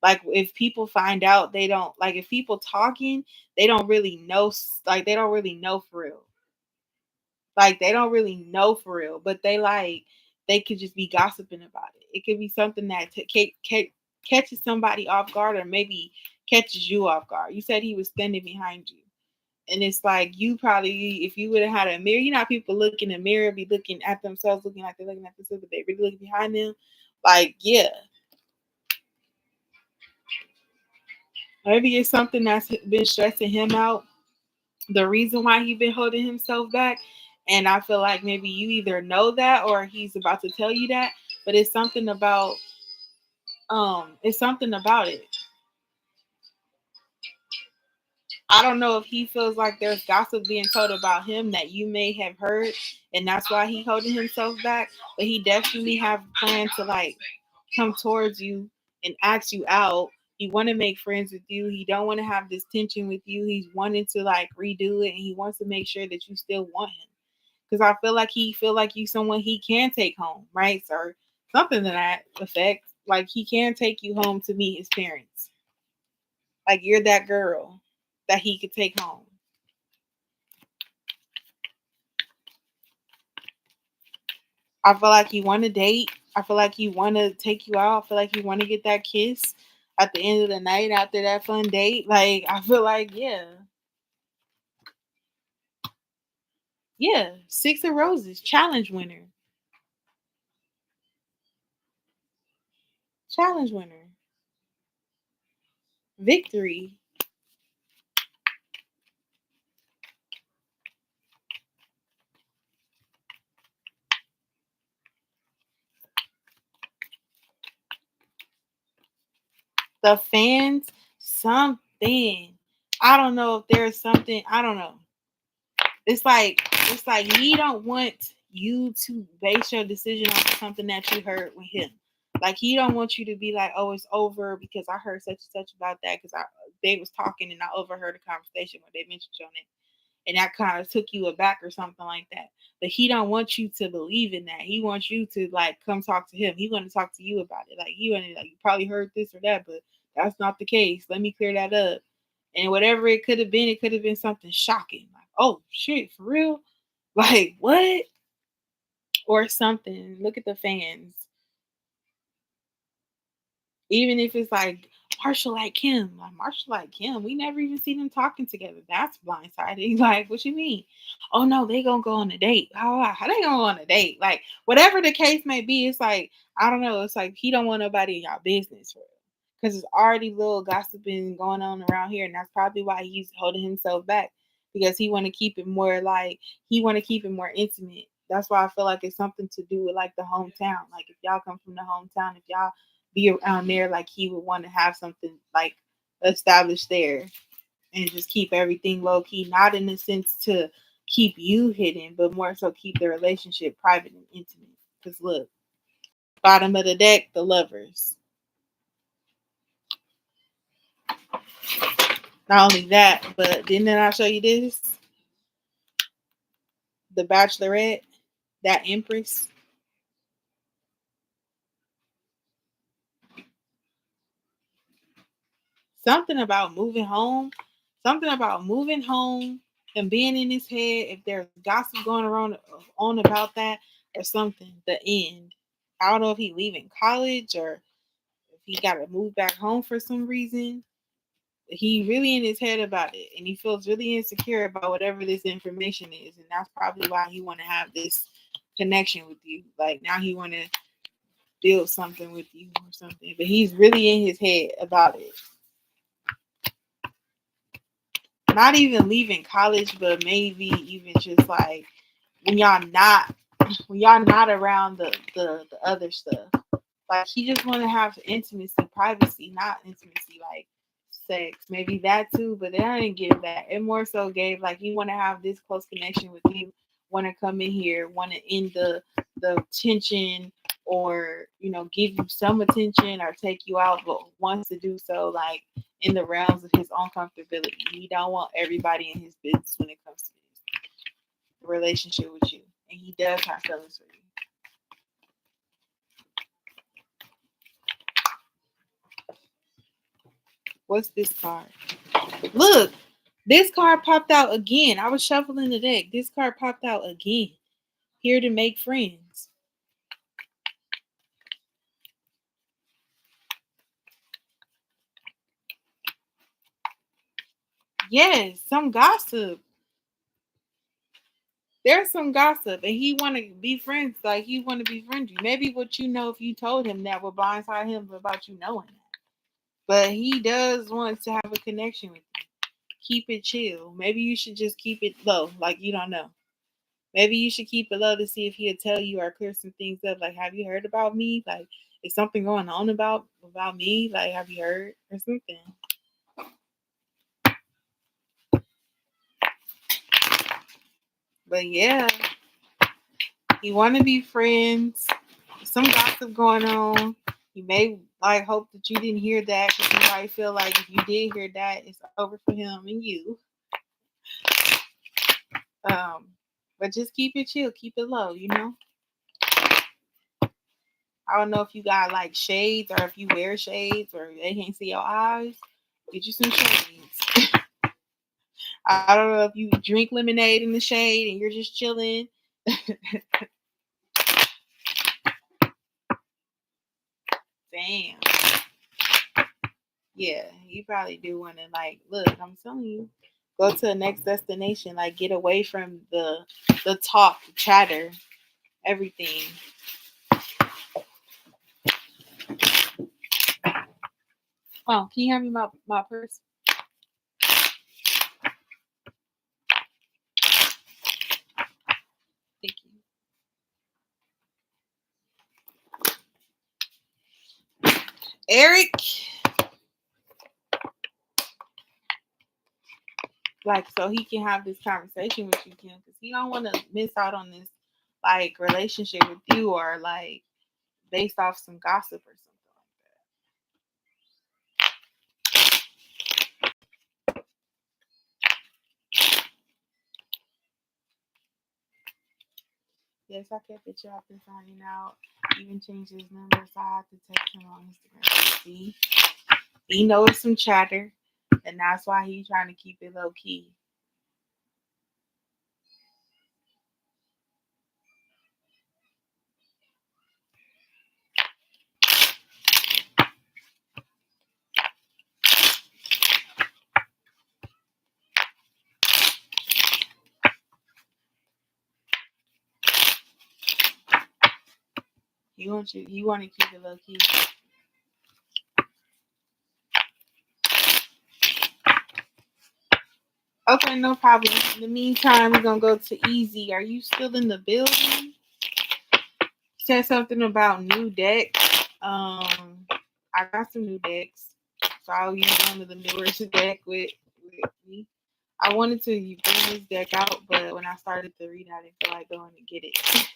Like if people find out, they don't like if people talking, they don't really know. Like they don't really know for real. Like they don't really know for real, but they could just be gossiping about it. It could be something that catches somebody off guard, or maybe catches you off guard. You said he was standing behind you, and it's like you probably, if you would have had a mirror, you know how people look in the mirror, be looking at themselves, looking like they're looking at themselves, but they really look behind them. Like yeah, maybe it's something that's been stressing him out, the reason why he been holding himself back. And I feel like maybe you either know that or he's about to tell you that, but it's something about it. I don't know if he feels like there's gossip being told about him that you may have heard, and that's why he holding himself back. But he definitely have plans to like come towards you and ask you out. He want to make friends with you. He don't want to have this tension with you. He's wanting to like redo it, and he wants to make sure that you still want him. Because I feel like he feel like you someone he can take home, right? Or something to that effect. Like he can take you home to meet his parents. Like you're that girl that he could take home. I feel like he want to date. I feel like he want to take you out. I feel like he want to get that kiss at the end of the night after that fun date. Like I feel like yeah, 6 of Roses, challenge winner, challenge winner, victory. The fans, something. I don't know if there's something. I don't know. It's like he don't want you to base your decision on something that you heard with him. Like he don't want you to be like, oh, it's over because I heard such and such about that because I they was talking and I overheard a conversation where they mentioned your name, and that kind of took you aback or something like that. But he don't want you to believe in that. He wants you to like come talk to him. He want to talk to you about it. Like he want to like you probably heard this or that, but that's not the case. Let me clear that up. And whatever it could have been something shocking. Like, oh shit, for real? Like what? Or something. Look at the fans. Even if it's like Marshall like Kim, like Marshall like Kim, we never even see them talking together. That's blindsiding. Like, what you mean? Oh no, they gonna go on a date. How they gonna go on a date? Like, whatever the case may be, it's like I don't know. It's like he don't want nobody in y'all business for real. Because there's already little gossiping going on around here, and that's probably why he's holding himself back because he want to keep it more like he want to keep it more intimate. That's why I feel like it's something to do with like the hometown. Like if y'all come from the hometown, if y'all be around there, like he would want to have something like established there and just keep everything low key, not in the sense to keep you hidden, but more so keep the relationship private and intimate. Because look, bottom of the deck, the lovers. Not only that, but didn't I show you this? The Bachelorette, that Empress. Something about moving home. Something about moving home and being in his head. If there's gossip going around on about that or something, the end. I don't know if he leaving college or if he got to move back home for some reason. He really in his head about it, and he feels really insecure about whatever this information is, and that's probably why he want to have this connection with you. Like now he want to build something with you or something, but he's really in his head about it. Not even leaving college, but maybe even just like when y'all not around the other stuff. Like he just want to have intimacy, privacy, not intimacy like sex. Maybe that too, but I didn't give that. It more so gave like he want to have this close connection with you, want to come in here, want to end the tension or, you know, give you some attention or take you out, but wants to do so like in the realms of his own comfortability. He don't want everybody in his business when it comes to his relationship with you. And he does have feelings for you. What's this card? Look, this card popped out again. I was shuffling the deck. This card popped out again. Here to make friends. Yes, some gossip. There's some gossip, and he want to be friends. Like, he want to befriend you. Maybe what you know, if you told him that, would blindside him about you knowing that. But he does want to have a connection with you. Keep it chill. Maybe you should just keep it low, like you don't know. Maybe you should keep it low to see if he'll tell you or clear some things up. Like, have you heard about me? Like, is something going on about me? Like, have you heard or something? But yeah, you want to be friends. Some gossip going on. You may like hope that you didn't hear that because you might feel like if you did hear that, it's over for him and you. But just keep it chill, keep it low, you know. I don't know if you got like shades or if you wear shades or they can't see your eyes. Get you some shades. I don't know if you drink lemonade in the shade and you're just chilling. Damn. Yeah, you probably do want to like look. I'm telling you, go to the next destination. Like get away from the talk, the chatter, everything. Oh, can you hand me my purse? Thank you, Eric. Like so he can have this conversation with you, Kim, because he don't want to miss out on this like relationship with you or like based off some gossip or something like that. Yes, I kept the chat been finding out. Even changed his number, so I had to text him on Instagram. See, he knows some chatter, and that's why he's trying to keep it low key. You want to keep it low key. Okay, no problem. In the meantime, we're gonna go to Easy. Are you still in the building? Said something about new decks. I got some new decks, so I'll use one of the newer deck with me. I wanted to bring this deck out, but when I started to read, I didn't feel like going to get it.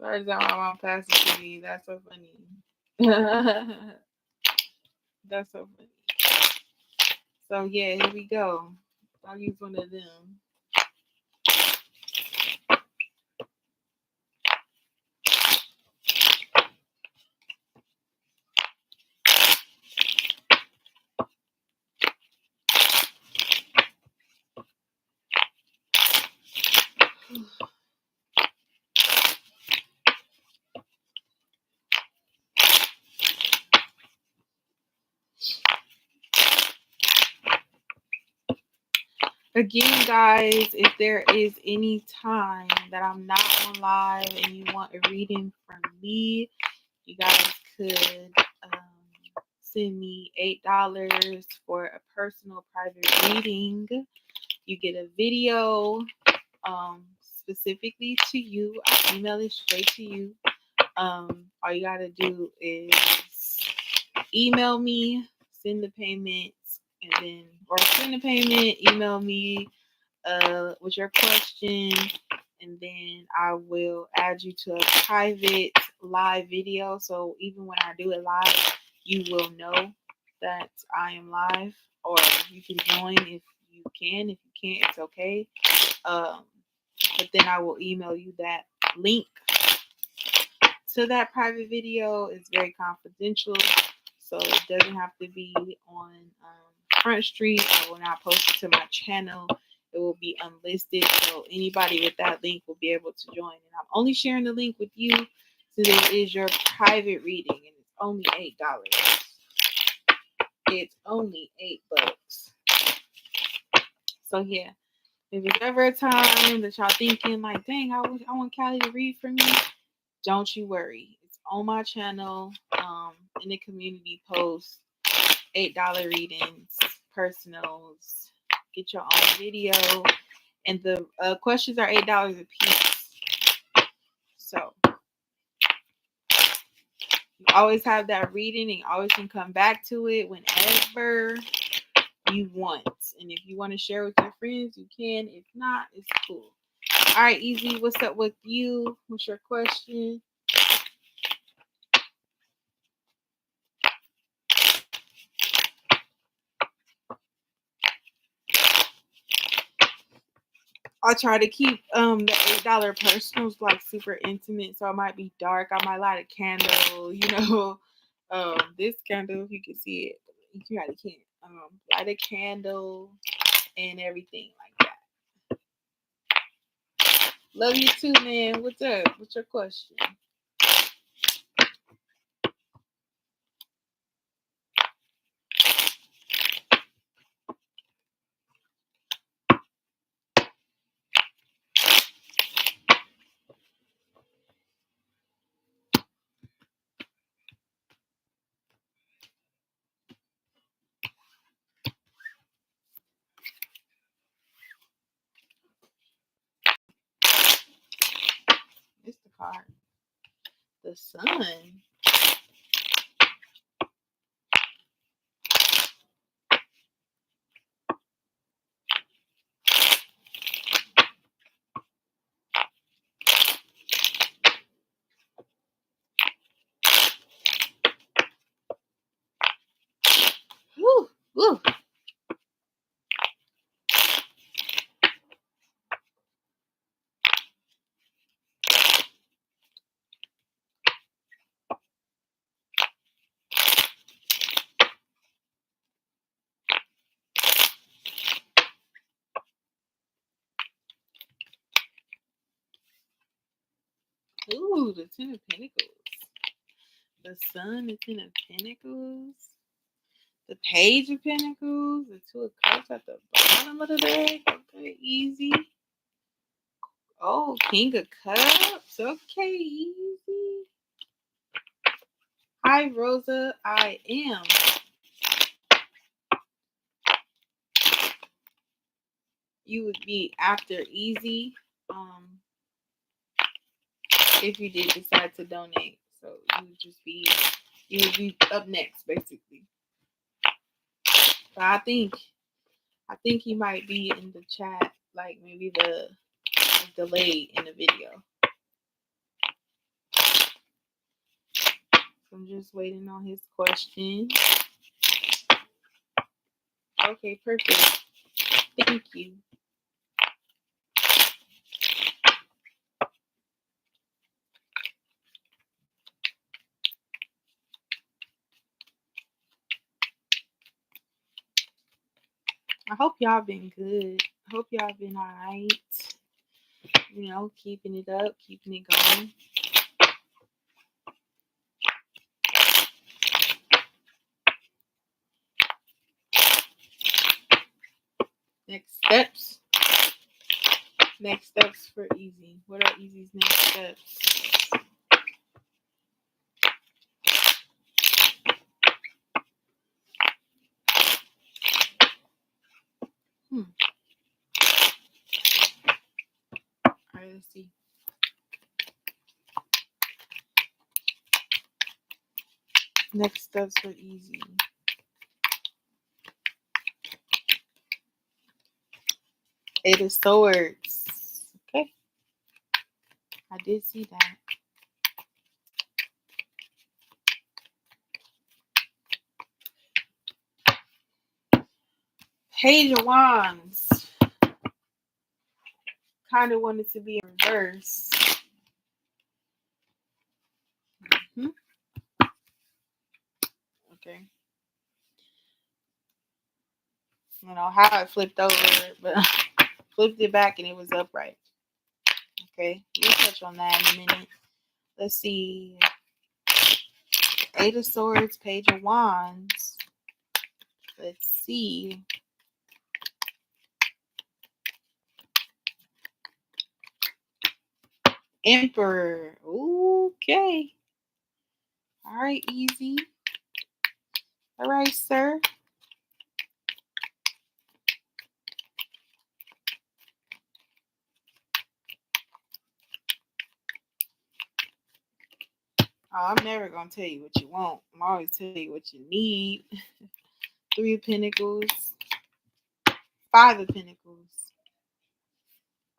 Sorry, that my mom passed it to me. That's so funny. That's so funny. So yeah, here we go. I'll use one of them. Again, guys, if there is any time that I'm not on live and you want a reading from me, you guys could send me $8 for a personal private reading. You get a video specifically to you. I email it straight to you. All you gotta do is email me, send the payment, and then send the payment, email me with your question, and then I will add you to a private live video. So even when I do it live, you will know that I am live, or you can join if you can. If you can't, it's okay. But then I will email you that link to that private video. It's very confidential, so it doesn't have to be on Front Street, or when I post it to my channel, it will be unlisted. So anybody with that link will be able to join. And I'm only sharing the link with you since it is your private reading, and it's only $8. It's only $8. So yeah, if it's ever a time that y'all thinking like, dang, I want Callie to read for me, don't you worry. It's on my channel, in the community post. $8 readings, personals. Get your own video, and the questions are $8 a piece. So you always have that reading, and you always can come back to it whenever you want. And if you want to share with your friends, you can. If not, it's cool. All right, Easy, what's up with you? What's your question? I try to keep the $8 personals like super intimate, so it might be dark. I might light a candle, this candle, if you can see it, you probably can't. Light a candle and everything like that. Love you too, man. What's up? What's your question? It's the card. The sun. Woo, woo. Ooh, the Ten of Pentacles. The Sun, the Ten of Pentacles. The Page of Pentacles. The Two of Cups at the bottom of the deck. Okay, easy. Oh, King of Cups. Okay, easy. Hi, Rosa. I am. You would be after easy. If you did decide to donate. So you would be up next, basically. But I think he might be in the chat, like maybe the delay in the video. So I'm just waiting on his question. Okay, perfect. Thank you. I hope y'all been good. I hope y'all been all right. Keeping it up, keeping it going. Next steps for Easy. What are Easy's next steps? All right, let's see. Next steps for Easy. Eight of Swords. Okay. I did see that. Page of Wands. Kind of wanted to be in reverse. Okay. I don't know how it flipped over, but flipped it back and it was upright. Okay. We'll touch on that in a minute. Let's see. Eight of Swords, Page of Wands. Let's see. Emperor. Okay. All right, easy. All right, sir. Oh, I'm never going to tell you what you want. I'm always telling you what you need. Three of Pentacles. Five of Pentacles.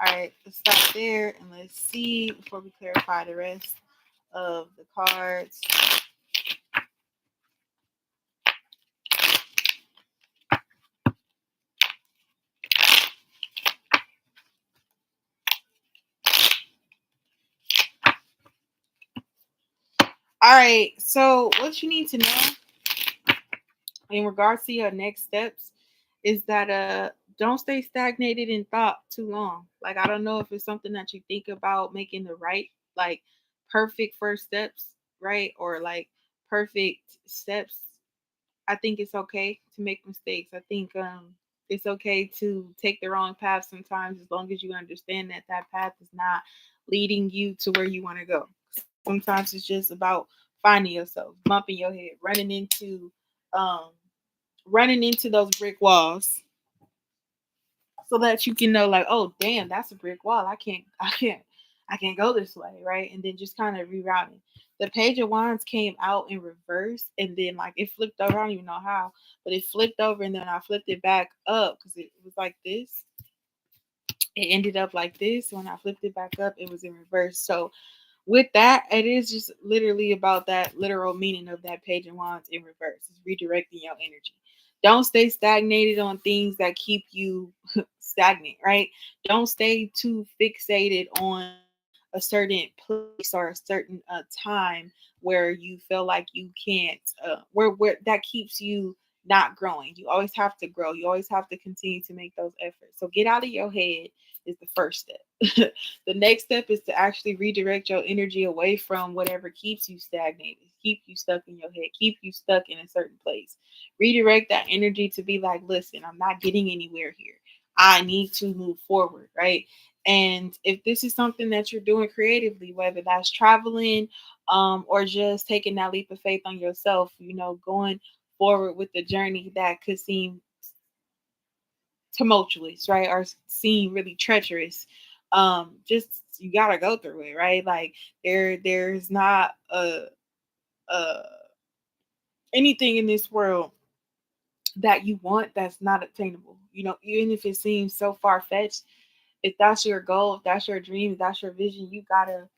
All right, let's stop there and let's see before we clarify the rest of the cards. All right, so what you need to know in regards to your next steps is that don't stay stagnated in thought too long. Like, I don't know if it's something that you think about making the right, like, perfect first steps, right? Or like perfect steps. I think it's okay to make mistakes. I think it's okay to take the wrong path sometimes, as long as you understand that that path is not leading you to where you want to go. Sometimes it's just about finding yourself, bumping your head, um running into those brick walls, so that you can know, like, oh damn, that's a brick wall. I can't go this way, right? And then just kind of rerouting. The Page of Wands came out in reverse, and then like it flipped over. I don't even know how, but it flipped over, and then I flipped it back up because it was like this. It ended up like this. When I flipped it back up, it was in reverse. So with that, it is just literally about that literal meaning of that Page of Wands in reverse. It's redirecting your energy. Don't stay stagnated on things that keep you stagnant, right? Don't stay too fixated on a certain place or a certain time where you feel like you can't, where that keeps you not growing. You always have to grow. You always have to continue to make those efforts. So get out of your head is the first step. The next step is to actually redirect your energy away from whatever keeps you stagnated, keep you stuck in your head, keep you stuck in a certain place. Redirect that energy to be like, listen, I'm not getting anywhere here. I need to move forward, right? And if this is something that you're doing creatively, whether that's traveling, or just taking that leap of faith on yourself, going forward with the journey that could seem tumultuous, right? Or seem really treacherous. Just you gotta go through it, right? Like there's not a anything in this world that you want that's not attainable. Even if it seems so far fetched, if that's your goal, if that's your dream, if that's your vision, you gotta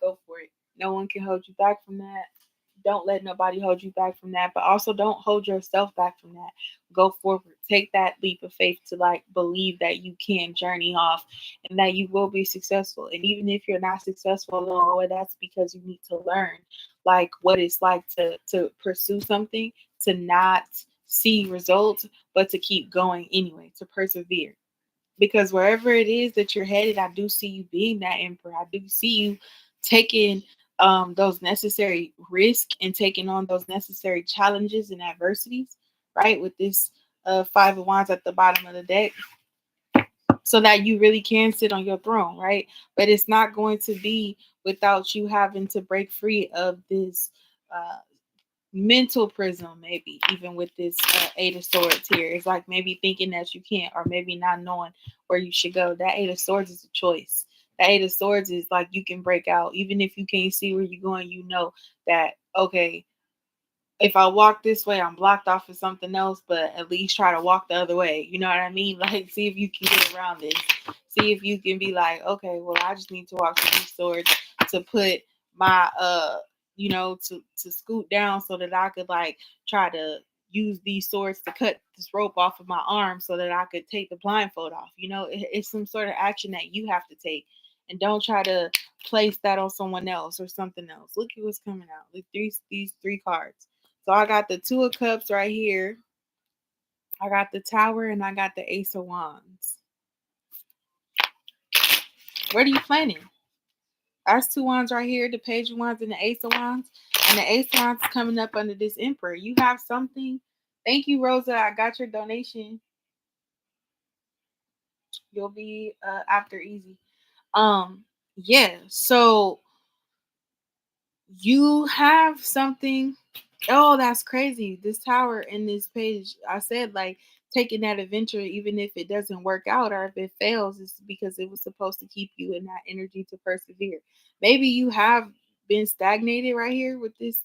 go for it. No one can hold you back from that. Don't let nobody hold you back from that, but also don't hold yourself back from that. Go forward. Take that leap of faith to like believe that you can journey off and that you will be successful. And even if you're not successful along the way, that's because you need to learn like what it's like to pursue something, to not see results, but to keep going anyway, to persevere. Because wherever it is that you're headed, I do see you being that emperor. I do see you taking those necessary risks and taking on those necessary challenges and adversities, right? With this Five of Wands at the bottom of the deck, so that you really can sit on your throne, right? But it's not going to be without you having to break free of this mental prism, maybe even with this Eight of Swords here. It's like maybe thinking that you can't, or maybe not knowing where you should go. That Eight of Swords is a choice. That Eight of Swords is like you can break out. Even if you can't see where you're going, you know that, okay, if I walk this way, I'm blocked off of something else, but at least try to walk the other way. You know what I mean? Like, see if you can get around this. See if you can be like, okay, well, I just need to walk to these swords to put my to scoot down so that I could like try to use these swords to cut this rope off of my arm so that I could take the blindfold off. It's some sort of action that you have to take, and don't try to place that on someone else or something else. Look at what's coming out. Look, these three cards. So I got the Two of Cups right here. I got the Tower and I got the Ace of Wands. What are you planning? That's two wands right here, the Page of Wands and the Ace of Wands. And the Ace of Wands is coming up under this Emperor. You have something. Thank you, Rosa. I got your donation. You'll be after easy. Yeah. So you have something. Oh, that's crazy. This Tower in this page, I said like taking that adventure, even if it doesn't work out or if it fails, is because it was supposed to keep you in that energy to persevere. Maybe you have been stagnated right here with this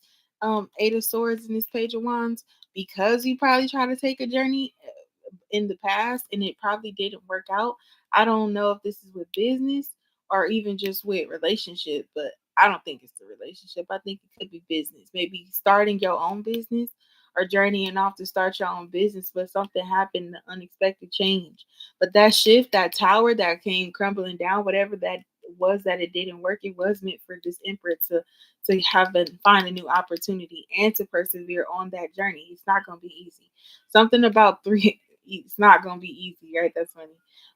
Eight of Swords and this Page of Wands because you probably try to take a journey in the past and it probably didn't work out. I don't know if this is with business or even just with relationship, but I don't think it's the relationship. I think it could be business. Maybe starting your own business or journeying off to start your own business, but something happened, an unexpected change. But that shift, that tower that came crumbling down, whatever that was that it didn't work, it was meant for this emperor to have and find a new opportunity and to persevere on that journey. It's not gonna be easy. Something about three it's not going to be easy, right? That's funny.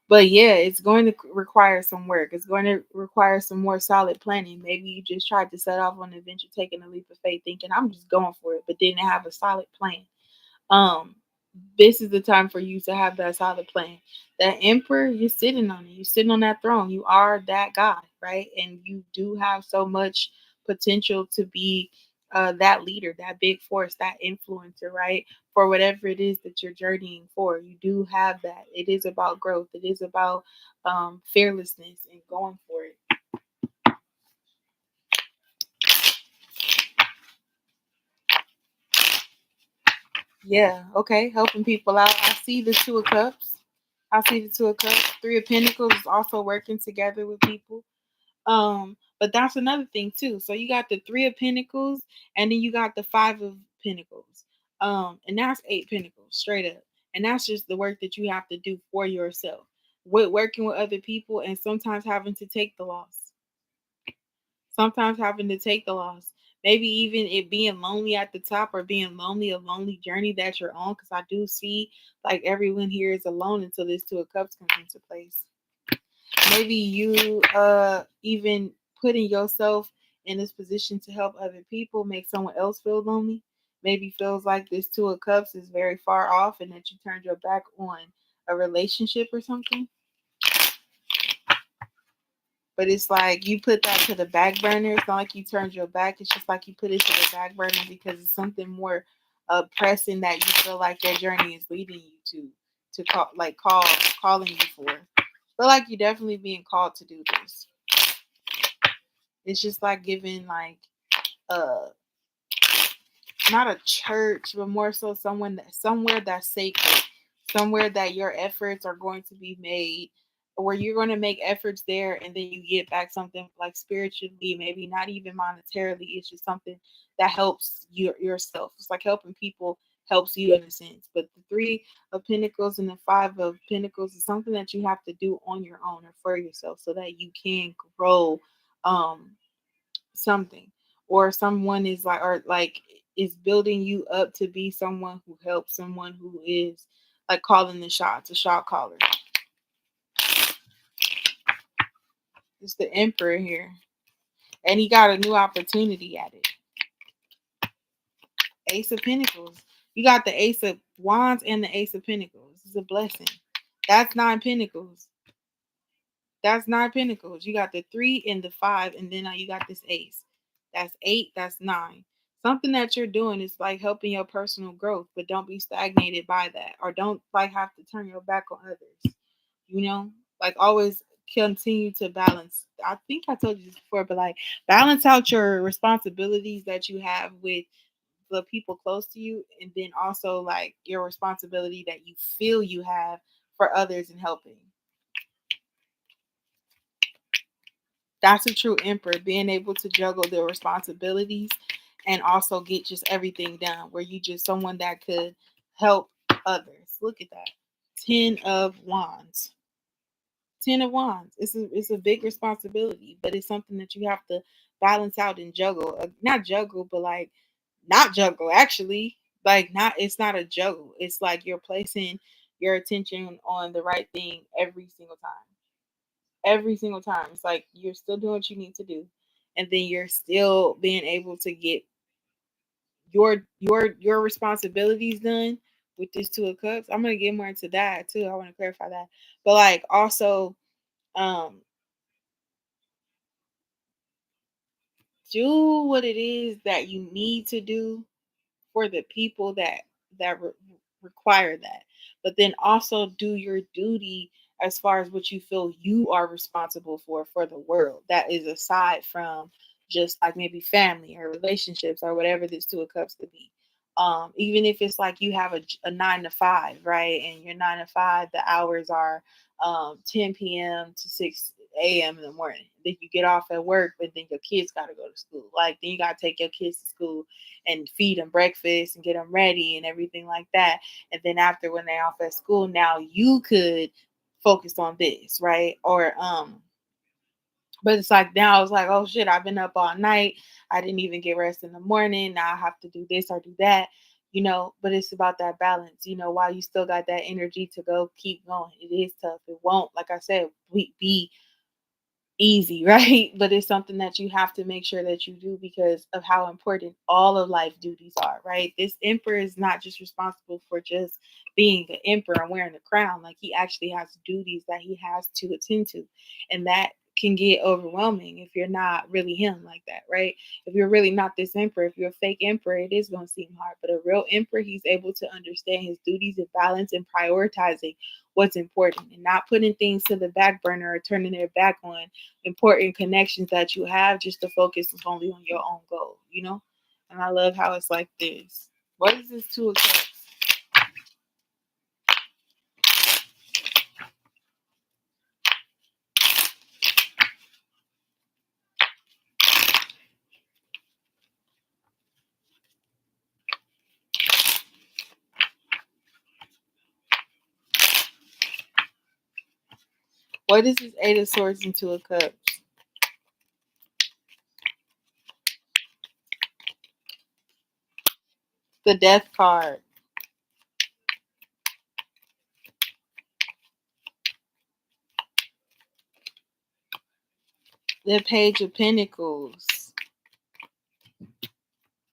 But yeah, it's going to require some work. It's going to require some more solid planning. Maybe you just tried to set off on an adventure, taking a leap of faith, thinking, I'm just going for it, but didn't have a solid plan. Um, this is the time for you to have that solid plan. That emperor, you're sitting on it. You're sitting on that throne. You are that guy, right? And you do have so much potential to be that leader, that big force, that influencer, right? For whatever it is that you're journeying for, you do have that. It is about growth. It is about fearlessness and going for it. Yeah, okay, helping people out. I see the Two of Cups. I see the Two of Cups. Three of Pentacles is also working together with people. But that's another thing too. So you got the Three of Pentacles, and then you got the Five of Pentacles. And that's Eight Pentacles straight up. And that's just the work that you have to do for yourself. With working with other people, and sometimes having to take the loss. Sometimes having to take the loss. Maybe even it being lonely at the top or being lonely, a lonely journey that you're on. Because I do see like everyone here is alone until this Two of Cups comes into place. Maybe you even putting yourself in this position to help other people make someone else feel lonely. Maybe feels like this Two of Cups is very far off and that you turned your back on a relationship or something. But it's like you put that to the back burner. It's not like you turned your back. It's just like you put it to the back burner because it's something more pressing that you feel like your journey is leading you to calling you for. Feel like you're definitely being called to do this. It's just like giving like uh not a church, but more so somewhere that's sacred, somewhere that your efforts are going to be made, where you're going to make efforts there, and then you get back something like spiritually, maybe not even monetarily. It's just something that helps yourself. It's like helping people helps you in a sense. But the Three of Pentacles and the Five of Pentacles is something that you have to do on your own or for yourself, so that you can grow. Something, or someone is like, or like is building you up to be someone who helps, someone who is like calling the shots, a shot caller. It's the Emperor here, and he got a new opportunity at it. Ace of Pentacles. You got the Ace of Wands and the Ace of Pentacles. This is a blessing. That's Nine Pentacles. That's Nine Pentacles. You got the Three and the Five, and then now you got this Ace. That's Eight. That's Nine. Something that you're doing is like helping your personal growth, but don't be stagnated by that, or don't like have to turn your back on others. You know, like always continue to balance. I think I told you this before, but like balance out your responsibilities that you have with the people close to you, and then also like your responsibility that you feel you have for others and helping. That's a true emperor, being able to juggle their responsibilities and also get just everything done, where you just someone that could help others. Look at that. 10 of Wands. 10 of Wands. It's a big responsibility, but it's something that you have to balance out and juggle. Not juggle, but like not juggle actually. Like not it's not a juggle. It's like you're placing your attention on the right thing every single time. Every single time. It's like you're still doing what you need to do. And then you're still being able to get your responsibilities done with this 2 of Cups. I'm gonna get more into that too. I want to clarify that. But like also um do what it is that you need to do for the people that require that, but then also do your duty as far as what you feel you are responsible for the world, that is aside from just like maybe family or relationships or whatever this 2 of Cups could be. Even if it's like you have a 9 to 5, right, and your 9 to 5, the hours are 10 p.m. to 6 a.m. in the morning. Then you get off at work, but then your kids got to go to school. Like then you got to take your kids to school and feed them breakfast and get them ready and everything like that. And then after when they're off at school, now you could focus on this, right? Or but it's like now it's like, oh shit, I've been up all night. I didn't even get rest in the morning. Now I have to do this or do that, but it's about that balance, while you still got that energy to go keep going. It is tough. It won't, like I said, be easy, right? But it's something that you have to make sure that you do because of how important all of life duties are, right? This emperor is not just responsible for just being the emperor and wearing the crown. Like he actually has duties that he has to attend to. And that can get overwhelming if you're not really him like that, right? If you're really not this emperor, if you're a fake emperor, it is going to seem hard. But a real emperor, he's able to understand his duties and balance and prioritizing what's important and not putting things to the back burner or turning their back on important connections that you have just to focus only on your own goal. And I love how it's like this. What is this 2 of Cups? What is this 8 of Swords and 2 of Cups? The Death card. The Page of Pentacles.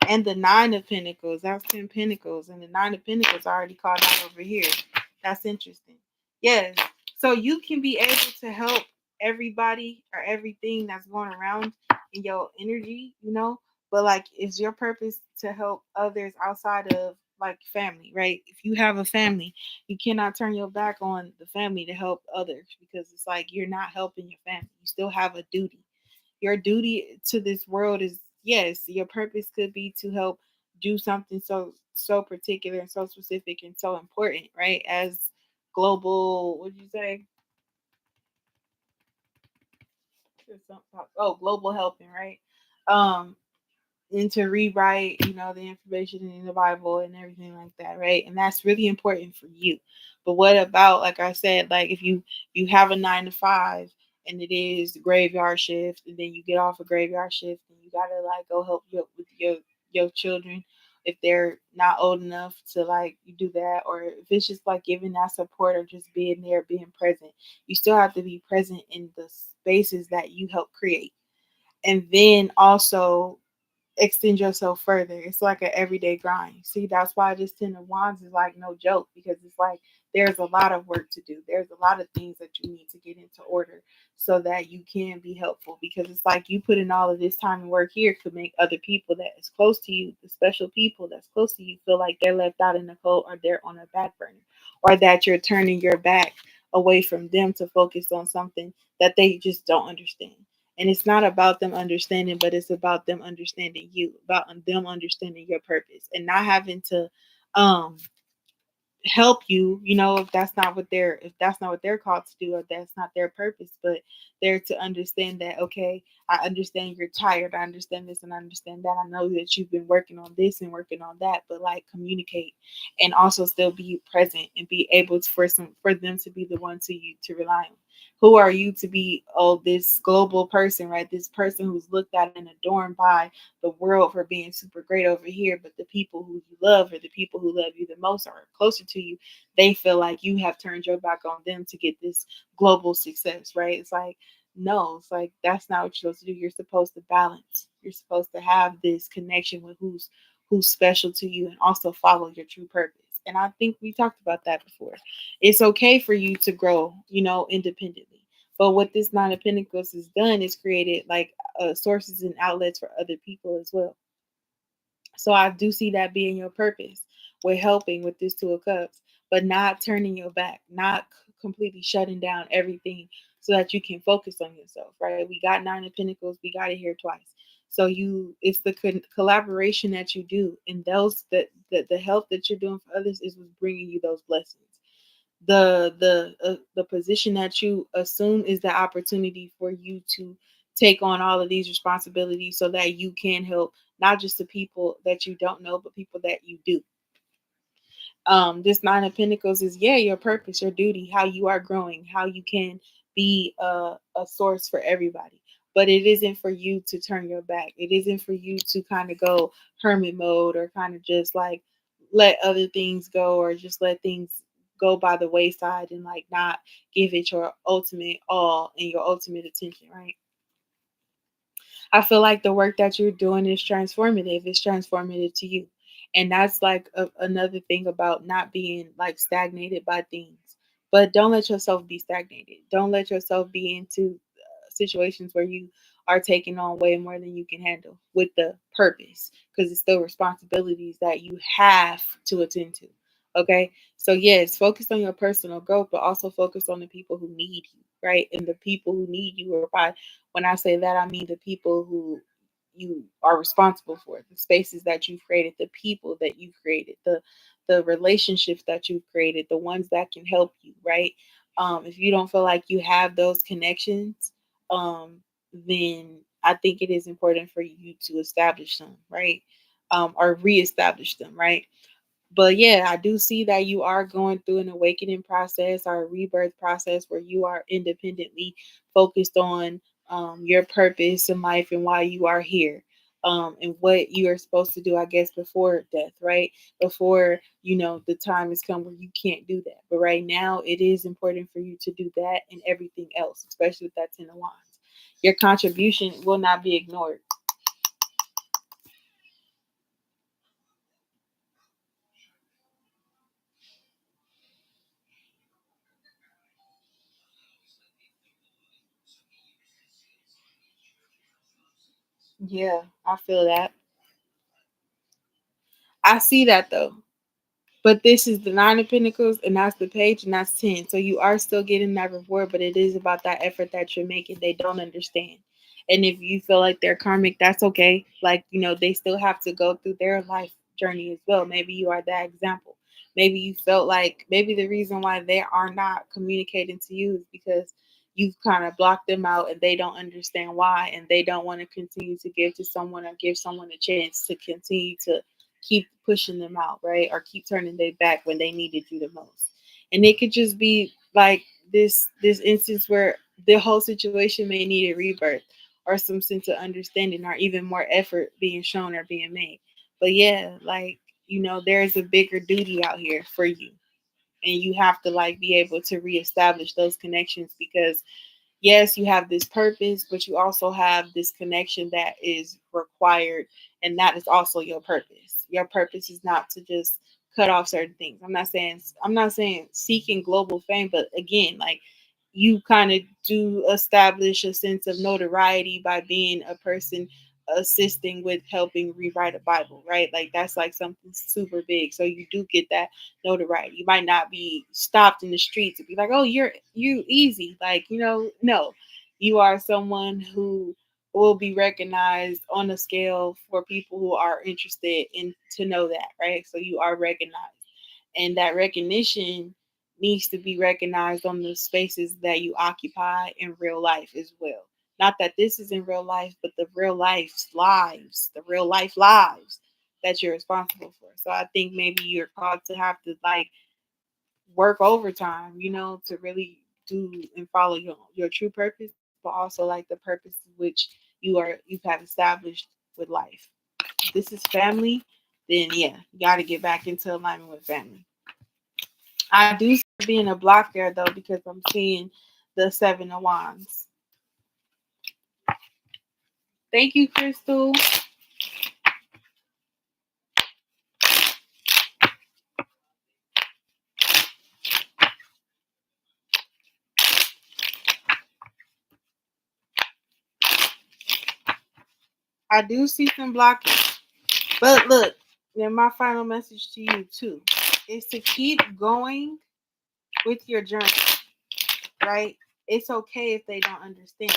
And the 9 of Pentacles. That's 10 Pentacles. And the 9 of Pentacles already called out over here. That's interesting. Yes. So you can be able to help everybody or everything that's going around in your energy. But like, is your purpose to help others outside of like family, right? If you have a family, you cannot turn your back on the family to help others because it's like you're not helping your family. You still have a duty. Your duty to this world is, yes, your purpose could be to help do something so particular and so specific and so important, right? As global, what did you say? Oh, global helping, right? Um, and to rewrite, the information in the Bible and everything like that, right? And that's really important for you. But what about, like I said, like if you have a 9 to 5 and it is graveyard shift, and then you get off a graveyard shift and you gotta like go help with your children if they're not old enough to like you do that, or if it's just like giving that support or just being there, being present. You still have to be present in the spaces that you help create, and then also extend yourself further. It's like an everyday grind. See, that's why this 10 of Wands is like no joke, because it's like there's a lot of work to do. There's a lot of things that you need to get into order so that you can be helpful, because it's like you put in all of this time and work here to make other people that is close to you, the special people that's close to you, feel like they're left out in the cold or they're on a back burner, or that you're turning your back away from them to focus on something that they just don't understand. And it's not about them understanding, but it's about them understanding you, about them understanding your purpose, and not having to um help you, if that's not what they're called to do, or that's not their purpose. But they're to understand that, okay, I understand you're tired, I understand this and I understand that, I know that you've been working on this and working on that, but like communicate, and also still be present and be able to, for them to be the one to you to rely on. Who are you to be, oh, this global person, right? This person who's looked at and adorned by the world for being super great over here, but the people who you love, or the people who love you the most, are closer to you, they feel like you have turned your back on them to get this global success, right? It's like, no, it's like that's not what you're supposed to do. You're supposed to balance. You're supposed to have this connection with who's special to you, and also follow your true purpose. And I think we talked about that before. It's okay for you to grow, independently. But what this Nine of Pentacles has done is created like sources and outlets for other people as well. So I do see that being your purpose with helping with this Two of Cups, but not turning your back, not completely shutting down everything so that you can focus on yourself, right? We got Nine of Pentacles, we got it here twice. So it's the collaboration that you do, and the help that you're doing for others is what's bringing you those blessings. The position that you assume is the opportunity for you to take on all of these responsibilities so that you can help not just the people that you don't know, but people that you do. This Nine of Pentacles is, yeah, your purpose, your duty, how you are growing, how you can be a source for everybody. But it isn't for you to turn your back. It isn't for you to kind of go hermit mode, or kind of just like let other things go, or just let things go by the wayside, and like not give it your ultimate all and your ultimate attention, right? I feel like the work that you're doing is transformative. It's transformative to you. And that's like another thing about not being like stagnated by things. But don't let yourself be stagnated. Don't let yourself be into situations where you are taking on way more than you can handle with the purpose, because it's still responsibilities that you have to attend to. Okay. So, yes, focus on your personal growth, but also focus on the people who need you, right? And the people who need you are by, when I say that, I mean the people who you are responsible for, the spaces that you've created, the people that you've created, the relationships that you've created, the ones that can help you, right? If you don't feel like you have those connections, then I think it is important for you to establish them, right? Or reestablish them, right? But yeah, I do see that you are going through an awakening process or a rebirth process where you are independently focused on your purpose in life and why you are here. And what you are supposed to do, I guess, before death, right? Before, the time has come where you can't do that. But right now, it is important for you to do that and everything else, especially with that Ten of Wands. Your contribution will not be ignored. Yeah, I feel that. I see that though. But this is the Nine of Pentacles, and that's the Page, and that's 10. So you are still getting that reward, but it is about that effort that you're making. They don't understand. And if you feel like they're karmic, that's okay. Like, they still have to go through their life journey as well. Maybe you are that example. Maybe you felt like maybe the reason why they are not communicating to you is because you've kind of blocked them out, and they don't understand why, and they don't want to continue to give to someone, or give someone a chance to continue to keep pushing them out, right? Or keep turning their back when they needed you the most. And it could just be like this instance where the whole situation may need a rebirth, or some sense of understanding, or even more effort being shown or being made. But yeah, like, there's a bigger duty out here for you. And you have to like be able to reestablish those connections, because yes, you have this purpose, but you also have this connection that is required, and that is also your purpose. Your purpose is not to just cut off certain things. I'm not saying seeking global fame, but again, like, you kind of do establish a sense of notoriety by being a person assisting with helping rewrite a Bible, right? Like, that's like something super big. So you do get that notoriety. You might not be stopped in the streets and be like, "Oh, you easy." Like, no. You are someone who will be recognized on a scale for people who are interested in to know that, right? So you are recognized. And that recognition needs to be recognized on the spaces that you occupy in real life as well. Not that this is in real life, but the real life's lives, the real life lives that you're responsible for. So I think maybe you're called to have to like work overtime, to really do and follow your true purpose, but also like the purpose which you have established with life. If this is family, then yeah, you got to get back into alignment with family. I do see there being a block there though because I'm seeing the Seven of Wands. Thank you, Crystal. I do see some blockage, but look, then my final message to you too is to keep going with your journey, right? It's okay if they don't understand,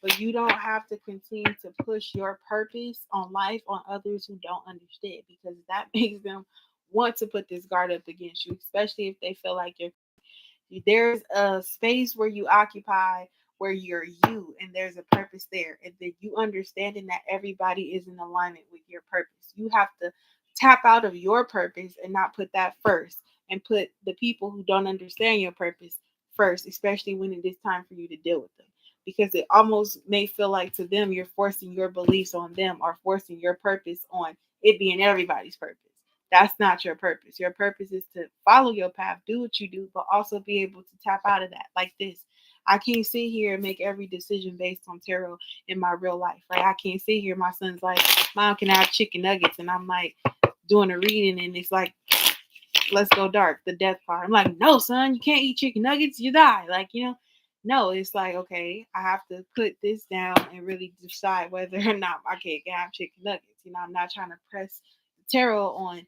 but you don't have to continue to push your purpose on life on others who don't understand because that makes them want to put this guard up against you, especially if they feel like there's a space where you occupy where you're you and there's a purpose there, and then you understanding that everybody is in alignment with your purpose. You have to tap out of your purpose and not put that first, and put the people who don't understand your purpose first, especially when it is time for you to deal with them, because it almost may feel like to them you're forcing your beliefs on them or forcing your purpose on it being everybody's purpose. That's not your purpose. Your purpose is to follow your path, do what you do, but also be able to tap out of that. Like this. I can't sit here and make every decision based on tarot in my real life, right? I can't sit here. My son's like, Mom, can I have chicken nuggets? And I'm like doing a reading and it's like, let's go dark, the death part. I'm like, no, son, you can't eat chicken nuggets, you die. Like, no, it's like, okay, I have to put this down and really decide whether or not my kid can have chicken nuggets. I'm not trying to press the tarot on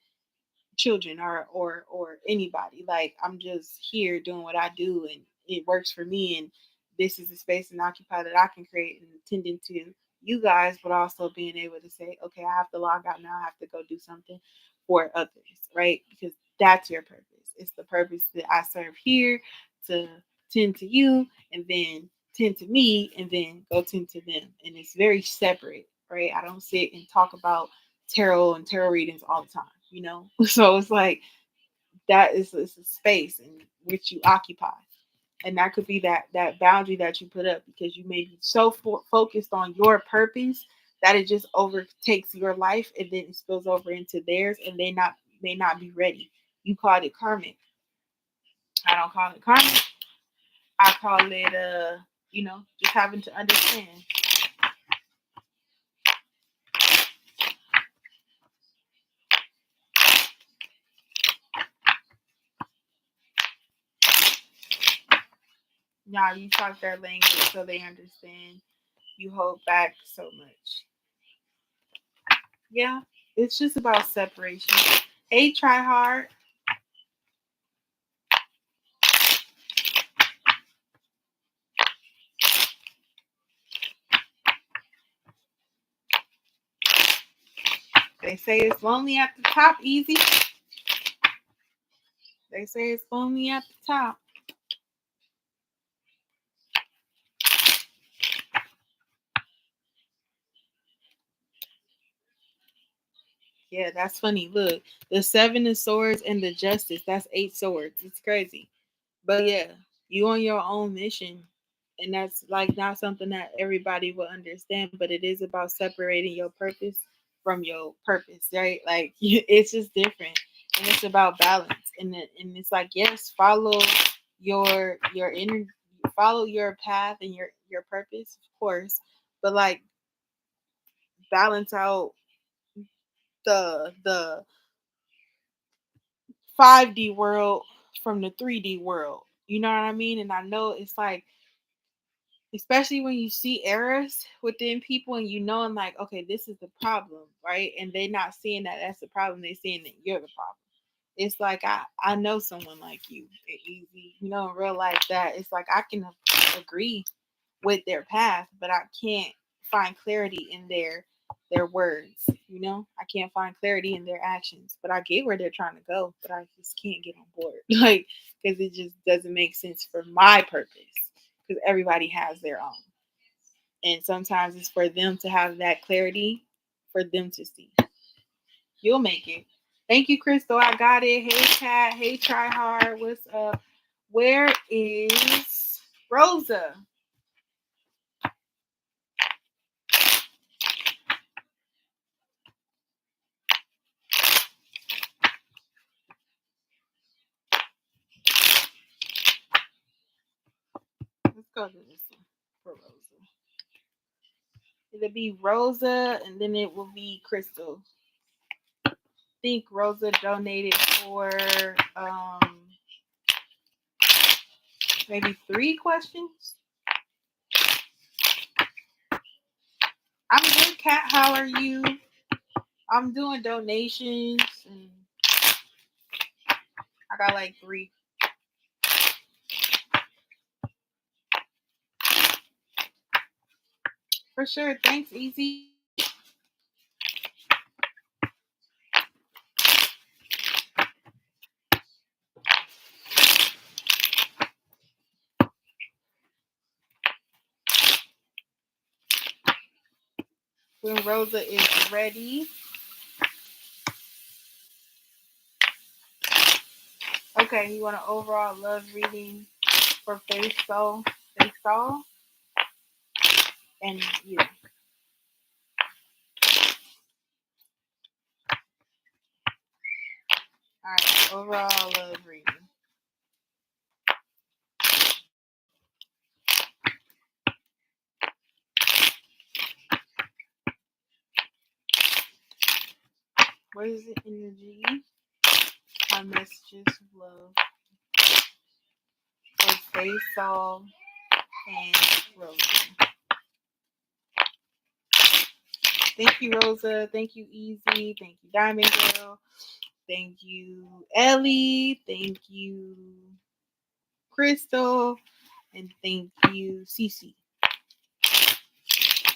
children or anybody. Like I'm just here doing what I do and it works for me, and this is the space and occupy that I can create and tending to you guys, but also being able to say, okay, I have to log out now, I have to go do something for others, right? Because that's your purpose. It's the purpose that I serve here to tend to you and then tend to me and then go tend to them. And it's very separate, right? I don't sit and talk about tarot and tarot readings all the time. So it's like that is it's a space in which you occupy, and that could be that boundary that you put up because you may be so focused on your purpose that it just overtakes your life and then it spills over into theirs, and they not may not be ready. You called it karmic. I don't call it karmic. I call it just having to understand. Yeah, you talk their language so they understand. You hold back so much. Yeah, it's just about separation. Hey, try hard. They say it's lonely at the top, easy. They say it's lonely at the top. Yeah, that's funny. Look, the Seven of Swords and the Justice, that's 8 swords. It's crazy. But yeah, you on your own mission. And that's like not something that everybody will understand, but it is about separating your purpose from your purpose, right? Like it's just different. And it's about balance. And it's like, yes, follow your inner follow your path and your purpose, of course. But like balance out the 5D world from the 3D world. You know what I mean? And I know it's like, especially when you see errors within people and I'm like, okay, this is the problem, right? And they're not seeing that that's the problem. They're seeing that you're the problem. It's like I know someone like you, easy, in real life that it's like I can agree with their path, but I can't find clarity in their their words. You know, I can't find clarity in their actions, but I get where they're trying to go, but I just can't get on board, like, because it just doesn't make sense for my purpose. Because everybody has their own, and sometimes it's for them to have that clarity, for them to see. You'll make it. Thank you, Crystal. I got it. Hey, Cat. Hey, Try Hard. What's up? Where is Rosa? Let's go to this one for Rosa. It'll be Rosa, and then it will be Crystal. I think Rosa donated for maybe 3 questions. I'm good, Cat. How are you? I'm doing donations, and I got like 3. For sure. Thanks, Easy. When Rosa is ready. Okay, you want an overall love reading for Faith Soul, and you. All right, overall love reading. What is the energy? My messages of love for Faith Soul and Rosa. Thank you, Rosa. Thank you, Easy. Thank you, Diamond Girl. Thank you, Ellie. Thank you, Crystal. And thank you, Cece,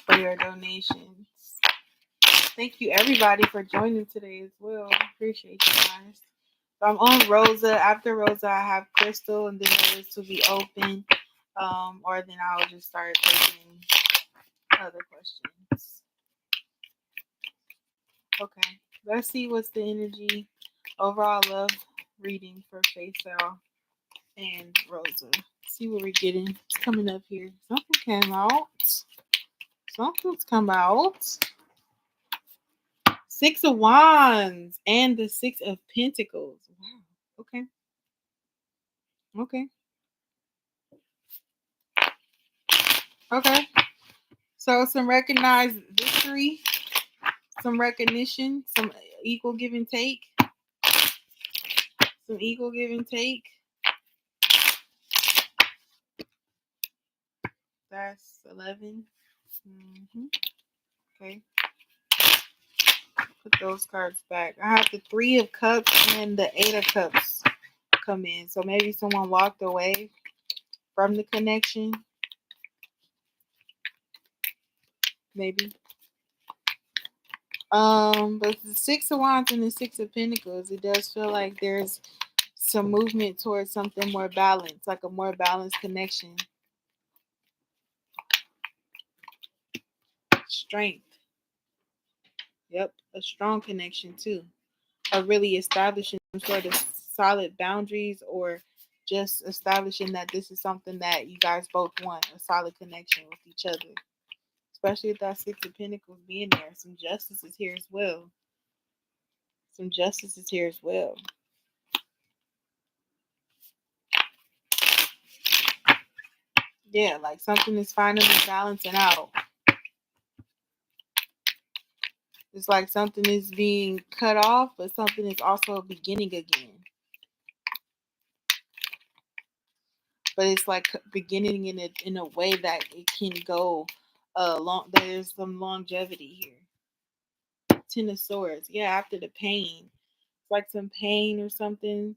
for your donations. Thank you, everybody, for joining today as well. Appreciate you guys. So I'm on Rosa. After Rosa, I have Crystal, and then the list will be open. Or then I'll just start taking other questions. Okay, let's see what's the energy. Overall love reading for Faisal and Rosa. See what we're getting. It's coming up here. Something came out. Something's come out. 6 of Wands and the 6 of Pentacles. Wow. Okay. Okay. Okay. So some recognized victory, some recognition, some equal give and take. Some equal give and take. That's 11. Mm-hmm. Okay. Put those cards back. I have the 3 of Cups and the 8 of Cups come in. So maybe someone walked away from the connection. Maybe. But the 6 of Wands and the 6 of Pentacles, it does feel like there's some movement towards something more balanced, like a more balanced connection. Strength. Yep, a strong connection too. Of really establishing some sort of solid boundaries, or just establishing that this is something that you guys both want, a solid connection with each other. Especially with that 6 of Pentacles being there. Some justice is here as well. Some justice is here as well. Yeah, like something is finally balancing out. It's like something is being cut off, but something is also beginning again. But it's like beginning in a way that it can go long. There's some longevity here. 10 of Swords. Yeah, after the pain. It's like some pain or something.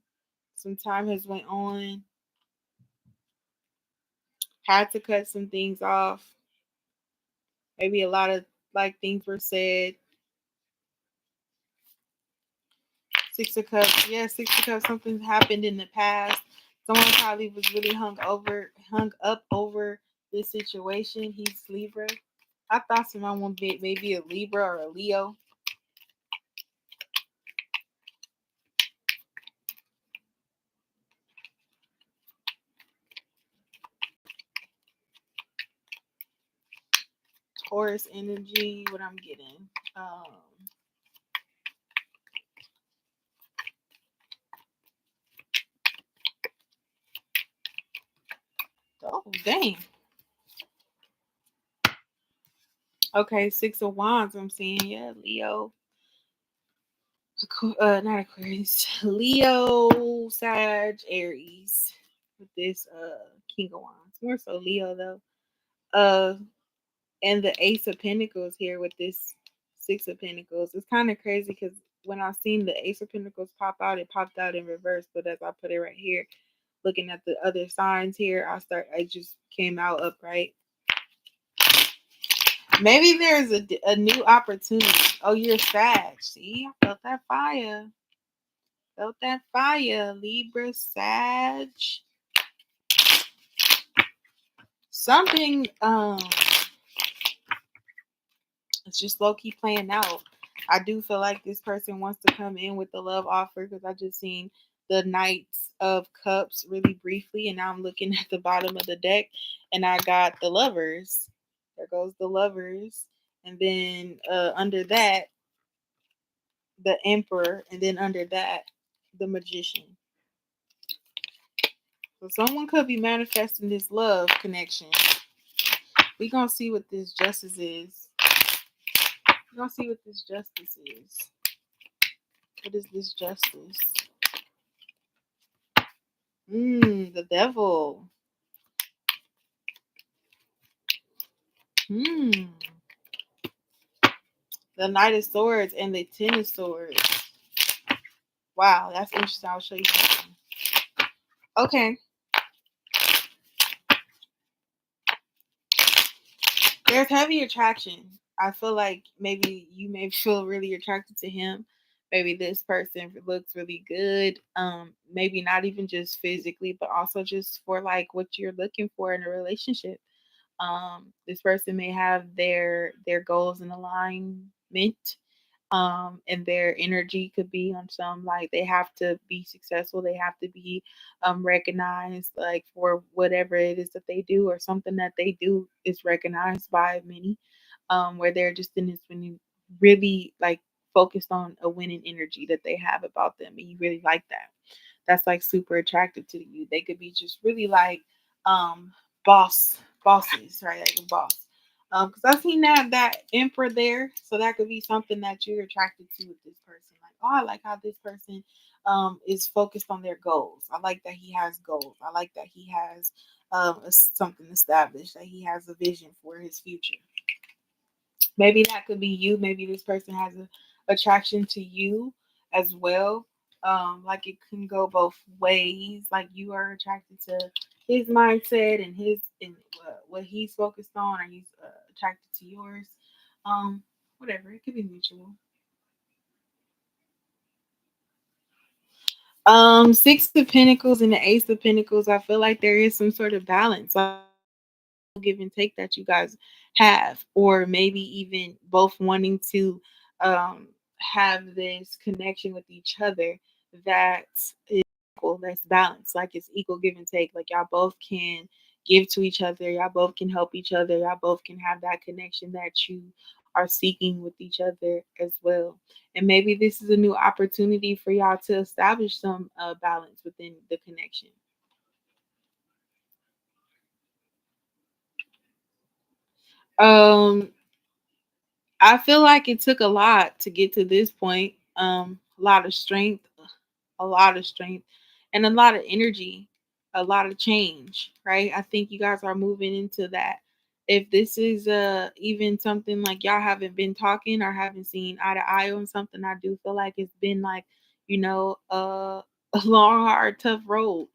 Some time has went on. Had to cut some things off. Maybe a lot of like things were said. Six of Cups. Yeah, Six of Cups. Something happened in the past. Someone probably was really hung up over this situation. He's Libra. I thought someone would be maybe a Libra or a Leo. Taurus energy. What I'm getting. Oh dang. Okay, Six of Wands. I'm seeing, yeah, Leo. Not Aquarius. Leo, Sag, Aries. With this King of Wands. More so Leo though. And the Ace of Pentacles here with this Six of Pentacles. It's kind of crazy because when I seen the Ace of Pentacles pop out, it popped out in reverse. But as I put it right here, looking at the other signs here, I just came out upright. Maybe there's a new opportunity. Oh, you're Sag. See, I felt that fire. Felt that fire. Libra, Sag. Something it's just low key playing out. I do feel like this person wants to come in with the love offer because I just seen the Knights of Cups really briefly, and now I'm looking at the bottom of the deck, and I got the Lovers. There goes the Lovers, and then under that, the Emperor, and then under that, the Magician. So someone could be manifesting this love connection. We gonna see what this justice is. We gonna see what this justice is. What is this justice? The devil. The Knight of Swords and the Ten of Swords. Wow, that's interesting. I'll show you something. Okay. There's heavy attraction. I feel like maybe you may feel really attracted to him. Maybe this person looks really good. Maybe not even just physically, but also just for like what you're looking for in a relationship. This person may have their goals in alignment, and their energy could be on some like they have to be successful, they have to be recognized like for whatever it is that they do, or something that they do is recognized by many, where they're just in this really like focused on a winning energy that they have about them, and you really like that. That's like super attractive to you. They could be just really like um bosses, right? Like a boss. Because I've seen that emperor there, so that could be something that you're attracted to with this person. Like, oh, I like how this person is focused on their goals. I like that he has goals. I like that he has something established. That he has a vision for his future. Maybe that could be you. Maybe this person has a attraction to you as well. Like it can go both ways. Like you are attracted to his mindset and his and what he's focused on, or he's attracted to yours. Whatever. It could be mutual. Six of Pentacles and the Ace of Pentacles. I feel like there is some sort of balance. Like give and take that you guys have, or maybe even both wanting to um, have this connection with each other that is equal, that's balanced, like it's equal give and take. Like y'all both can give to each other, y'all both can help each other, y'all both can have that connection that you are seeking with each other as well. And maybe this is a new opportunity for y'all to establish some balance within the connection. Um, I feel like it took a lot to get to this point. A lot of strength, a lot of strength, and a lot of energy, a lot of change, right? I think you guys are moving into that. If this is even something like y'all haven't been talking or haven't seen eye to eye on something, I do feel like it's been like, a long, hard, tough road.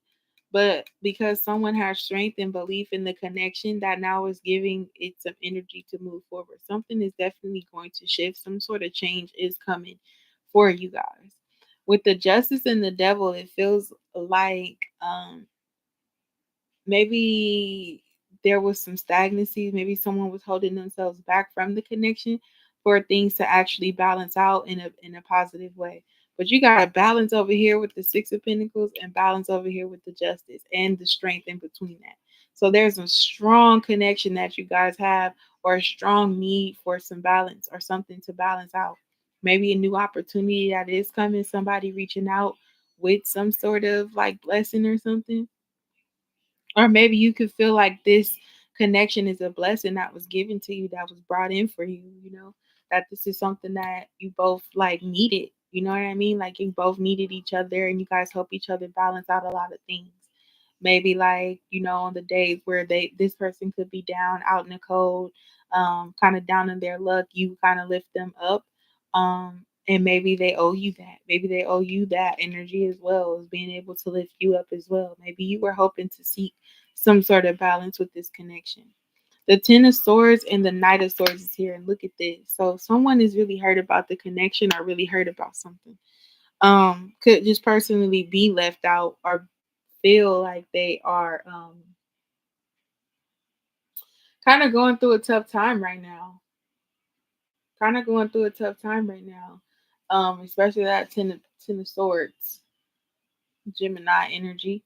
But because someone has strength and belief in the connection, that now is giving it some energy to move forward. Something is definitely going to shift. Some sort of change is coming for you guys. With the justice and the devil, it feels like maybe there was some stagnancy. Maybe someone was holding themselves back from the connection for things to actually balance out in a positive way. But you got a balance over here with the Six of Pentacles and balance over here with the Justice and the strength in between that. So there's a strong connection that you guys have, or a strong need for some balance or something to balance out. Maybe a new opportunity that is coming, somebody reaching out with some sort of like blessing or something. Or maybe you could feel like this connection is a blessing that was given to you, that was brought in for you, that this is something that you both like needed. You know what I mean? Like you both needed each other and you guys help each other balance out a lot of things. Maybe like, on the days where this person could be down out in the cold, kind of down in their luck, you kind of lift them up. And maybe they owe you that. Maybe they owe you that energy as well, as being able to lift you up as well. Maybe you were hoping to seek some sort of balance with this connection. The Ten of Swords and the Knight of Swords is here, and look at this. So someone is really hurt about the connection or really hurt about something. Could just personally be left out or feel like they are kind of going through a tough time right now. Kind of going through a tough time right now. Especially that ten of Swords, Gemini energy.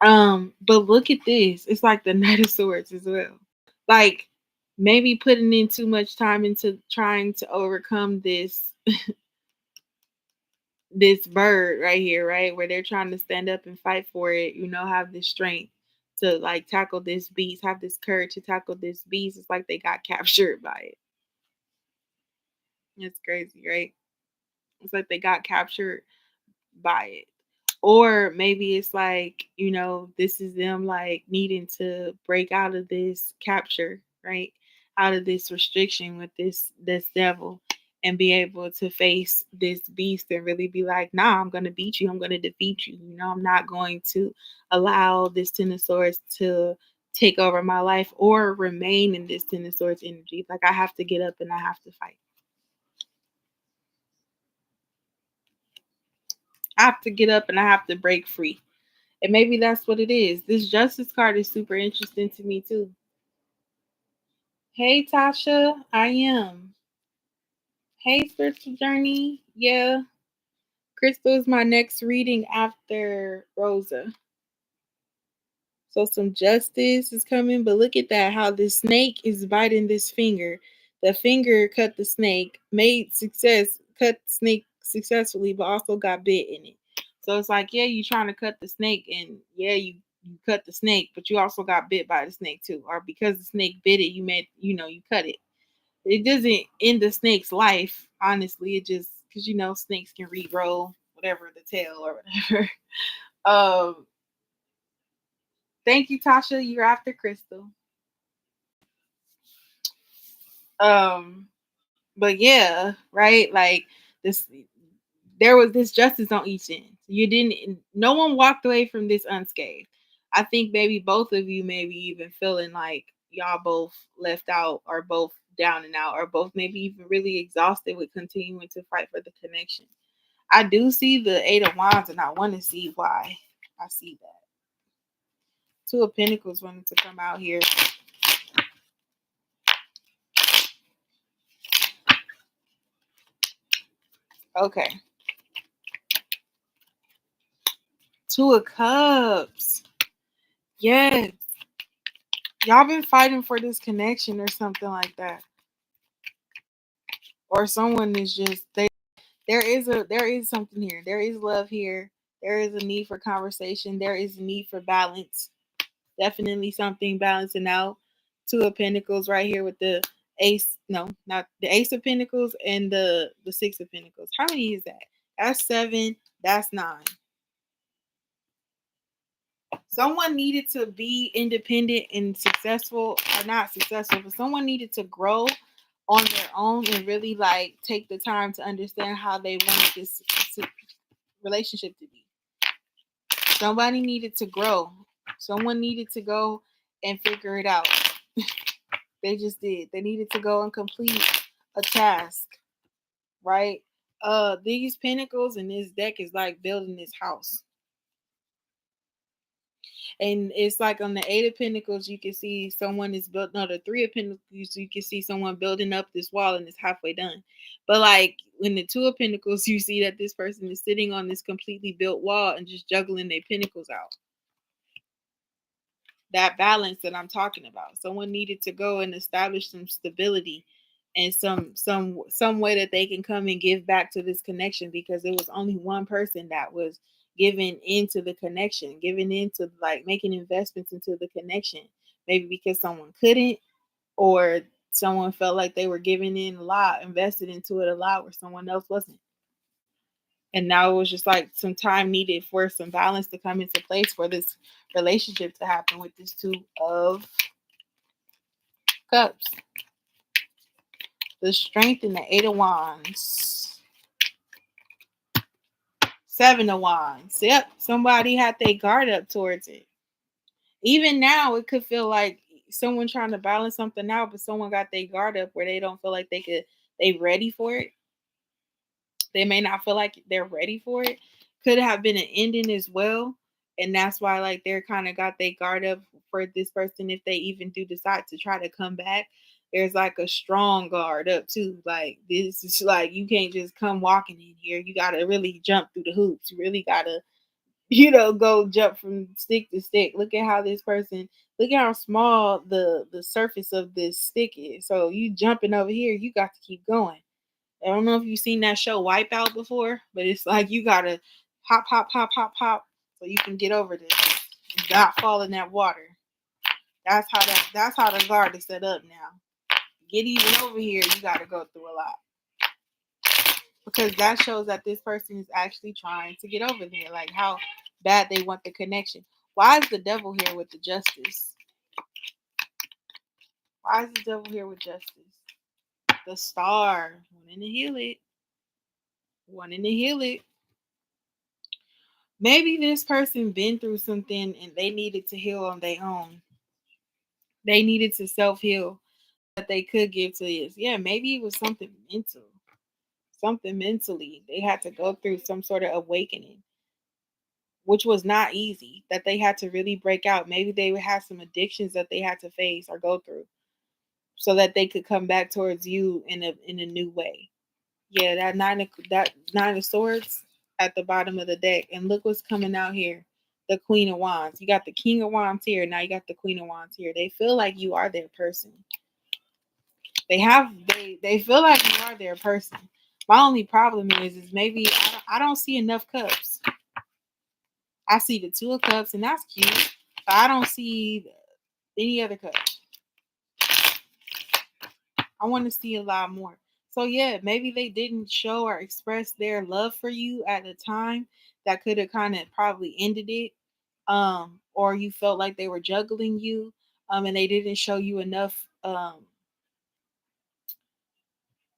But look at this. It's like the Knight of Swords as well. Like maybe putting in too much time into trying to overcome this bird right here, right? Where they're trying to stand up and fight for it, have this strength to like tackle this beast, have this courage to tackle this beast. It's like they got captured by it. It's crazy, right? It's like they got captured by it. Or maybe it's like, this is them like needing to break out of this capture, right? Out of this restriction with this devil and be able to face this beast and really be like, nah, I'm gonna beat you, I'm gonna defeat you. I'm not going to allow this Ten of Swords to take over my life or remain in this Ten of Swords energy. Like I have to get up and I have to fight. I have to get up and I have to break free. And maybe that's what it is. This Justice card is super interesting to me too. Hey Tasha, I am. Hey Spiritual Journey. Yeah. Crystal is my next reading after Rosa. So some justice is coming, but look at that, how the snake is biting this finger. The finger cut the snake, made success, cut the snake successfully, but also got bit in it. So it's like, yeah, you trying to cut the snake, and yeah, you cut the snake, but you also got bit by the snake too. Or because the snake bit it, you cut it. It doesn't end the snake's life, honestly. It just because snakes can regrow whatever the tail or whatever. um Thank you, Tasha. You're after Crystal. Um, but yeah, right? Like this, there was this justice on each end. You didn't. No one walked away from this unscathed. I think maybe both of you maybe even feeling like y'all both left out or both down and out or both maybe even really exhausted with continuing to fight for the connection. I do see the Eight of Wands and I want to see why I see that. Two of Pentacles wanted to come out here. Okay. Two of Cups. Yes. Y'all been fighting for this connection or something like that. Or someone is just there is something here. There is love here. There is a need for conversation. There is a need for balance. Definitely something balancing out. Two of Pentacles right here with the ace. No, not the Ace of Pentacles and the Six of Pentacles. How many is that? That's 7. That's 9. Someone needed to be independent and successful, or not successful, but someone needed to grow on their own and really like take the time to understand how they wanted this relationship to be. Somebody needed to grow. Someone needed to go and figure it out. They just did. They needed to go and complete a task, right? These pentacles in this deck is like building this house. And it's like on the Eight of Pentacles, you can see someone is built. No, the Three of Pentacles, you can see someone building up this wall and it's halfway done. But like when the Two of Pentacles, you see that this person is sitting on this completely built wall and just juggling their pentacles out. That balance that I'm talking about. Someone needed to go and establish some stability and some way that they can come and give back to this connection, because it was only one person that was giving into the connection, giving into like making investments into the connection. Maybe because someone couldn't, or someone felt like they were giving in a lot, invested into it a lot where someone else wasn't. And now it was just like some time needed for some balance to come into place for this relationship to happen with this Two of Cups. The Strength and the Eight of Wands. Seven of Wands. Yep, somebody had their guard up towards it. Even now, it could feel like someone trying to balance something out, but someone got their guard up where they don't feel like they ready for it. They may not feel like they're ready for it. Could have been an ending as well. And that's why like they're kind of got their guard up for this person. If they even do decide to try to come back, there's like a strong guard up too. Like this is like, you can't just come walking in here. You got to really jump through the hoops. You really got to, go jump from stick to stick. Look at how this person, look at how small the surface of this stick is. So you jumping over here, you got to keep going. I don't know if you've seen that show Wipeout before, but it's like you gotta hop, hop, hop, hop, hop, so you can get over this. Not fall in that water. That's how the guard is set up now. Get even over here, you gotta go through a lot. Because that shows that this person is actually trying to get over there. Like how bad they want the connection. Why is the devil here with the justice? Why is the devil here with justice? The star. Wanting to heal it. Wanting to heal it. Maybe this person been through something and they needed to heal on their own. They needed to self-heal that they could give to this. Yeah, maybe it was something mental. Something mentally. They had to go through some sort of awakening, which was not easy, that they had to really break out. Maybe they would have some addictions that they had to face or go through so that they could come back towards you in a new way. Yeah, that nine of swords at the bottom of the deck. And look what's coming out here. The Queen of Wands. You got the King of Wands here. Now you got the Queen of Wands here. They feel like you are their person. They feel like you are their person. My only problem is maybe I don't see enough cups. I see the Two of Cups, and that's cute. But I don't see any other cups. I want to see a lot more. So yeah, maybe they didn't show or express their love for you at a time that could have kind of probably ended it. Or you felt like they were juggling you, and they didn't show you enough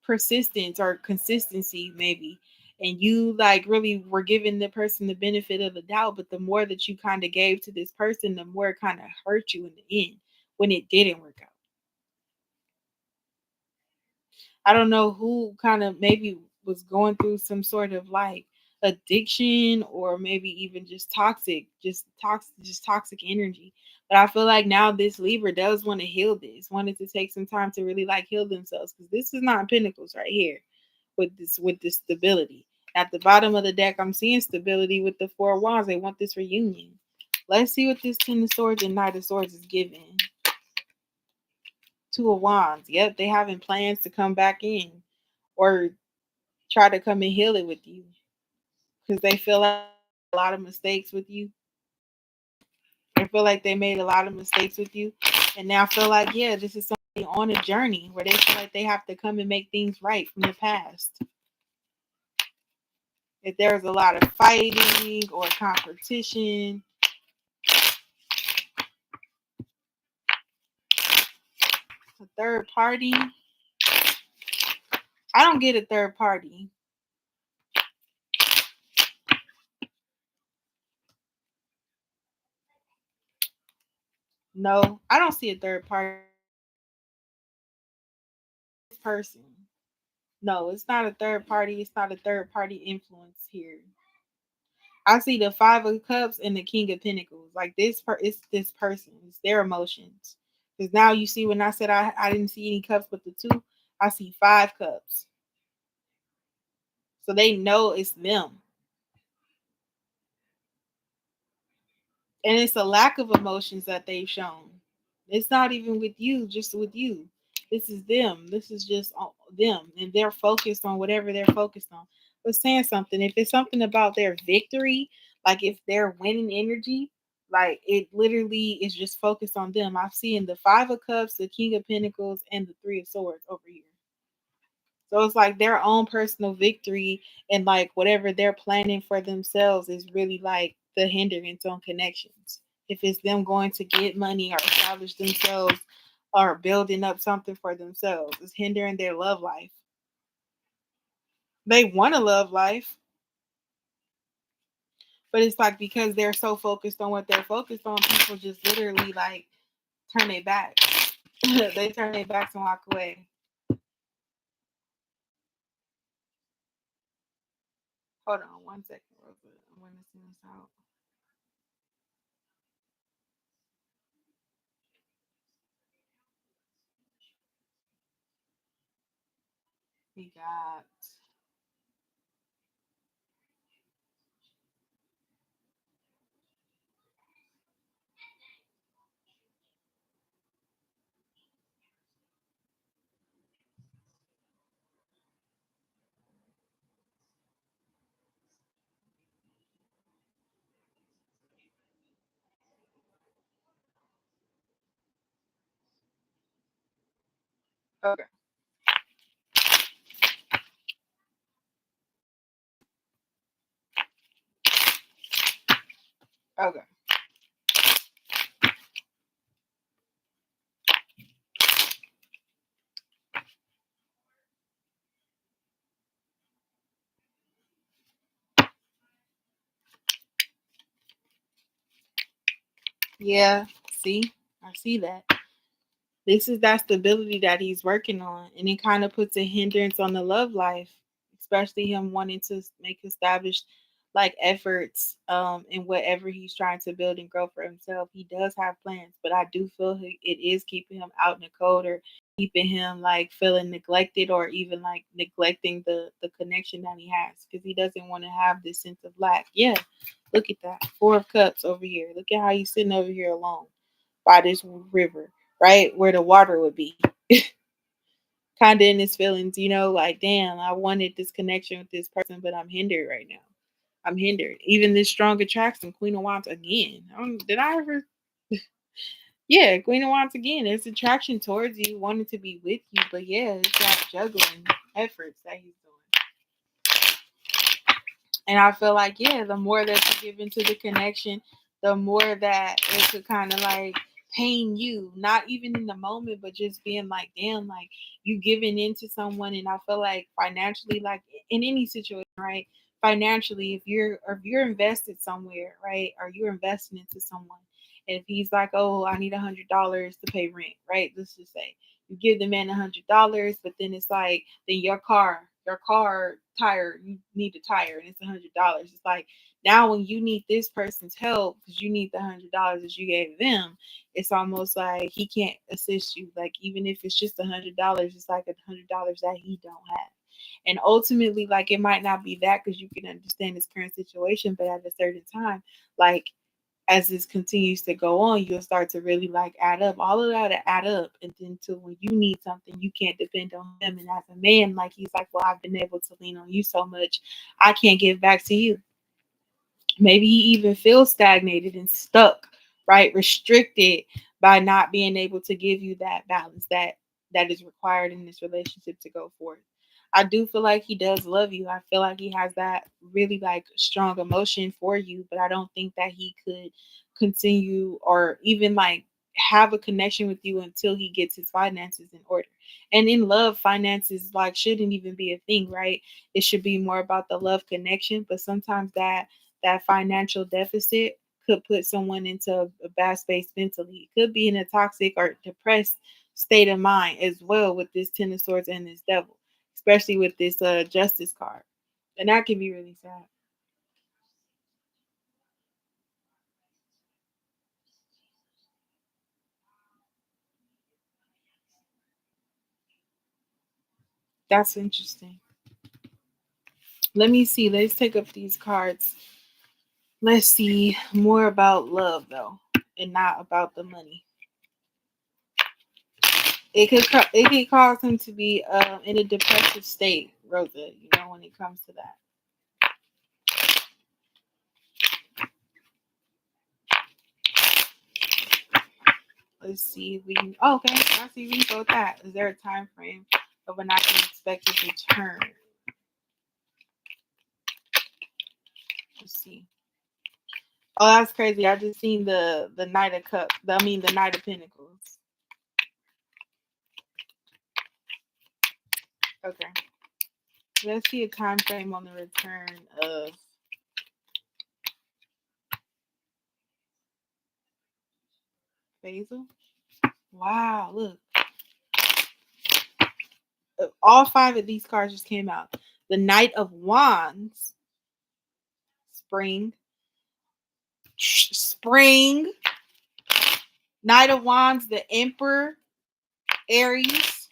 persistence or consistency, maybe. And you like really were giving the person the benefit of the doubt, but the more that you kind of gave to this person, the more it kind of hurt you in the end when it didn't work out. I don't know who kind of maybe was going through some sort of like addiction, or maybe even just toxic energy. But I feel like now this Libra does want to heal this, wanted to take some time to really like heal themselves, because this is not Pentacles right here with this stability. At the bottom of the deck, I'm seeing stability with the Four of Wands. They want this reunion. Let's see what this Ten of Swords and Knight of Swords is giving. Two of Wands. Yep, they having plans to come back in or try to come and heal it with you, because they feel like a lot of mistakes with you. They feel like they made a lot of mistakes with you, and now feel like, yeah, this is something on a journey where they feel like they have to come and make things right from the past. If there's a lot of fighting or competition, a third party. I don't get a third party. No, I don't see a third party. This person. No, it's not a third party. It's not a third party influence here. I see the Five of Cups and the King of Pentacles. Like it's this person. It's their emotions. Because now you see when I said I didn't see any cups but the two, I see 5 cups. So they know it's them. And it's a lack of emotions that they've shown. It's not even with you, just with you. This is them. This is just them. And they're focused on whatever they're focused on. But saying something, if it's something about their victory, like if they're winning energy, like it literally is just focused on them. I've seen the Five of Cups, the King of Pentacles, and the Three of Swords over here. So it's like their own personal victory and like whatever they're planning for themselves is really like the hindrance on connections. If it's them going to get money or establish themselves or building up something for themselves, it's hindering their love life. They want a love life, but it's like because they're so focused on what they're focused on, people just literally like turn their back. They turn their backs and walk away. Hold on 1 second, real quick. I'm gonna send this out. We got okay. Okay. Yeah, see, I see that. This is that stability that he's working on, and it kind of puts a hindrance on the love life, especially him wanting to make established like efforts in whatever he's trying to build and grow for himself. He does have plans, but I do feel it is keeping him out in the cold or keeping him like feeling neglected or even like neglecting the connection that he has because he doesn't want to have this sense of lack. Yeah, look at that 4 of Cups over here. Look at how he's sitting over here alone by this river, right? Where the water would be. Kind of in his feelings, like, damn, I wanted this connection with this person, but I'm hindered right now. I'm hindered. Even this strong attraction, Queen of Wands again. Did I ever? Yeah, Queen of Wands again. There's attraction towards you, wanting to be with you, but yeah, it's that juggling efforts that he's doing. And I feel like, yeah, the more that you give into the connection, the more that it could kind of like pain you, not even in the moment, but just being like, damn, like you giving into someone. And I feel like financially, like in any situation, right? Financially, if you're invested somewhere, right, or you're investing into someone, and if he's like, oh, I need $100 to pay rent, right? Let's just say you give the man $100, but then it's like then your car tire, you need a tire and it's $100. It's like now when you need this person's help because you need the $100 that you gave them, it's almost like he can't assist you. Like even if it's just $100, it's like $100 that he don't have. And ultimately, like it might not be that because you can understand his current situation, but at a certain time, like as this continues to go on, you'll start to really like add up all of that to add up. And then to when you need something, you can't depend on him. And as a man, like he's like, well, I've been able to lean on you so much, I can't give back to you. Maybe he even feels stagnated and stuck, right? Restricted by not being able to give you that balance that is required in this relationship to go forward. I do feel like he does love you. I feel like he has that really like strong emotion for you, but I don't think that he could continue or even like have a connection with you until he gets his finances in order. And in love, finances like shouldn't even be a thing, right? It should be more about the love connection, but sometimes that financial deficit could put someone into a bad space mentally. It could be in a toxic or depressed state of mind as well with this Ten of Swords and this Devil, especially with this Justice card. And that can be really sad. That's interesting. Let me see. Let's take up these cards. Let's see more about love, though, and not about the money. It could cause him to be in a depressive state, Rosa. You know, when it comes to that. Let's see if we can. Oh, okay, I see we can go with that. Is there a time frame of when I can expect it to turn? Let's see. Oh, that's crazy. I just seen the Knight of Cups. The Knight of Pentacles. Okay. Let's see a time frame on the return of Basil. Wow, look. All 5 of these cards just came out. The Knight of Wands. Spring. Knight of Wands, the Emperor. Aries.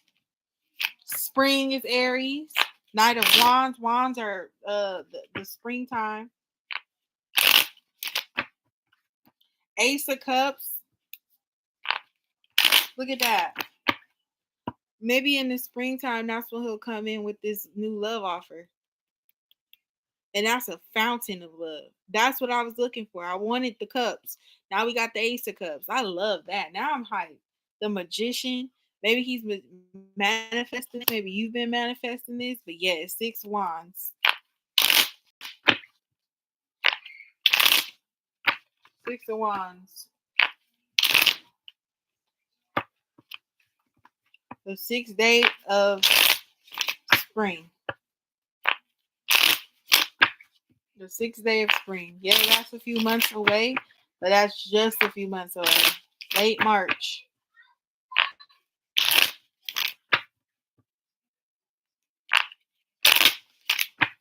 Spring is Aries. Knight of Wands. Wands are the springtime. Ace of Cups. Look at that. Maybe in the springtime, that's when he'll come in with this new love offer. And that's a fountain of love. That's what I was looking for. I wanted the cups. Now we got the Ace of Cups. I love that. Now I'm hyped. The Magician. Maybe he's manifesting it. Maybe you've been manifesting this. But yeah, it's 6 wands. 6 of Wands. The 6th day of spring. The 6th day of spring. Yeah, that's a few months away, but that's just a few months away. Late March.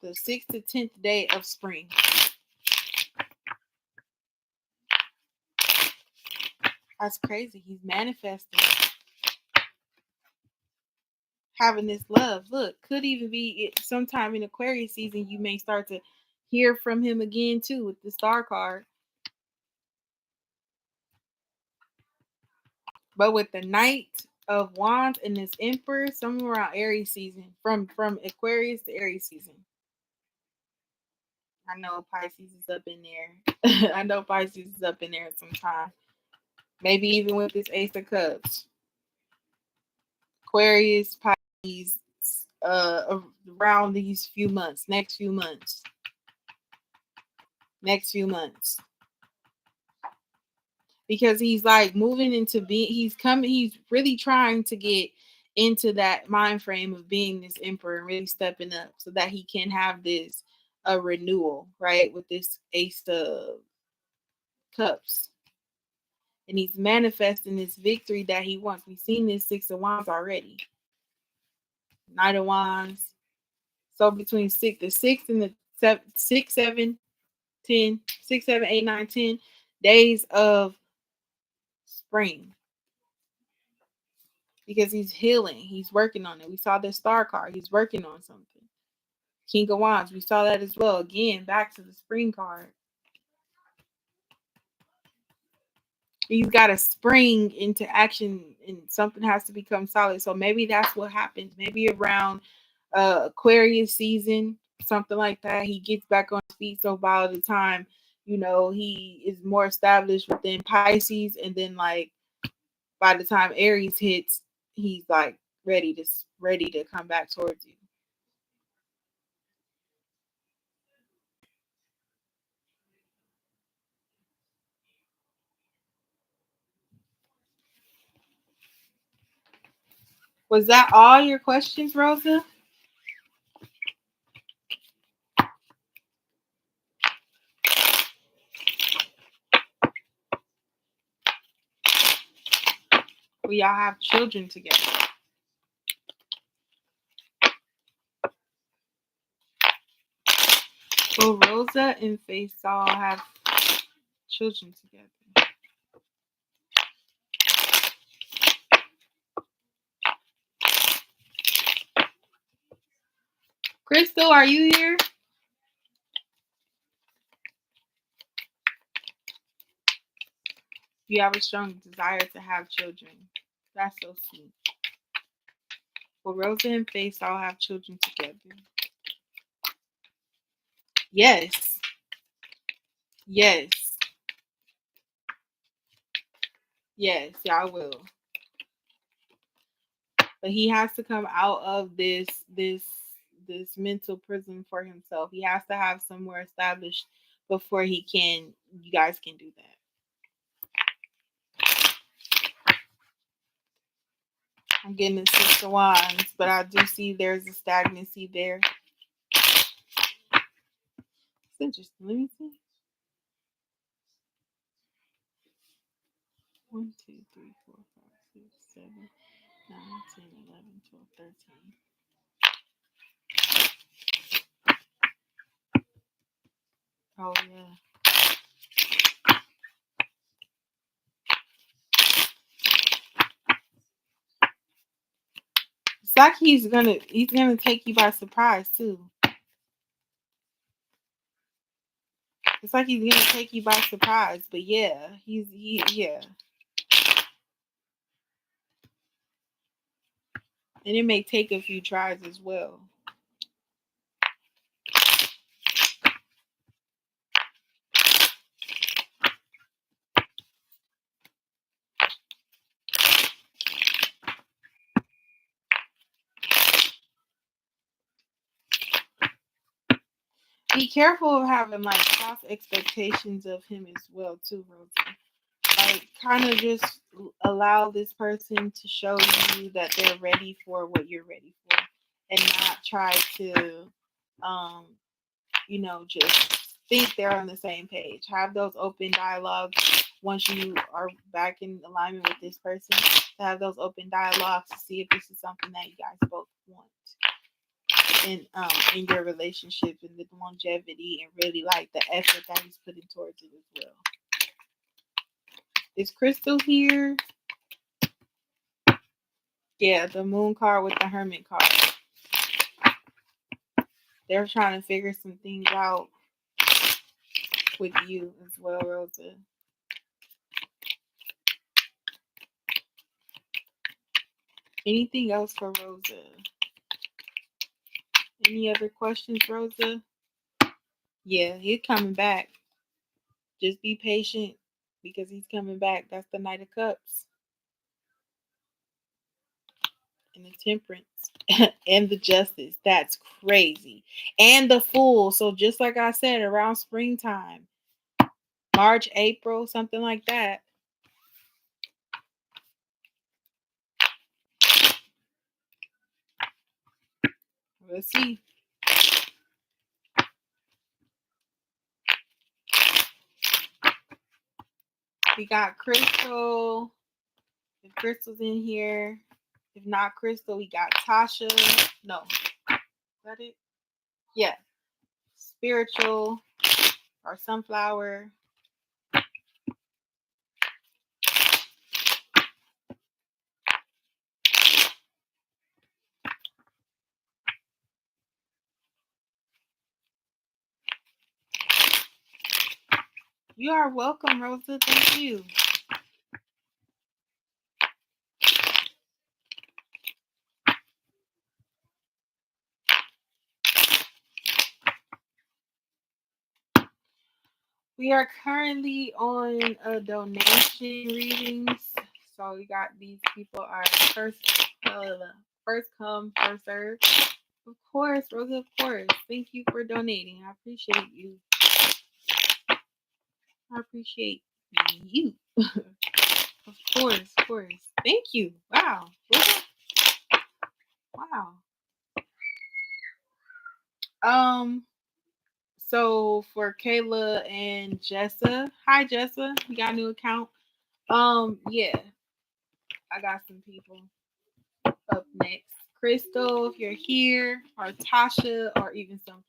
The 6th to 10th day of spring. That's crazy. He's manifesting. Having this love. Look, could even be sometime in Aquarius season, you may start to hear from him again too with the Star card. But with the Knight of Wands and this Emperor, somewhere around Aries season, from Aquarius to Aries season. I know Pisces is up in there. I know Pisces is up in there sometime. Maybe even with this Ace of Cups. Aquarius, Pisces, around these few months, next few months. Because he's like moving into being, he's really trying to get into that mind frame of being this emperor and really stepping up so that he can have this a renewal, right? With this Ace of Cups. And he's manifesting this victory that he wants. We've seen this 6 of Wands already. Knight of Wands. So between the 6th and the 6, 7, 10, 6, 7, 8, 9, 10 days of spring. Because he's healing. He's working on it. We saw the Star card. He's working on something. King of Wands. We saw that as well. Again, back to the spring card. He's got to spring into action and something has to become solid. So maybe that's what happens. Maybe around Aquarius season, something like that. He gets back on his feet. So by the time, he is more established within Pisces, and then like by the time Aries hits, he's like ready to come back towards you. Was that all your questions, Rosa? y'all have children together. Will Rosa and Faisal have children together? Crystal, are you here? You have a strong desire to have children. That's so sweet. Will Rosa and Faisal have children together? Yes. Yes. Yes, y'all will. But he has to come out of this mental prison for himself. He has to have somewhere established before you guys can do that. I'm getting the Six of Wands, but I do see there's a stagnancy there. It's interesting. Let me see. 1, 2, 3, 4, 5, 6, 7, 9, 10, 11, 12, 13. Oh, yeah. It's like he's gonna take you by surprise too. It's like he's gonna take you by surprise, but yeah, yeah. And it may take a few tries as well. Be careful of having like false expectations of him as well too, Rosie. Like kind of just allow this person to show you that they're ready for what you're ready for, and not try to just think they're on the same page. Have those open dialogues once you are back in alignment with this person, to have those open dialogues to see if this is something that you guys both want in your relationship, and the longevity, and really like the effort that he's putting towards it as well. Is Crystal here? Yeah, the Moon card with the Hermit card. They're trying to figure some things out with you as well, Rosa. Anything else for Rosa? Any other questions, Rosa? Yeah, he's coming back. Just be patient because he's coming back. That's the Knight of Cups. And the Temperance. And the Justice. That's crazy. And the Fool. So just like I said, around springtime. March, April, something like that. Let's see. We got Crystal. If Crystal's in here. If not Crystal, we got Tasha. No. Is that it? Yeah. Spiritual or Sunflower. You are welcome, Rosa. Thank you. We are currently on a donation readings. So we got these people are first come, first serve. Of course, Rosa, of course. Thank you for donating. I appreciate you. I appreciate you. Of course, of course. Thank you. Wow. Wow. So for Kayla and Jessa, hi Jessa, we got a new account. Yeah. I got some people up next. Crystal, if you're here, or Tasha, or even Sunflower.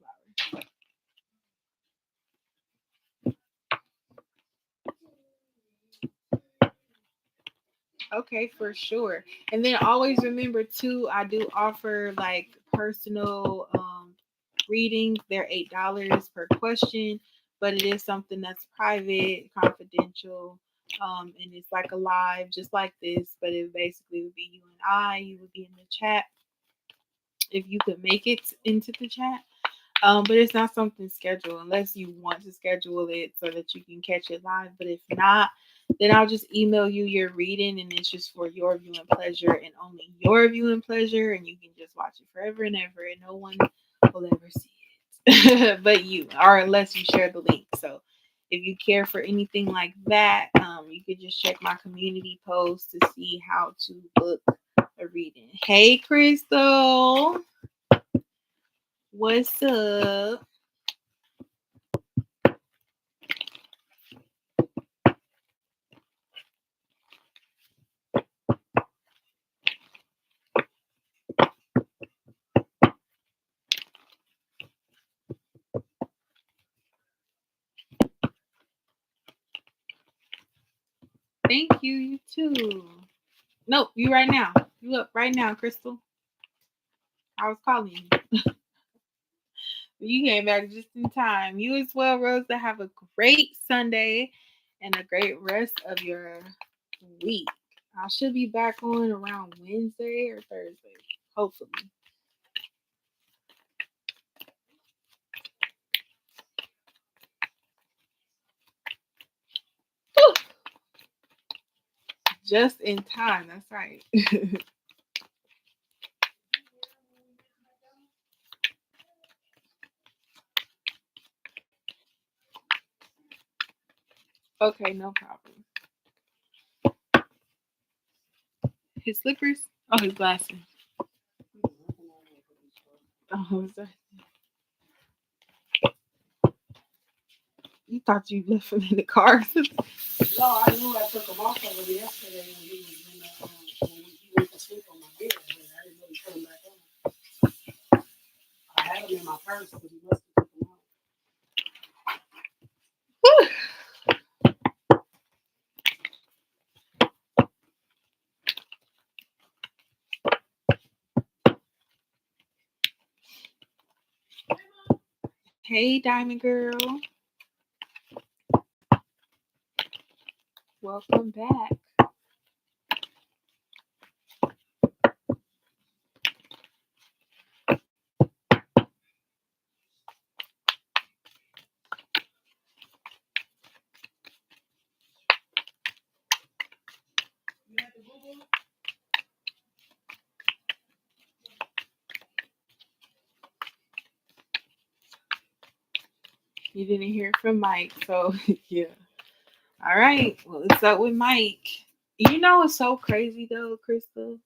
Okay, for sure. And then always remember too, I do offer like personal readings. They're $8 per question, but it is something that's private, confidential, and it's like a live, just like this. But it basically would be you and I. You would be in the chat if you could make it into the chat. But it's not something scheduled unless you want to schedule it so that you can catch it live. But if not, then I'll just email you your reading, and it's just for your viewing pleasure and only your viewing pleasure, and you can just watch it forever and ever, and no one will ever see it but you, or unless you share the link. So if you care for anything like that, you can just check my community post to see how to book a reading. Hey, Crystal. What's up? Thank you. You too. Nope, you right now. You up right now, Crystal. I was calling you. You came back just in time. You as well, Rosa. Have a great Sunday and a great rest of your week. I should be back on around Wednesday or Thursday, hopefully. Whew. Just in time. That's right. Okay, no problem. His slippers? Oh, his glasses. Oh, sorry. You thought you left him in the car? No, I knew I took him off of it yesterday when he was in the, when he went to sleep on my bed, but I didn't know he put him back on. I had him in my purse, but he must have took him off. Hey, Diamond Girl. Welcome back. You had the boo-boo? You didn't hear from Mike, so yeah. All right. Well, it's up with Mike. You know what's so crazy though, Crystal?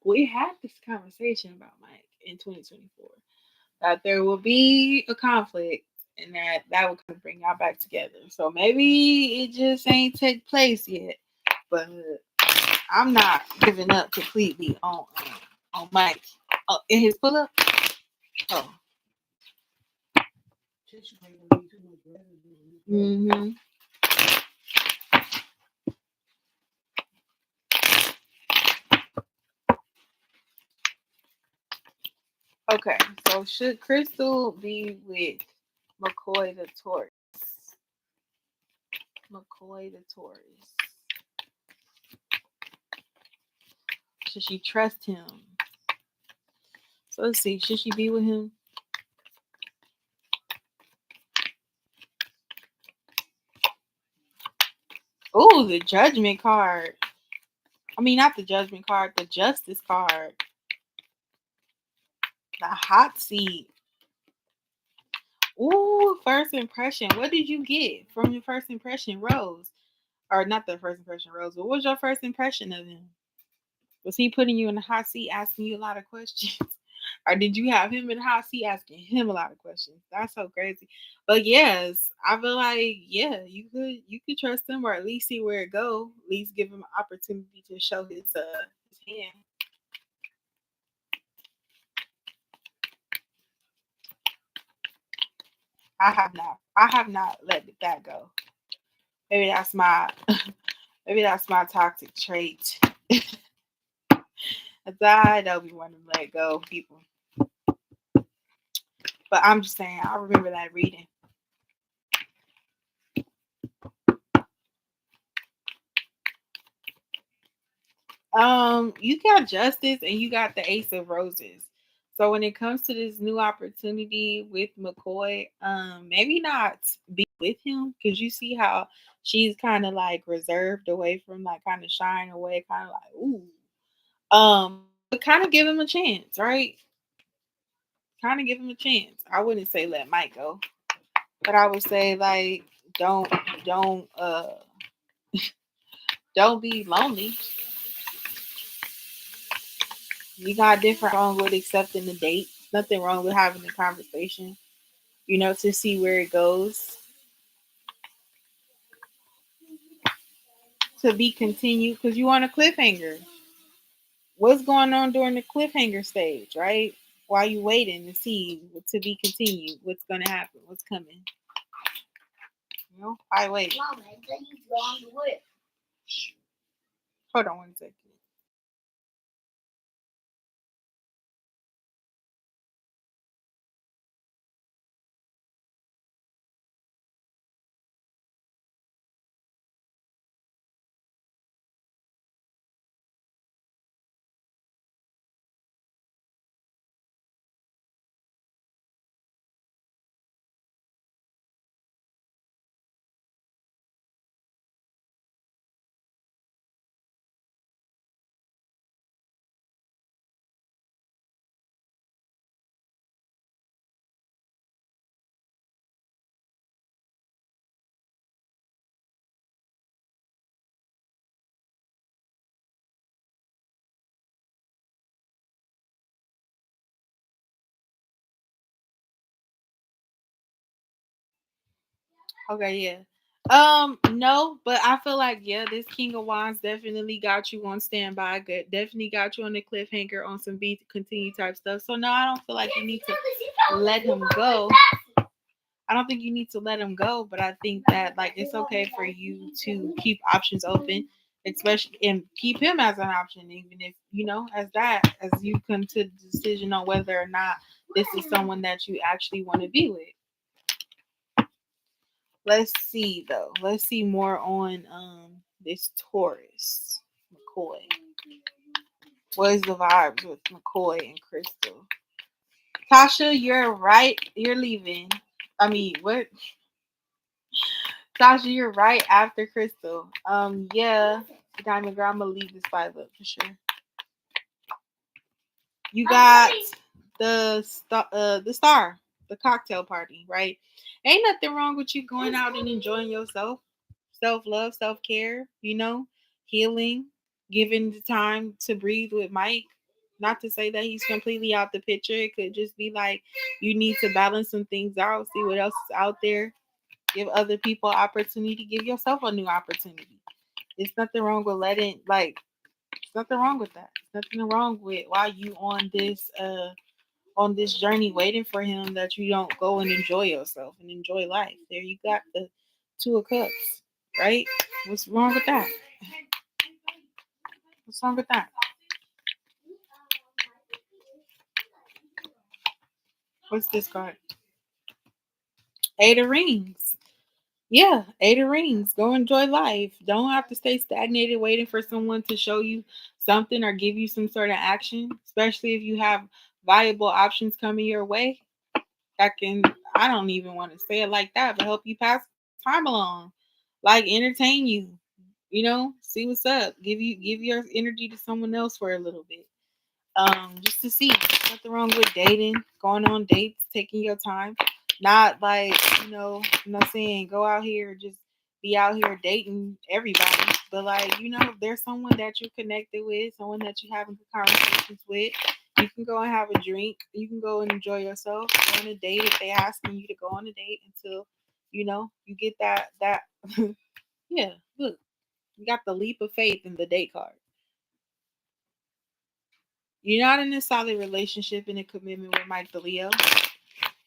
We had this conversation about Mike in 2024 that there will be a conflict and that will kind of bring y'all back together. So maybe it just ain't take place yet, but I'm not giving up completely on Mike. Oh, in his pull up. Oh. Tissue paper be too much residue. Mm-hmm. Okay, so should Crystal be with McCoy the Taurus? McCoy the Taurus. Should she trust him? So let's see. Should she be with him? Oh, the Judgment card. I mean, not the Judgment card, the Justice card. The hot seat. Ooh, first impression. What did you get from your first impression, Rose? Or not the first impression, Rose, but what was your first impression of him? Was he putting you in the hot seat, asking you a lot of questions? Or did you have him in the house? He asking him a lot of questions. That's so crazy. But yes, I feel like yeah, you could trust him or at least see where it go. At least give him an opportunity to show his hand. I have not let that go. Maybe that's my maybe that's my toxic trait. I don't be wanting to let go of people. But I'm just saying, I remember that reading. You got justice and you got the Ace of Roses. So when it comes to this new opportunity with McCoy, maybe not be with him because you see how she's kind of like reserved away from like kind of shying away, kind of like ooh. But kind of give him a chance, right? Kind of give him a chance. I wouldn't say let Mike go, but I would say like don't don't uh don't be lonely. You got different wrong with accepting the date. Nothing wrong with having a conversation, to see where it goes. To be continued because you want a cliffhanger. What's going on during the cliffhanger stage, right? While you waiting to see to be continued, what's gonna happen, what's coming. I wait. Mama, you go on the whip. Hold on 1 second. Okay, yeah. No, but I feel like yeah, this King of Wands definitely got you on standby. Good, definitely got you on the cliffhanger on some beat continue type stuff. So no, I don't feel like you need to let him go. I don't think you need to let him go, but I think that like it's okay for you to keep options open, especially and keep him as an option, even if as you come to the decision on whether or not this is someone that you actually want to be with. Let's see though. Let's see more on this Taurus McCoy. What is the vibes with McCoy and Crystal? Tasha, you're right. You're leaving. I mean, what? Tasha, you're right after Crystal. Yeah, Diamond Girl, I'm gonna leave this vibe up for sure. You got the cocktail party, right? Ain't nothing wrong with you going out and enjoying yourself. Self love, self care, healing, giving the time to breathe with Mike. Not to say that he's completely out the picture. It could just be like you need to balance some things out, see what else is out there, give other people opportunity, give yourself a new opportunity. It's nothing wrong with it's nothing wrong with that. It's nothing wrong with while you on this journey waiting for him that you don't go and enjoy yourself and enjoy life. There you got the 2 of Cups, right? What's wrong with that? What's wrong with that? What's this card? 8 of Rings. Yeah, 8 of Rings. Go enjoy life. Don't have to stay stagnated waiting for someone to show you something or give you some sort of action, especially if you have viable options coming your way. That can, I don't even want to say it like that, but help you pass time along. Like entertain you, see what's up. Give your energy to someone else for a little bit. Just to see. Nothing wrong with dating, going on dates, taking your time. Not like, I'm not saying go out here just be out here dating everybody. But like, if there's someone that you're connected with, someone that you're having good conversations with, You can go and have a drink. You can go and enjoy yourself. Go on a date if they asking you to go on a date until, you get that. Yeah, look, you got the leap of faith in the date card. You're not in a solid relationship and a commitment with Mike the Leo.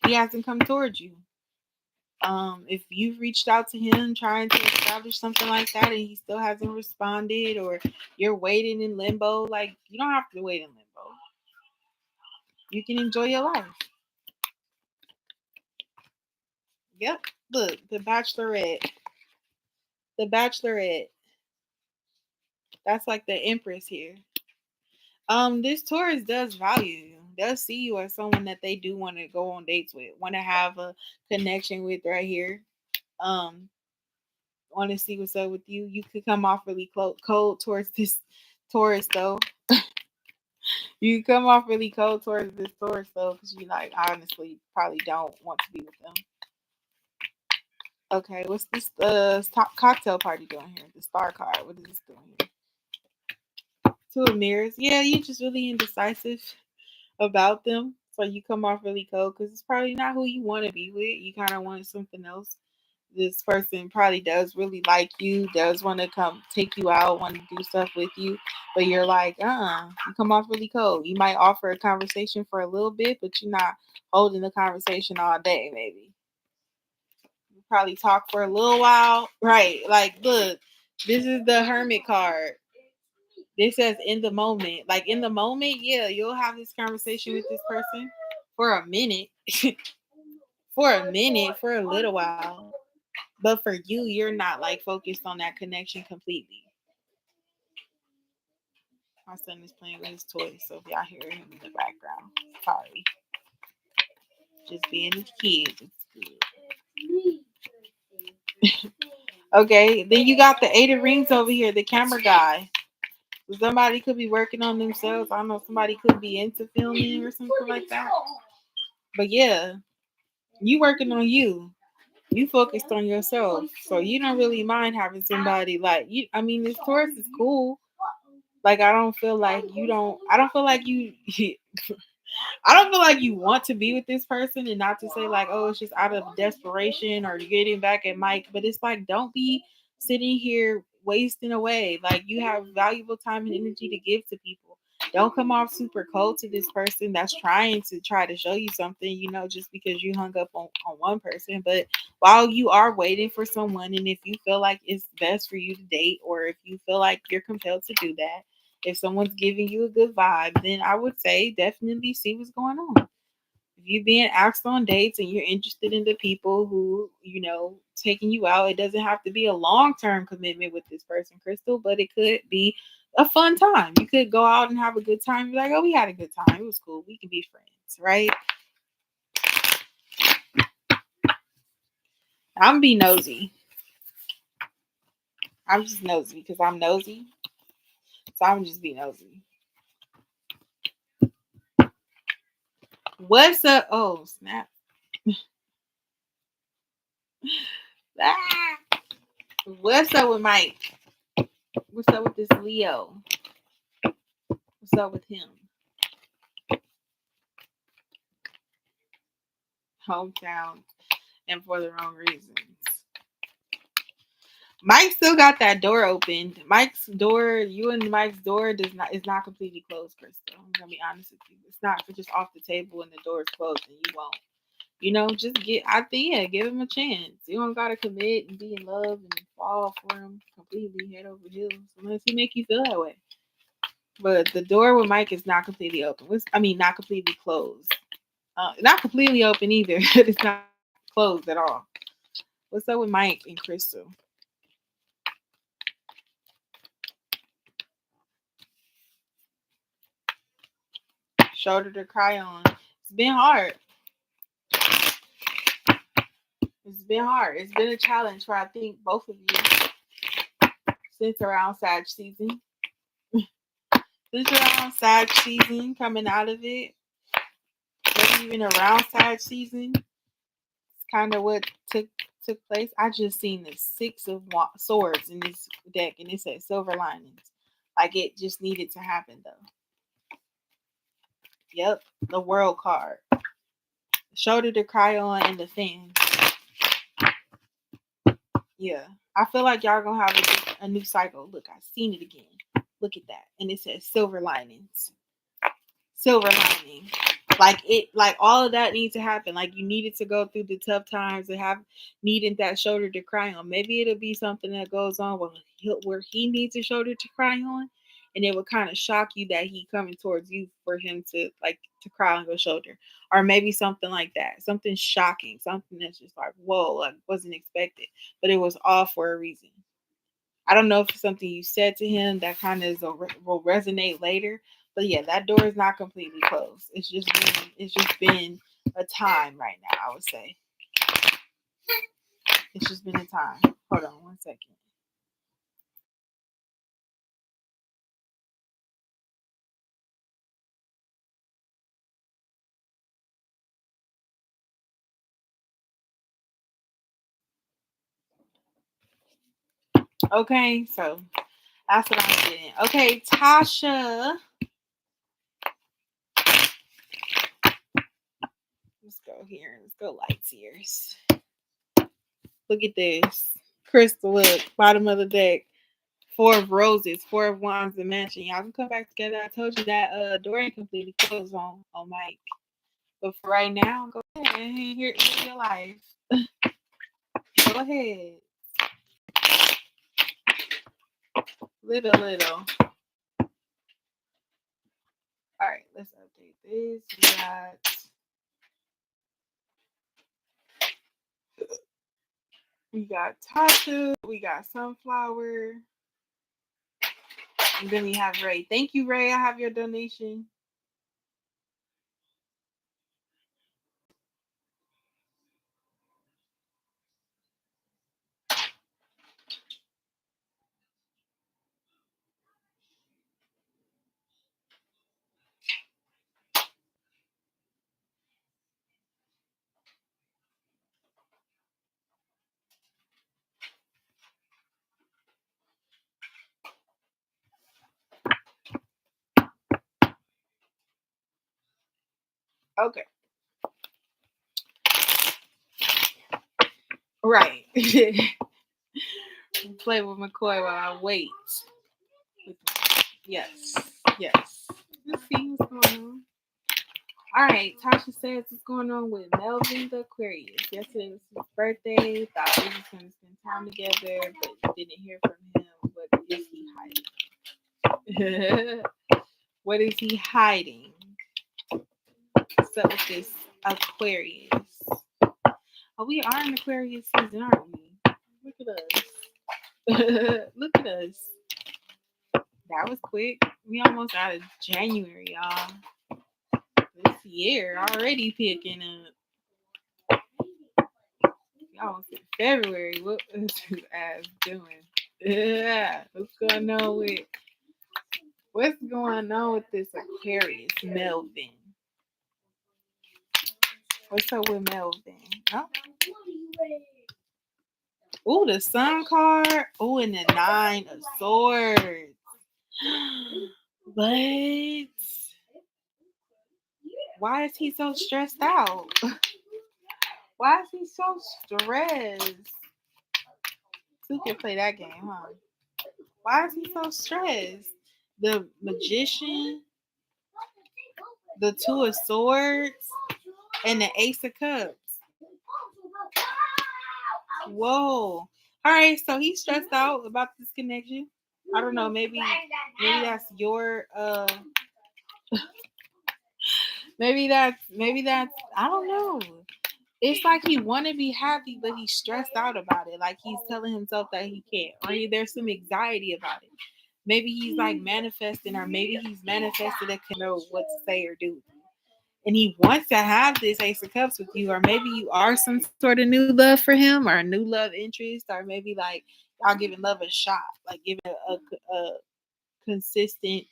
He hasn't come towards you. If you've reached out to him trying to establish something like that and he still hasn't responded, or you're waiting in limbo, like, you don't have to wait in limbo. You can enjoy your life. Yep. Look, the Bachelorette. The Bachelorette. That's like the Empress here. This Taurus does value you. Does see you as someone that they do want to go on dates with, want to have a connection with right here. Um, Want to see what's up with you. You could come off really cold towards this Taurus though. You come off really cold towards this Taurus though, because you like honestly probably don't want to be with them. Okay, what's this top cocktail party doing here? The star card. What is this doing here? Two of mirrors. Yeah, you just really indecisive about them. So you come off really cold because it's probably not who you want to be with. You kind of want something else. This person probably does really like you, does want to come take you out, want to do stuff with you, but you're like, you come off really cold. You might offer a conversation for a little bit, but you're not holding the conversation all day, maybe. You probably talk for a little while. Right. Like, look, this is the Hermit card. This says in the moment. Like in the moment, yeah, you'll have this conversation with this person for a minute. For a little while. But for you, you're not like focused on that connection completely. My son is playing with his toys, so if y'all hear him in the background, sorry. Just being a kid, it's good. Okay, then you got the Eight of Rings over here, the camera guy. Somebody could be working on themselves. I don't know, somebody could be into filming or something like that. But yeah, you working on you. You focused on yourself. So you don't really mind having somebody like you. I mean, this Taurus is cool. Like I don't feel like you I don't feel like you want to be with this person, and not to say like, oh, it's just out of desperation or getting back at Mike, but it's like, don't be sitting here wasting away. Like, you have valuable time and energy to give to people. Don't come off super cold to this person that's try to show you something, just because you hung up on one person. But while you are waiting for someone, and if you feel like it's best for you to date, or if you feel like you're compelled to do that, if someone's giving you a good vibe, then I would say definitely see what's going on. If you're being asked on dates and you're interested in the people who, taking you out, it doesn't have to be a long-term commitment with this person, Crystal, but it could be a fun time. You could go out and have a good time. Be like, oh, we had a good time. It was cool. We can be friends, right? I'm be nosy. I'm just nosy because I'm nosy. So I'm just be nosy. What's up? Oh, snap. Ah! What's up with Mike? What's up with this Leo? What's up with him? Hometown and for the wrong reasons. Mike still got that door open. Mike's door, you and Mike's door is not completely closed, Crystal. I'm gonna be honest with you. It's not just off the table and the door is closed and you won't. Just give him a chance. You don't gotta commit and be in love and fall for him completely head over heels unless he make you feel that way. But the door with Mike is not completely open. Not completely closed. Not completely open either. It's not closed at all. What's up with Mike and Crystal? Shoulder to cry on. It's been hard. It's been hard. It's been a challenge for, I think, both of you since around Sag season. Since around Sag season, coming out of it, maybe even around Sag season, it's kind of what took place. I just seen the Six of Swords in this deck, and it said silver linings. Like, it just needed to happen, though. Yep, the world card. Shoulder to cry on and the fan. Yeah. I feel like y'all gonna have a new cycle. Look, I seen it again. Look at that. And it says silver linings. Silver lining. Like all of that needs to happen. Like you needed to go through the tough times and have needing that shoulder to cry on. Maybe it'll be something that goes on where he needs a shoulder to cry on, and it would kind of shock you that he coming towards you for him to to cry on your shoulder, or maybe something like that, something shocking, something that's just like whoa, like wasn't expected, but it was all for a reason. I don't know if it's something you said to him that kind of will resonate later, but yeah, that door is not completely closed. It's just been a time right now. I would say it's just been a time. Hold on one second. Okay, so that's what I'm getting. Okay, Tasha. Let's go here. Let's go lights years. Look at this. Crystal, look, bottom of the deck. Four of roses, four of wands and mansion. Y'all can come back together. I told you that door ain't completely closed on Mike. But for right now, go ahead and hear your life. Go ahead. Little. All right, let's update this. We got Tasha. We got Sunflower. And then we have Ray. Thank you, Ray. I have your donation. Okay. Right. Play with McCoy while I wait. Yes. Yes. Let's see what's going on. All right. Tasha says what's going on with Melvin the Aquarius. Yesterday was his birthday. Thought we was going to spend time together, but didn't hear from him. What is he hiding? What is he hiding? What's up with this Aquarius? Oh, we are in Aquarius season, aren't we? Look at us. Look at us. That was quick. We almost out of January, y'all. This year already picking up. We almost in February. What is his ass doing? Yeah. What's going on with this Aquarius, Melvin? What's up with Melvin? Oh. Ooh, the Sun card. Ooh, and the Nine of Swords. But why is he so stressed out? Why is he so stressed? Who can play that game, huh? Why is he so stressed? The Magician, the Two of Swords, and the Ace of Cups. Whoa. All right, so he's stressed out about this connection. I don't know, maybe that's your maybe that's I don't know. It's like he want to be happy, but he's stressed out about it. Like he's telling himself that he can't, or there's some anxiety about it. Maybe he's like manifesting, or maybe he's manifested that can know what to say or do. And he wants to have this Ace of Cups with you, or maybe you are some sort of new love for him, or a new love interest, or maybe like y'all giving love a shot, like giving a consistent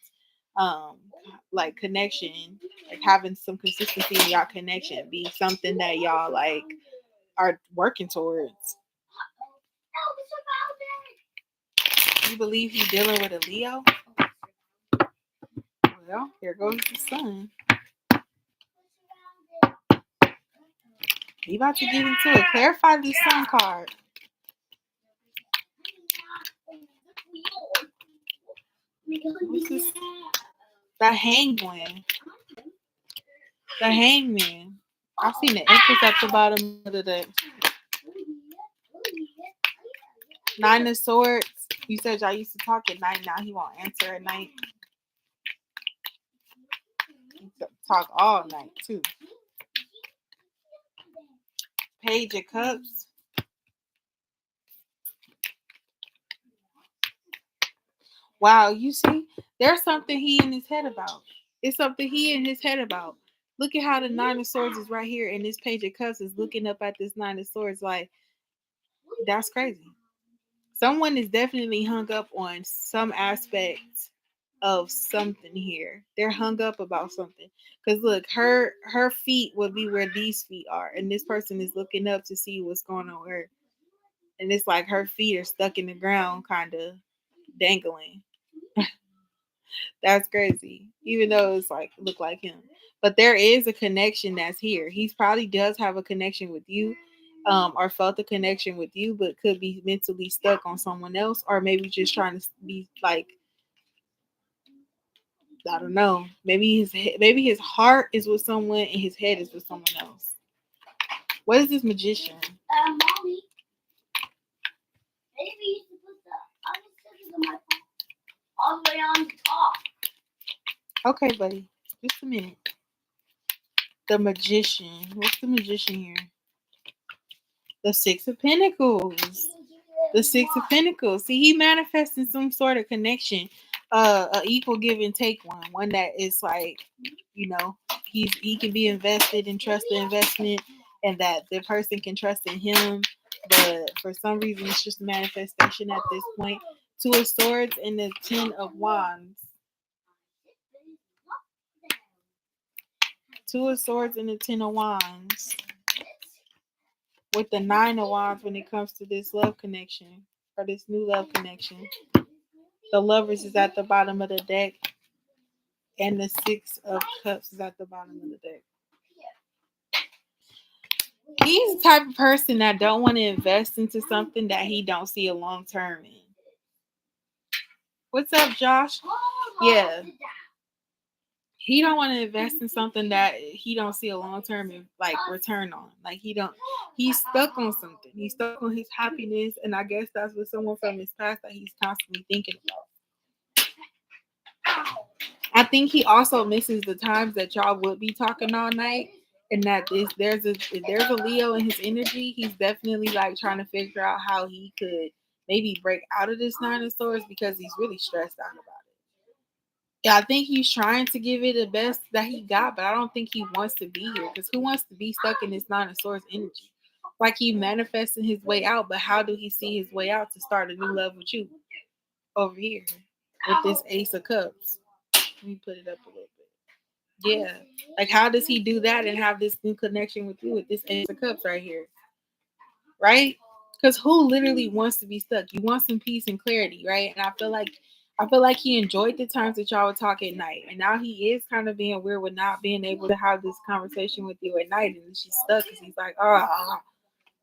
like connection, like having some consistency in y'all connection, be something that y'all like are working towards. You believe he's dealing with a Leo? Well, here goes the sun. We about to get into it. Clarify this sun card. What's this? The Hangman. The Hangman. I've seen the Empress at the bottom of the deck. Nine of Swords. You said y'all used to talk at night. Now he won't answer at night. He talk all night too. Page of Cups. Wow, you see, there's something he in his head about. It's something he in his head about. Look at how the Nine of Swords is right here, and this Page of Cups is looking up at this Nine of Swords like, that's crazy. Someone is definitely hung up on some aspect of something here. They're hung up about something. Because look, her feet would be where these feet are, and this person is looking up to see what's going on with her. And it's like her feet are stuck in the ground, kind of dangling. That's crazy. Even though it's like look like him. But there is a connection that's here. He probably does have a connection with you, or felt a connection with you, but could be mentally stuck on someone else, or maybe just trying to be like, I don't know. Maybe his heart is with someone and his head is with someone else. What is this Magician? Mommy, maybe you should put the other stickers on my phone all the way on the top. Okay, buddy. Just a minute. The Magician. What's the Magician here? The Six of Pentacles. The Six of Pentacles. See, he manifesting some sort of connection, a equal give and take one that is like, you know, he can be invested and trust the investment, and that the person can trust in him. But for some reason, it's just a manifestation at this point. Two of Swords and the Ten of Wands. Two of Swords and the Ten of Wands. With the Nine of Wands when it comes to this love connection, or this new love connection. The Lovers is at the bottom of the deck, and the Six of Cups is at the bottom of the deck. He's the type of person that don't want to invest into something that he don't see a long term in. What's up, Josh? Yeah. He don't want to invest in something that he don't see a long term like return on. Like he's stuck on something. He's stuck on his happiness, and I guess that's with someone from his past that he's constantly thinking about. I think he also misses the times that y'all would be talking all night, and that if there's a Leo in his energy, he's definitely like trying to figure out how he could maybe break out of this Nine of Swords because he's really stressed out about it. Yeah, I think he's trying to give it the best that he got, but I don't think he wants to be here, because who wants to be stuck in this Nine of Swords energy? Like he manifesting his way out, but how do he see his way out to start a new love with you over here with this Ace of Cups? Let me put it up a little bit. Yeah, like how does he do that and have this new connection with you with this Ace of Cups right here? Right? Because who literally wants to be stuck? You want some peace and clarity, right? And I feel like he enjoyed the times that y'all would talk at night, and now he is kind of being weird with not being able to have this conversation with you at night, and she's stuck because he's like, oh,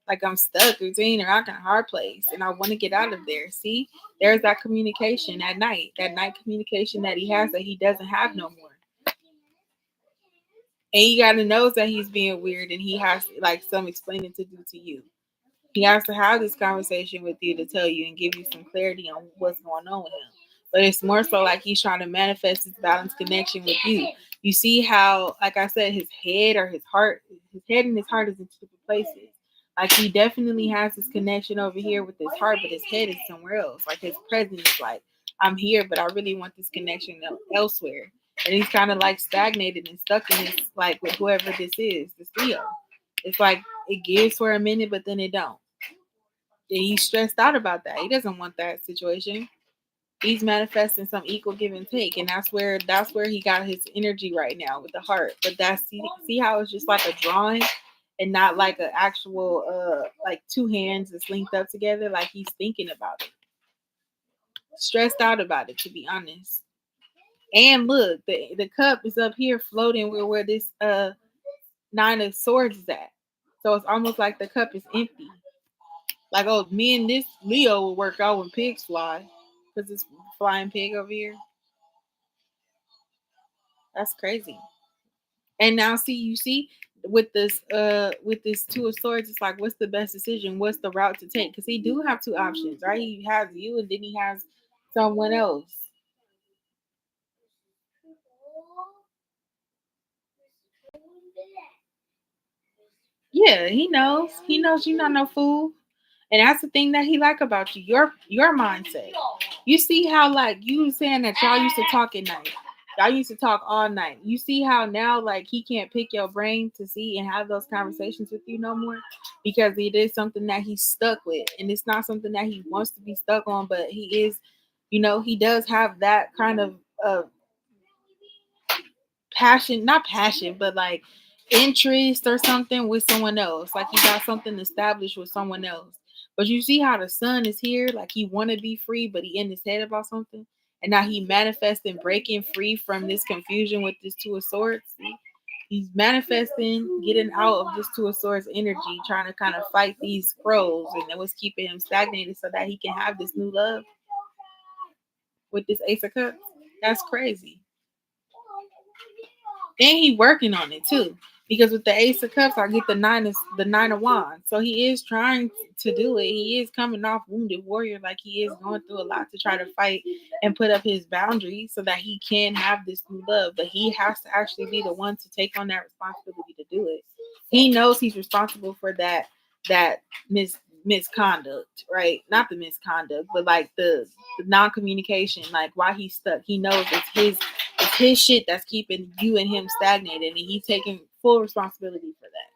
like I'm stuck between a rock and a hard place, and I want to get out of there. See, there's that communication at night, that night communication that he has that he doesn't have no more. And you gotta know that he's being weird, and he has like some explaining to do to you. He has to have this conversation with you to tell you and give you some clarity on what's going on with him. But it's more so like he's trying to manifest his balanced connection with you. You see how, like I said, his head or his heart, his head and his heart is in two different places. Like he definitely has this connection over here with his heart, but his head is somewhere else. Like his presence is like, I'm here, but I really want this connection elsewhere. And he's kind of like stagnated and stuck in this, like with whoever this is, this Leo. It's like it gives for a minute, but then it don't. And he's stressed out about that. He doesn't want that situation. He's manifesting some equal give and take, and that's where he got his energy right now with the heart. But that's see how it's just like a drawing and not like an actual like two hands that's linked up together. Like he's thinking about it, stressed out about it, to be honest. And look, the cup is up here floating where this Nine of Swords is at. So it's almost like the cup is empty. Like, oh, me and this Leo will work out when pigs fly. Because it's flying pig over here. That's crazy. And now see, you see, with this two of swords, it's like, what's the best decision? What's the route to take? Because he do have two options, right? He has you and then he has someone else. Yeah, he knows. He knows you're not no fool. And that's the thing that he like about you, your mindset. You see how, like, you saying that y'all used to talk at night. Y'all used to talk all night. You see how now, like, he can't pick your brain to see and have those conversations with you no more because it is something that he's stuck with, and it's not something that he wants to be stuck on. But he is, he does have that kind of passion, not passion, but like interest or something with someone else. Like he got something established with someone else. But you see how the sun is here, like he want to be free, but he in his head about something, and now he manifesting breaking free from this confusion with this two of swords. See? He's manifesting getting out of this two of swords energy, trying to kind of fight these crows, and that was keeping him stagnated so that he can have this new love with this ace of cups. That's crazy. And he working on it too. Because with the Ace of Cups, I get the nine of wands. So he is trying to do it. He is coming off wounded warrior, like he is going through a lot to try to fight and put up his boundaries so that he can have this new love. But he has to actually be the one to take on that responsibility to do it. He knows he's responsible for that misconduct, right? Not the misconduct, but like the non-communication, like why he's stuck. He knows it's his shit that's keeping you and him stagnated, and he's taking full responsibility for that.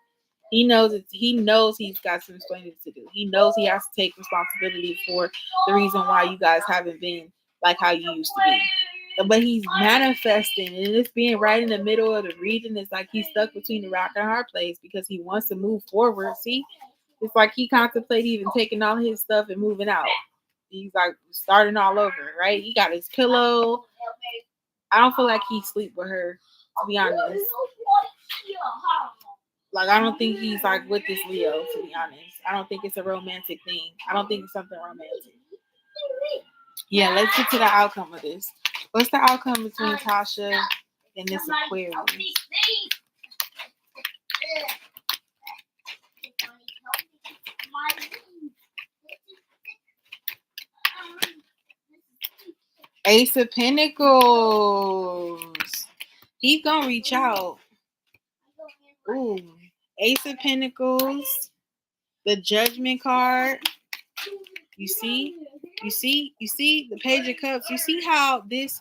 He knows he's got some explaining to do. He knows he has to take responsibility for the reason why you guys haven't been like how you used to be. But he's manifesting, and it's being right in the middle of the reading. It's like he's stuck between the rock and hard place because he wants to move forward. See, it's like he contemplated even taking all his stuff and moving out. He's like starting all over, right? He got his pillow. I don't feel like he sleep with her, to be honest. Like I don't think he's like with this Leo, to be honest. I don't think it's a romantic thing. I don't think it's something romantic. Yeah, let's get to the outcome of this. What's the outcome between Tasha and this Aquarius? Ace of Pentacles. He's gonna reach out. Ooh, Ace of Pentacles. The Judgment card. You see the Page of Cups. You see how this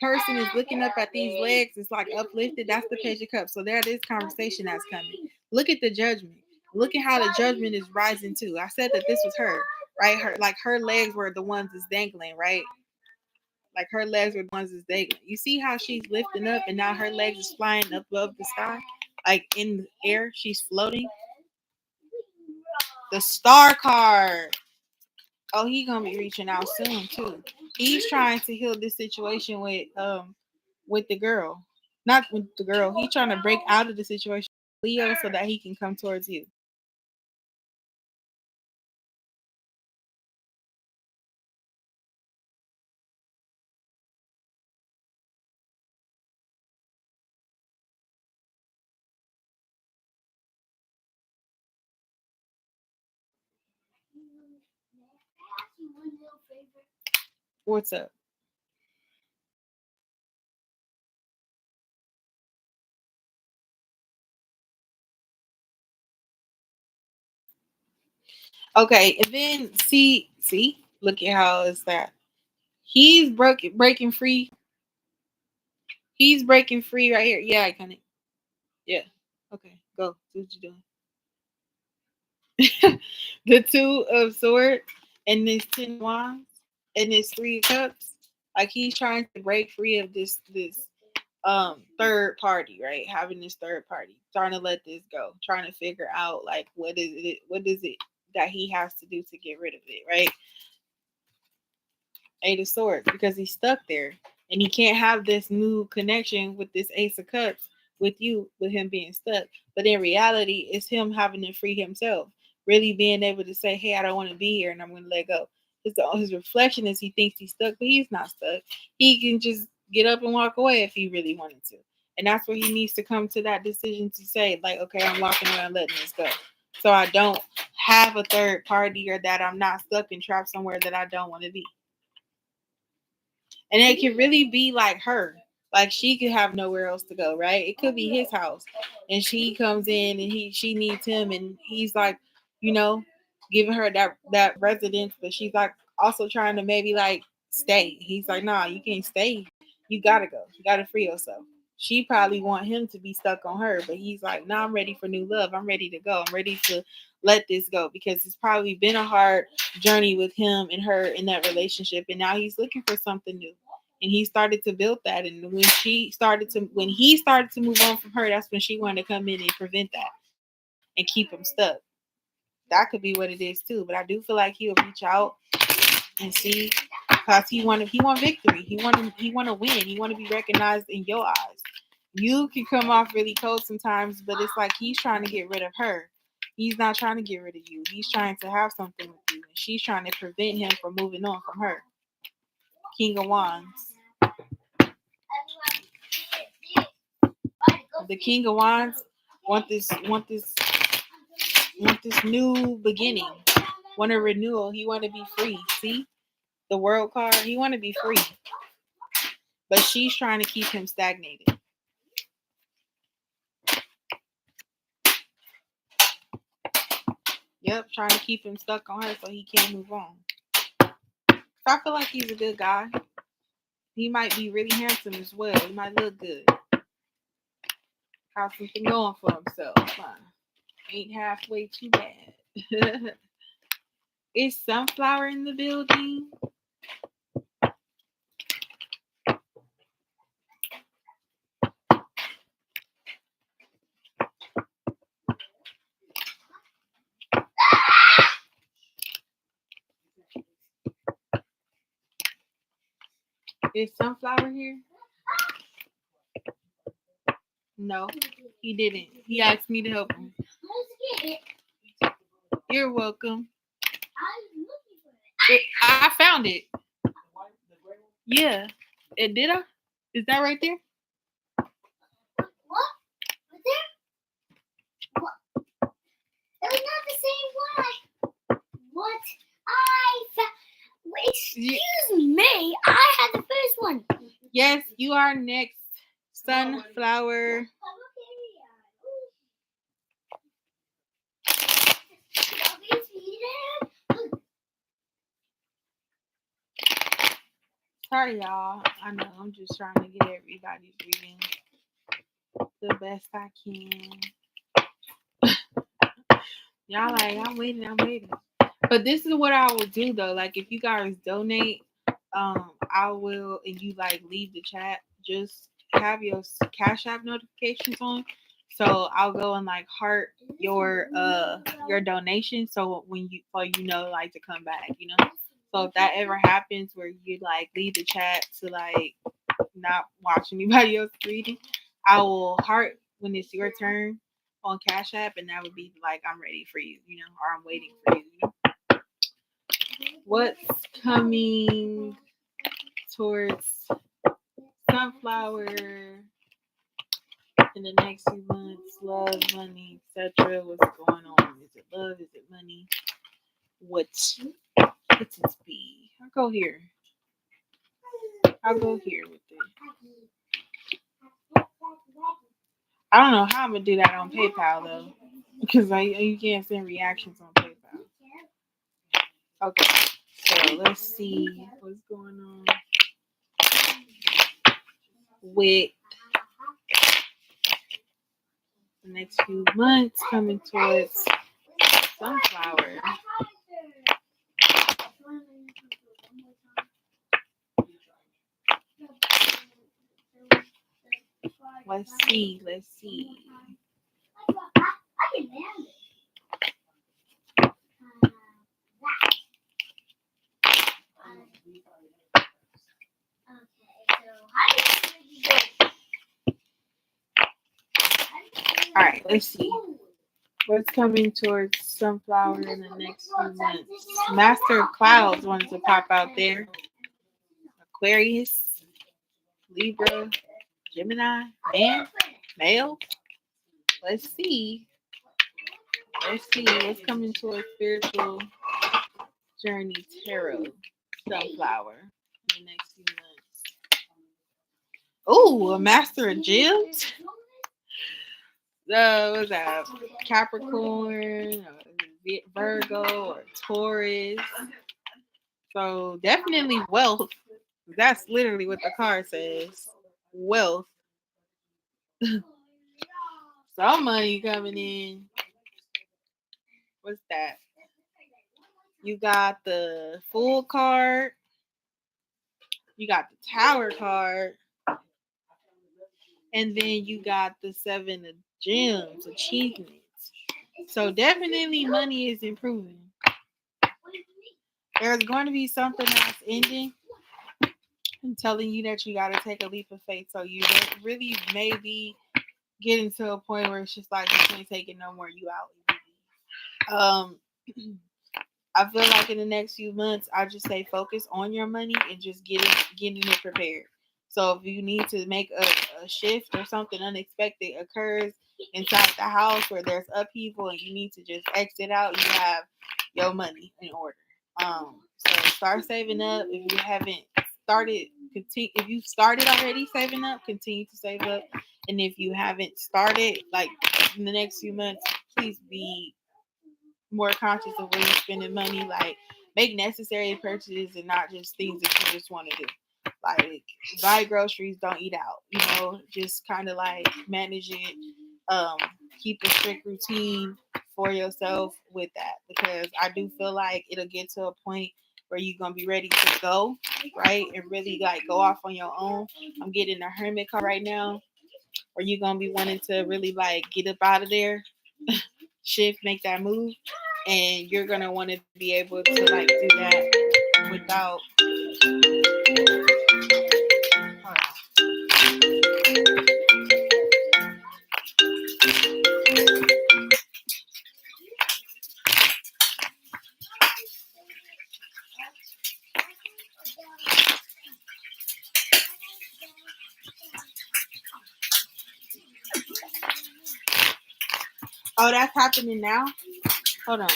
person is looking up at these legs. It's like uplifted. That's the Page of Cups. So there is conversation that's coming. Look at the Judgment. Look at how the Judgment is rising too. I said that this was her, right? Her legs were the ones that's dangling, right? Like her legs were the ones that's dangling. You see how she's lifting up and now her legs is flying up above the sky? Like in the air, she's floating. The Star card. Oh, he gonna be reaching out soon too. He's trying to heal this situation with the girl. Not with the girl. He's trying to break out of the situation with Leo so that he can come towards you. What's up? Okay, and then see, look at how it's that. He's breaking free. He's breaking free right here. Yeah, I kind of. Yeah. Okay, go. See what you're doing. The Two of Swords and this Ten of Wands and this Three of Cups. Like he's trying to break free of this third party, right? Having this third party, trying to let this go, trying to figure out like what is it that he has to do to get rid of it, right? Eight of Swords, because he's stuck there and he can't have this new connection with this Ace of Cups with you, with him being stuck. But in reality, it's him having to free himself, really being able to say, hey, I don't want to be here and I'm going to let go. His reflection is he thinks he's stuck, but he's not stuck. He can just get up and walk away if he really wanted to. And that's where he needs to come to that decision to say, like, okay, I'm walking away and letting this go. So I don't have a third party, or that I'm not stuck and trapped somewhere that I don't want to be. And it can really be like her. Like she could have nowhere else to go, right? It could be his house. And she comes in and she needs him and he's like, you know, giving her that residence, but she's like also trying to maybe like stay. He's like, nah, you can't stay. You gotta go. You gotta free yourself. She probably want him to be stuck on her, but he's like, nah, I'm ready for new love. I'm ready to go. I'm ready to let this go, because it's probably been a hard journey with him and her in that relationship, and now he's looking for something new. And he started to build that, and when he started to move on from her, that's when she wanted to come in and prevent that and keep him stuck. That could be what it is too. But I do feel like he'll reach out and see, because he want victory. He want to win. He want to be recognized in your eyes. You can come off really cold sometimes, but it's like he's trying to get rid of her. He's not trying to get rid of you. He's trying to have something with you, and she's trying to prevent him from moving on from her. King of Wands. The King of Wands want this new beginning. Want a renewal. He want to be free. See? The World card, he want to be free. But she's trying to keep him stagnated. Yep, trying to keep him stuck on her so he can't move on. So I feel like he's a good guy. He might be really handsome as well. He might look good. Have something going for himself. Ain't halfway too bad. Is Sunflower in the building? Is Sunflower here? No, he didn't. He asked me to help him. You're welcome. I found it. Yeah. Did I? Is that right there? What? Right there? What? It was not the same one. What? Excuse me. I had the first one. Yes, you are next. Sunflower. Sorry, y'all. I know I'm just trying to get everybody's reading the best I can. Y'all like, I'm waiting. But this is what I will do though. Like if you guys donate, I will, and you like leave the chat, just have your Cashapp notifications on. So I'll go and like heart your donation, so you know like to come back, you know. So if that ever happens where you like leave the chat to like not watch anybody else reading, I will heart when it's your turn on Cash App, and that would be like I'm ready for you, you know, or I'm waiting for you, you know. What's coming towards Sunflower in the next few months? Love, money, etc. What's going on? Is it love? Is it money? What's it be? I'll go here with it. I don't know how I'm gonna do that on PayPal though, because you can't send reactions on PayPal. Okay, so let's see what's going on with the next few months coming towards Sunflower. Let's see. All right, let's see. What's coming towards Sunflower in the next few months? Master of Clouds wanted to pop out there. Aquarius, Libra, Gemini, man, male. Let's see. Let's see what's coming towards spiritual journey tarot. Sunflower in the next few months. Oh, a Master of Gems. What's that? Capricorn, or Virgo, or Taurus. So definitely wealth. That's literally what the card says. Wealth. Some money coming in. What's that? You got the Fool card. You got the Tower card. And then you got the Seven of Gems, achievements. So definitely money is improving. There's going to be something that's ending and telling you that you got to take a leap of faith. So you really maybe getting to a point where it's just like you can't take it no more. You out. I feel like in the next few months, I just say focus on your money and just getting it prepared. So if you need to make a shift or something unexpected occurs inside the house where there's upheaval and you need to just exit out, you have your money in order. So start saving up. If you haven't started, continue. If you started already saving up, continue to save up. And if you haven't started, like in the next few months, please be more conscious of where you're spending money. Like make necessary purchases and not just things that you just want to do. Like buy groceries, don't eat out. You know, just kind of like manage it. Keep a strict routine for yourself with that because I do feel like it'll get to a point where you're gonna be ready to go, right, and really like go off on your own. I'm getting a hermit card right now, where you're gonna be wanting to really like get up out of there, shift, make that move, and you're gonna want to be able to like do that without. Oh, that's happening now. Hold on.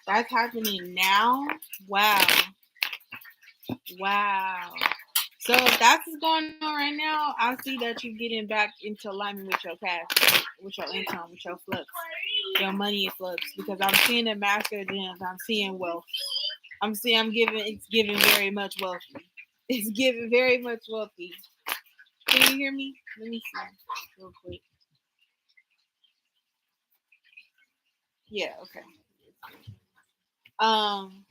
That's happening now. Wow. Wow. So if that's what's going on right now, I see that you're getting back into alignment with your cash, with your income, with your flux, your money flux. Because I'm seeing the master of gems. I'm seeing wealth. I'm giving. It's giving very much wealthy. It's giving very much wealthy. Can you hear me? Let me see real quick. Yeah. Okay. Um.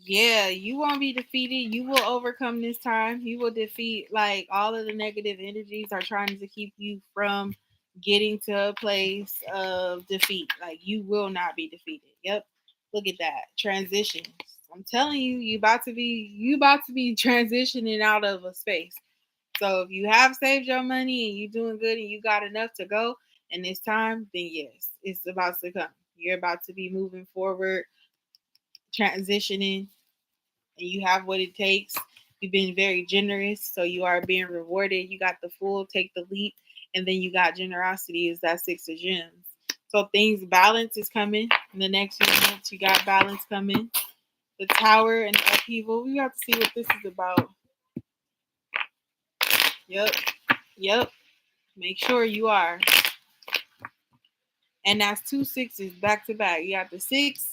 Yeah, you won't be defeated. You will overcome this time. You will defeat like all of the negative energies are trying to keep you from getting to a place of defeat. Like you will not be defeated. Yep. Look at that. Transitions. I'm telling you, you about to be transitioning out of a space. So if you have saved your money and you're doing good and you got enough to go and it's time, then yes, it's about to come. You're about to be moving forward, transitioning, and you have what it takes. You've been very generous, so you are being rewarded. You got the Fool, take the leap, and then you got generosity is that Six of Gems. So things balance is coming in the next few months. You got balance coming. The Tower and the upheaval. We have to see what this is about. Yep, yep. Make sure you are. And that's two sixes back to back. You got the Six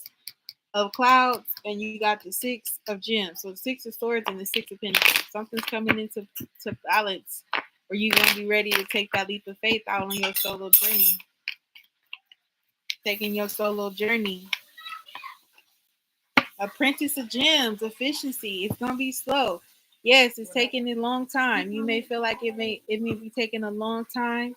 of Clouds and you got the Six of Gems. So the Six of Swords and the Six of Pentacles. Something's coming into to balance where you're going to be ready to take that leap of faith out on your solo journey. Taking your solo journey. Apprentice of Gems, efficiency. It's going to be slow. Yes, it's taking a long time. You may feel like it may be taking a long time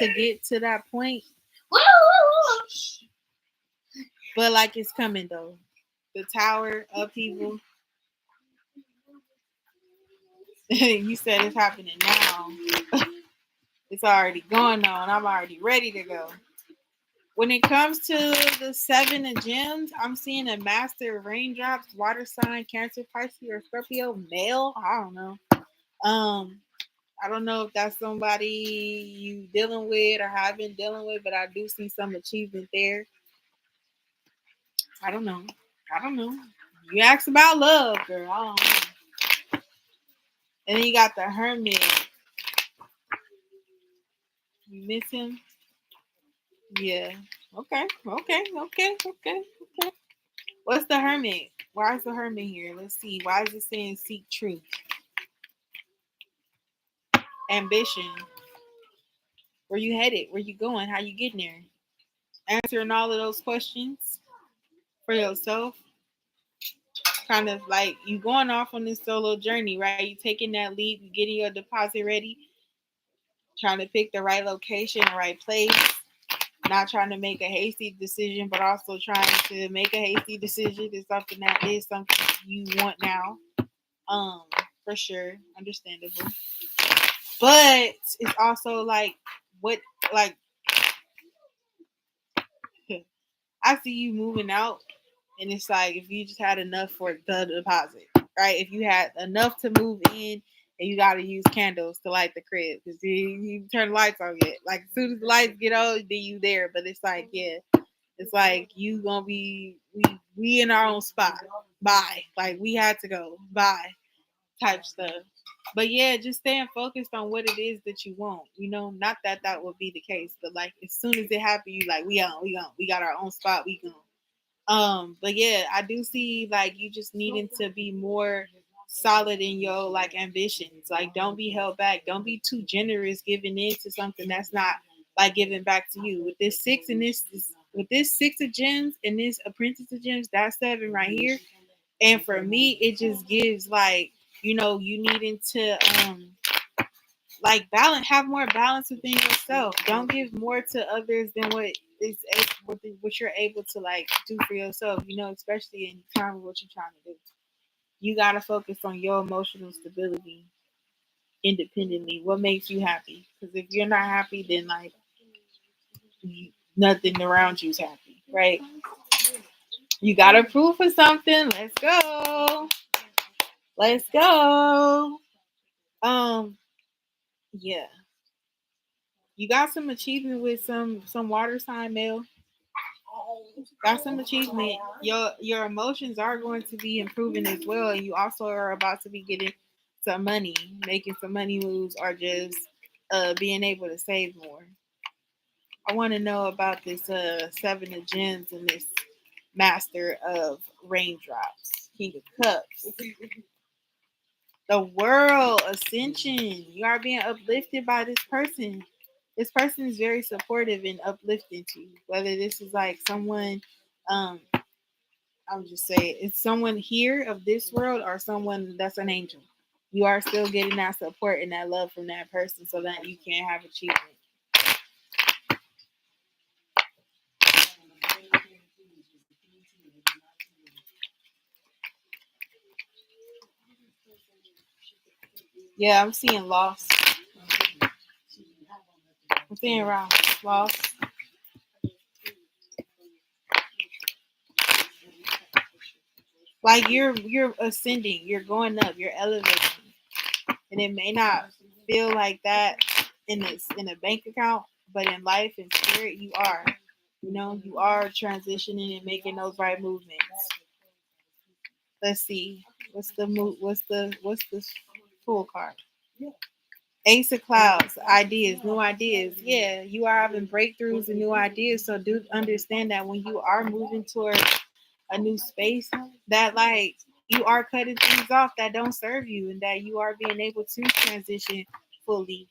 to get to that point. Woo, woo, woo. But like it's coming though. The tower upheaval. You said it's happening now. It's already going on. I'm already ready to go. When it comes to the 7 of gems, I'm seeing a master of raindrops, water sign, Cancer, Pisces, or Scorpio, male. I don't know. I don't know if that's somebody you dealing with or have been dealing with, but I do see some achievement there. I don't know. You asked about love, girl. I don't know. And then you got the hermit. You miss him? Yeah. Okay. What's the hermit? Why is the hermit here? Let's see. Why is it saying seek truth? Ambition. Where you headed? Where you going? How you getting there? Answering all of those questions for yourself. Kind of like you going off on this solo journey, right? You taking that leap, you getting your deposit ready, trying to pick the right location, the right place, not trying to make a hasty decision, but also trying to make a hasty decision is something that is something you want now. For sure, understandable. But it's also like what like I see you moving out, and it's like if you just had enough for the deposit, right? If you had enough to move in, and you got to use candles to light the crib because you turn the lights on yet. Like as soon as the lights get on, then you there. But it's like it's like you gonna be we in our own spot. Bye. Like we had to go. Bye. Type stuff. But yeah, just staying focused on what it is that you want. Not that that would be the case, but like as soon as it happens, you like we got our own spot. We gone. But yeah, I do see like you just needing to be more solid in your like ambitions. Like don't be held back. Don't be too generous giving in to something that's not like giving back to you. With this with this 6 of gems and this apprentice of gems, that's 7 right here. And for me, it just gives like, you needing to like balance, have more balance within yourself. Don't give more to others than what you're able to like do for yourself. Especially in time of what you're trying to do. You gotta focus on your emotional stability independently. What makes you happy? Because if you're not happy, then like nothing around you's happy, right? You gotta prove for something. Let's go. Let's go. Yeah. You got some achievement with some water sign male. Got some achievement. Your emotions are going to be improving as well, and you also are about to be getting some money, making some money moves, or just being able to save more. I want to know about this 7 of gems and this master of raindrops, King of Cups. The world ascension. You are being uplifted by this person. This person is very supportive and uplifting to you. Whether this is like someone, I'm just saying, it's someone here of this world or someone that's an angel. You are still getting that support and that love from that person so that you can have achievement. Yeah, I'm seeing loss. I'm seeing around loss. Like you're ascending, you're going up, you're elevating, and it may not feel like that in a bank account, but in life and spirit, you are. You are transitioning and making those right movements. Let's see, what's the move? What's the full card? Ace of Clouds, ideas, new ideas. Yeah, you are having breakthroughs and new ideas. So do understand that when you are moving towards a new space, that like you are cutting things off that don't serve you and that you are being able to transition fully.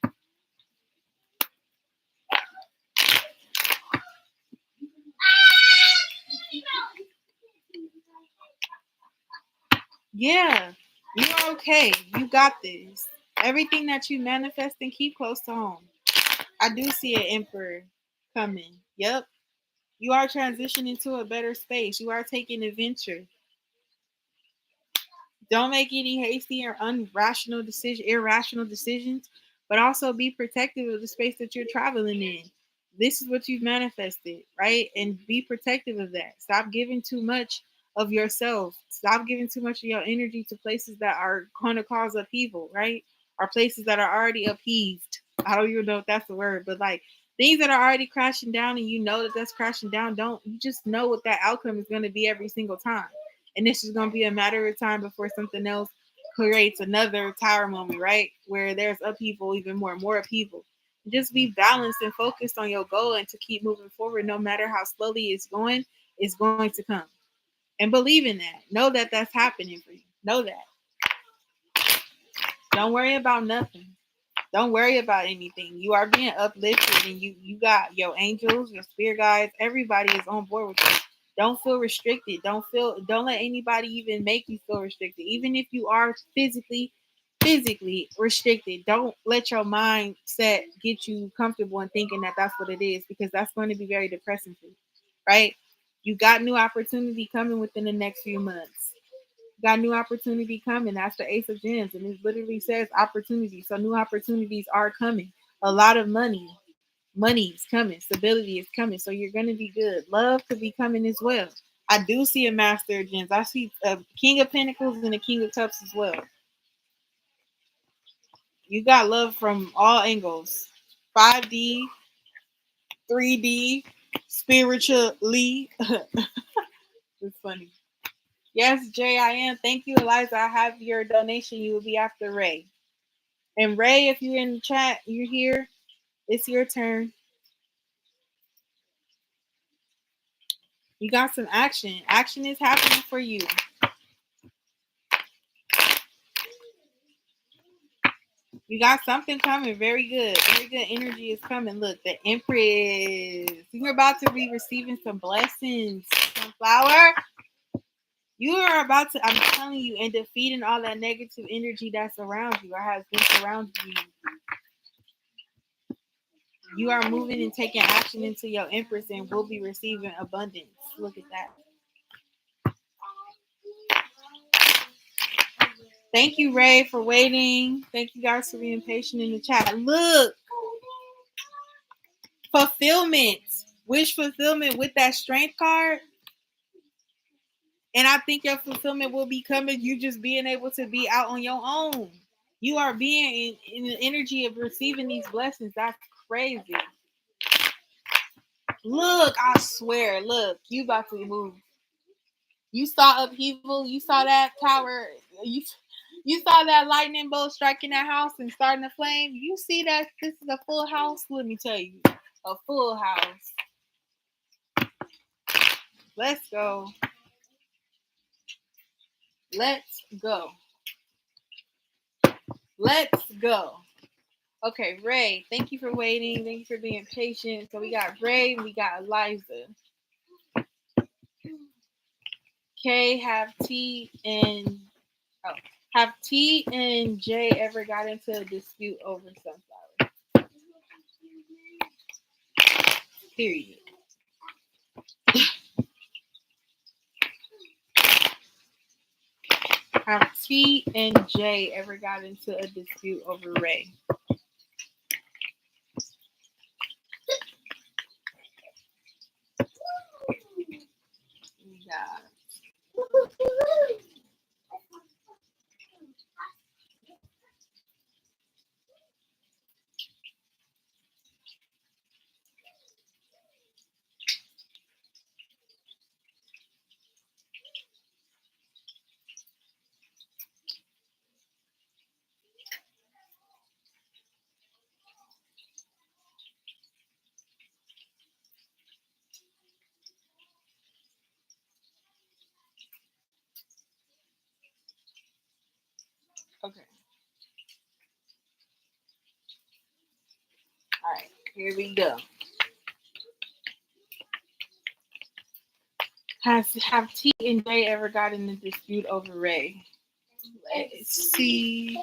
Yeah, you're okay. You got this. Everything that you manifest and keep close to home. I do see an emperor coming. Yep. You are transitioning to a better space. You are taking adventure. Don't make any hasty or irrational decisions, but also be protective of the space that you're traveling in. This is what you've manifested, right? And be protective of that. Stop giving too much of yourself. Stop giving too much of your energy to places that are going to cause upheaval, right? Or places that are already upheaved. I don't even know if that's the word, but like things that are already crashing down and you know that that's crashing down, don't you just know what that outcome is going to be every single time. And this is going to be a matter of time before something else creates another tower moment, right? Where there's upheaval, even more upheaval. Just be balanced and focused on your goal and to keep moving forward, no matter how slowly it's going to come. And believe in that. Know that that's happening for you. Know that. Don't worry about nothing. Don't worry about anything. You are being uplifted, and you got your angels, your spirit guides. Everybody is on board with you. Don't feel restricted. Don't let anybody even make you feel restricted. Even if you are physically restricted, don't let your mindset get you comfortable in thinking that that's what it is, because that's going to be very depressing for you, right? You got new opportunity coming within the next few months. Got new opportunity coming. That's the Ace of Gems, and it literally says opportunity. So new opportunities are coming. A lot of money's coming. Stability is coming. So you're gonna be good. Love could be coming as well. I do see a Master of Gems. I see a King of Pentacles and a King of Cups as well. You got love from all angles. 5D, 3D, spiritually. It's funny. Yes, Jay, I am. Thank you, Eliza. I have your donation. You will be after Ray. And Ray, if you're in the chat, you're here. It's your turn. You got some action. Action is happening for you. You got something coming. Very good. Very good energy is coming. Look, the Empress. You're about to be receiving some blessings. Sunflower. You are about to, I'm telling you, and defeating all that negative energy that's around you or has been surrounding you. You are moving and taking action into your Empress and will be receiving abundance. Look at that. Thank you, Ray, for waiting. Thank you guys for being patient in the chat. Look, fulfillment, wish fulfillment with that strength card. And I think your fulfillment will be coming. You just being able to be out on your own. You are being in the energy of receiving these blessings. That's crazy. Look, I swear, look, you about to move. You saw upheaval. You saw that tower. You saw that lightning bolt striking that house and starting a flame. You see that this is a full house? Let me tell you, a full house. Let's go. Let's go. Let's go. Okay, Ray, thank you for waiting. Thank you for being patient. So we got Ray and we got Eliza. K, have T and J ever got into a dispute over sunflower? Period. Have T and J ever got into a dispute over Ray? Yeah. Okay. All right. Here we go. Have T and J ever got in a dispute over Ray? Let's see.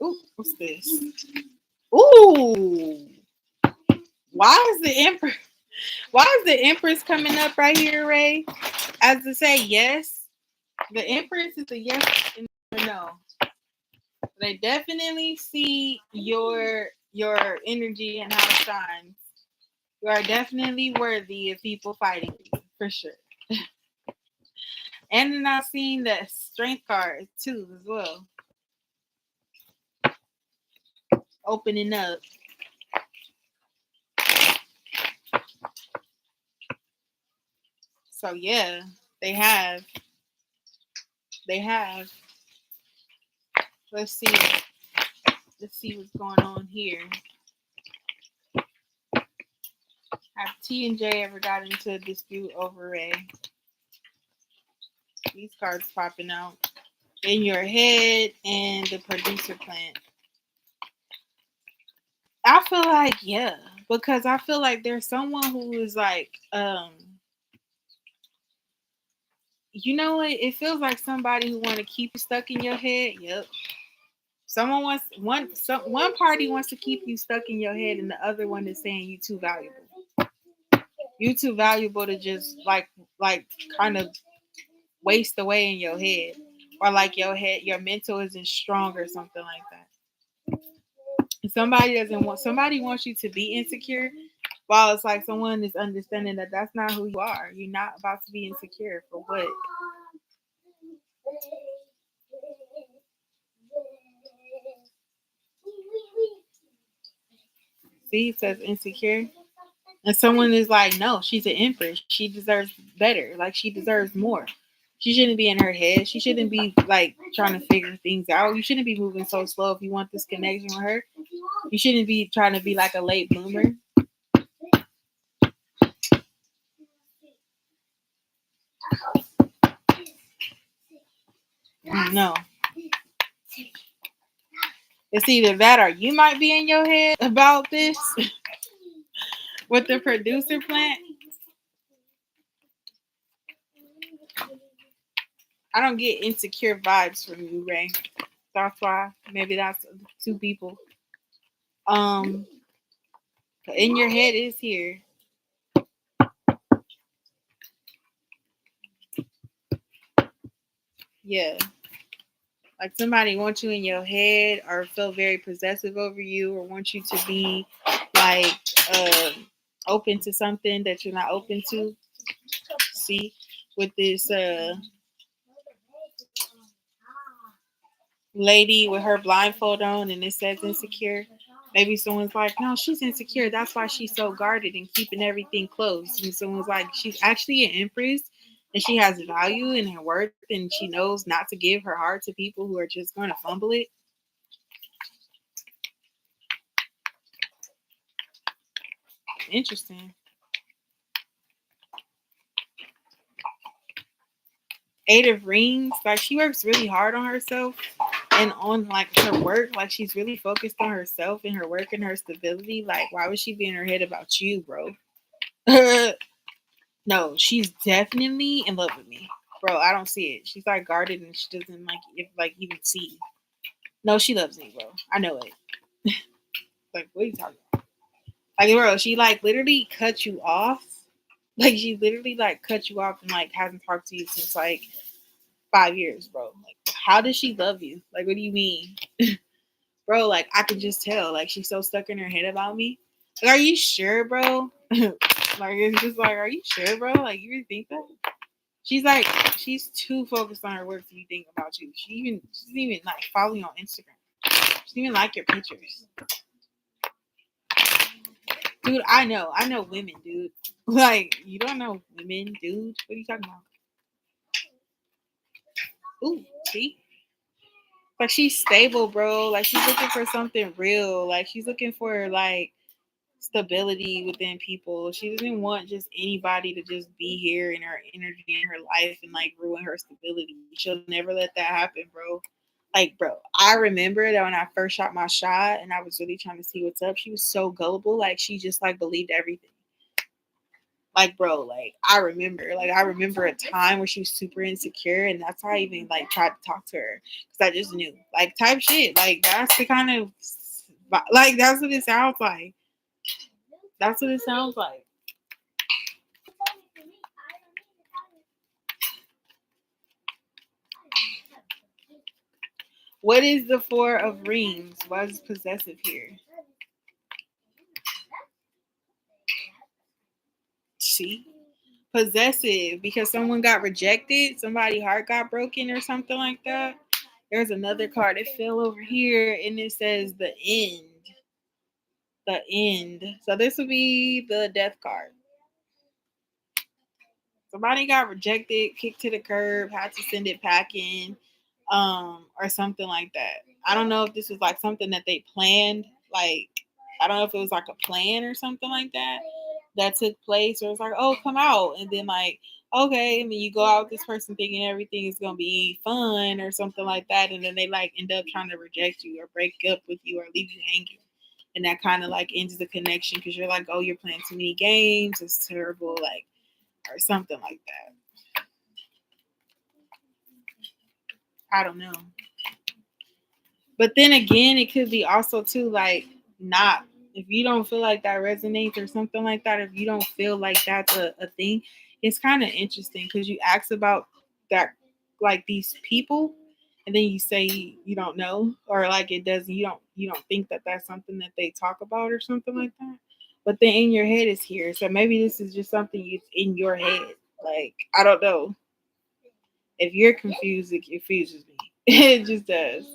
Ooh, what's this? Ooh. Why is the Empress? Why is the Empress coming up right here, Ray? As to say yes. The Empress is a yes and a no. They definitely see your energy and how it shines. You are definitely worthy of people fighting you, for sure. And then I've seen the strength card too as well. Opening up. So yeah, they have. They have. Let's see. Let's see what's going on here. Have T and J ever got into a dispute over Ray? These cards popping out. In your head and the producer plant. I feel like, yeah. Because I feel like there's someone who is like, you know what? It feels like somebody who want to keep you stuck in your head. Yep. Someone wants one party wants to keep you stuck in your head, and the other one is saying you too valuable. You too valuable to just like kind of waste away in your head, or like your mental isn't strong or something like that. Somebody wants you to be insecure, while it's like someone is understanding that that's not who you are. You're not about to be insecure for what? See, it says insecure. And someone is like, no, she's an empress. She deserves better. Like, she deserves more. She shouldn't be in her head. She shouldn't be, like, trying to figure things out. You shouldn't be moving so slow if you want this connection with her. You shouldn't be trying to be, like, a late bloomer. No. It's either that or you might be in your head about this with the producer plant. I don't get insecure vibes from you, Ray. That's why. Maybe that's two people. In your head is here. Yeah. Like somebody wants you in your head or feel very possessive over you or want you to be like open to something that you're not open to. See, with this lady with her blindfold on and it says insecure. Maybe someone's like, no, she's insecure. That's why she's so guarded and keeping everything closed. And someone's like, she's actually an empress and she has value in her worth and she knows not to give her heart to people who are just going to fumble it. Interesting. Eight of Rings, like she works really hard on herself and on like her work. Like she's really focused on herself and her work and her stability. Like, why would she be in her head about you, bro? No, she's definitely in love with me, bro. I don't see it. She's like guarded and she doesn't even see. No, she loves me, bro. I know it. Like, what are you talking about? Like, bro, she like literally cut you off. Like, she literally like cut you off and like hasn't talked to you since like 5 years, bro. Like, how does she love you? Like, what do you mean? Bro, like, I can just tell. Like, she's so stuck in her head about me. Like, are you sure, bro? Like, it's just like, are you sure, bro? Like, you really think that? She's too focused on her work to be thinking about you. She doesn't even, like, follow you on Instagram. She doesn't even like your pictures. Dude, I know women, dude. Like, you don't know women, dude. What are you talking about? Ooh, see? Like she's stable, bro. Like she's looking for something real. Like she's looking for like stability within people. She doesn't want just anybody to just be here in her energy in her life and like ruin her stability. She'll never let that happen, bro. Like, bro, I remember that when I first shot my shot and I was really trying to see what's up, she was so gullible. Like she just like believed everything. Like, bro, like I remember a time where she was super insecure, and that's why I even like tried to talk to her because I just knew, like, type shit. Like that's the kind of Like, that's what it sounds like. That's what it sounds like. What is the Four of Rings? Why is possessive here? See? Possessive because someone got rejected, somebody's heart got broken or something like that. There's another card that fell over here and it says the end. The end. So this would be the death card. Somebody got rejected, kicked to the curb, had to send it packing, or something like that. I don't know if this was like something that they planned, like I don't know if it was like a plan or something like that that took place, or it's like, oh, come out, and then like, okay, and then you go out with this person thinking everything is gonna be fun or something like that, and then they like end up trying to reject you or break up with you or leave you hanging. And that kind of like ends the connection because you're like, oh, you're playing too many games. It's terrible, like, or something like that. I don't know. But then again, it could be also too like not if you don't feel like that resonates or something like that. If you don't feel like that's a thing, it's kind of interesting because you ask about that like these people, and then you say you don't know or like it doesn't. You don't think that that's something that they talk about or something like that. But then in your head is here, so maybe this is just something you in your head. Like I don't know. If you're confused, it confuses me. It just does.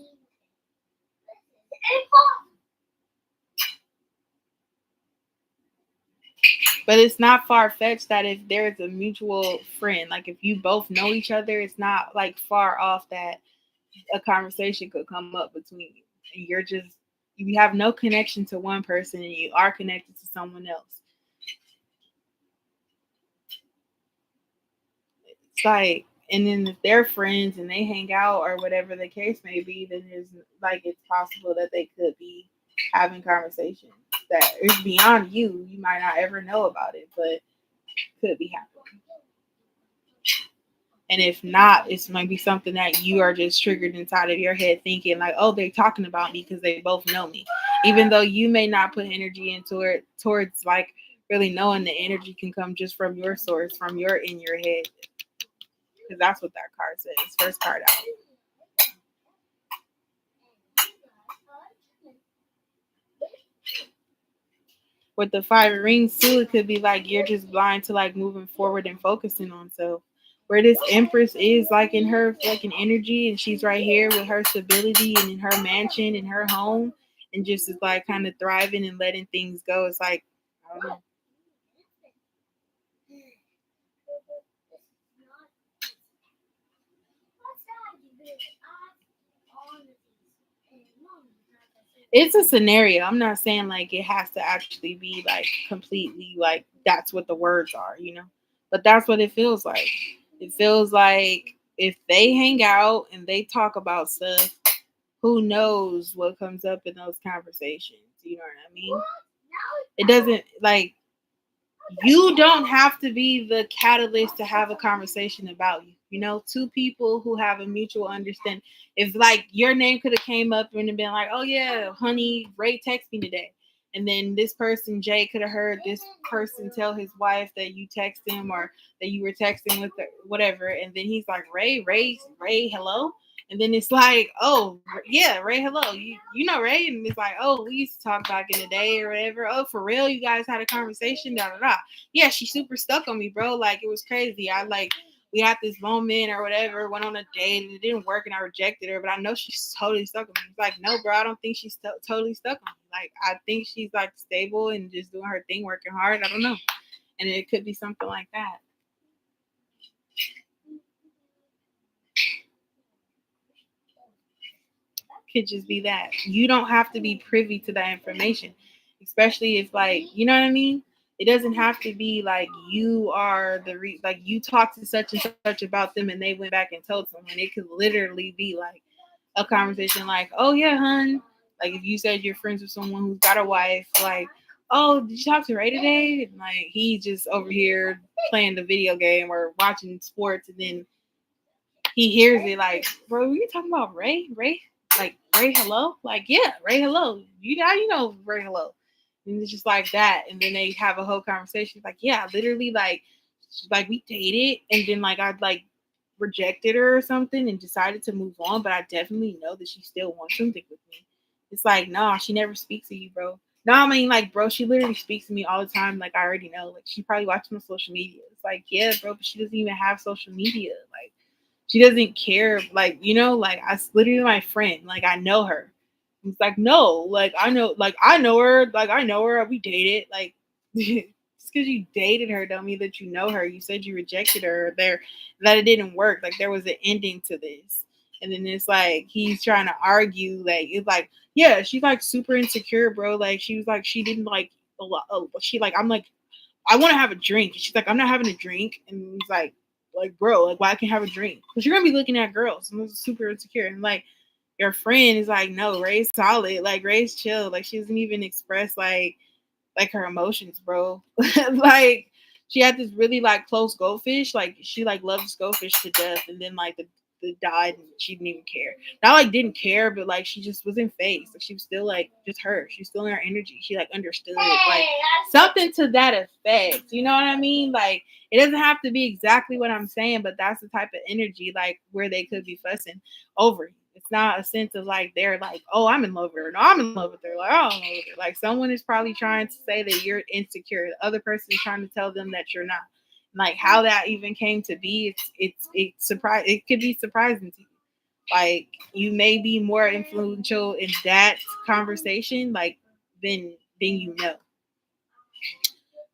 But it's not far fetched that if there's a mutual friend, like if you both know each other, it's not like far off that a conversation could come up between you. And you're just, you have no connection to one person and you are connected to someone else. It's like, and then if they're friends and they hang out or whatever the case may be, then it's like it's possible that they could be having conversations that is beyond you. You might not ever know about it, but could be happening. And if not, it's might be something that you are just triggered inside of your head thinking like, oh, they're talking about me because they both know me. Even though you may not put energy into it towards like really knowing the energy can come just from your source, from your in your head. Because that's what that card says. First card out. With the Five of Rings too, it could be like you're just blind to like moving forward and focusing on self. Where this Empress is like in her fucking energy, and she's right here with her stability and in her mansion in her home, and just is like kind of thriving and letting things go. It's like I don't know. It's a scenario. I'm not saying like it has to actually be like completely like that's what the words are, you know. But that's what it feels like. It feels like if they hang out and they talk about stuff, who knows what comes up in those conversations? You know what I mean? It doesn't like you don't have to be the catalyst to have a conversation about you. You know, two people who have a mutual understanding. If like your name could have came up and been like, "Oh yeah, honey, Ray texted me today," and then this person Jay could have heard this person tell his wife that you text him or that you were texting with whatever, and then he's like, Ray, hello." And then it's like, oh, yeah, Ray, hello. You know Ray? And it's like, oh, we used to talk back in the day or whatever. Oh, for real? You guys had a conversation? Da, da, da. Yeah, she super stuck on me, bro. Like, it was crazy. I, like, we had this moment or whatever, went on a date, and it didn't work, and I rejected her, but I know she's totally stuck on me. It's like, no, bro, I don't think she's totally stuck on me. Like, I think she's, like, stable and just doing her thing, working hard. I don't know. And it could be something like that. Could just be that. You don't have to be privy to that information, especially if like you know what I mean. It doesn't have to be like you are like you talked to such and such about them and they went back and told someone. It could literally be like a conversation like, oh yeah, hun. Like if you said you're friends with someone who's got a wife, like, oh, did you talk to Ray today? And like he just over here playing the video game or watching sports, and then he hears it like, bro, were you talking about Ray? like, Ray, hello? Like, yeah, Ray, hello. You know Ray, hello. And it's just like that. And then they have a whole conversation. Like, yeah, literally, like we dated. And then, like, I'd, like, rejected her or something and decided to move on. But I definitely know that she still wants something with me. It's like, no, she never speaks to you, bro. No, I mean, like, bro, she literally speaks to me all the time. Like, I already know. Like, she probably watches my social media. It's like, yeah, bro, but she doesn't even have social media. Like, she doesn't care. Like, you know, like, I literally my friend. Like, I know her. It's like, no, like, I know her. Like, I know her. We dated. Like, just because you dated her don't mean that you know her. You said you rejected her there, that it didn't work. Like, there was an ending to this. And then it's like, he's trying to argue. Like, it's like, yeah, she's like super insecure, bro. Like, she was like, she didn't like a lot. She like, I'm like, I want to have a drink. And she's like, I'm not having a drink. And he's like, bro, like, why I can't have a drink? Because you're gonna be looking at girls and super insecure. And like, your friend is like, no, Ray's solid. Like, Ray's chill. Like, she doesn't even express like her emotions, bro. Like, she had this really like close goldfish. Like, she like loves goldfish to death, and then like the died, and she didn't even care. Not like didn't care, but like she just was in phase. Like, she was still like just her. She was still in her energy. She like understood like something to that effect. You know what I mean? Like, it doesn't have to be exactly what I'm saying, but that's the type of energy like where they could be fussing over you. It's not a sense of like they're like, oh, I'm in love with her. No, I'm in love with her. Like, I'm in love with her. Like, someone is probably trying to say that you're insecure. The other person is trying to tell them that you're not. Like, how that even came to be, it's surprise. It could be surprising to you. Like, you may be more influential in that conversation, like than you know.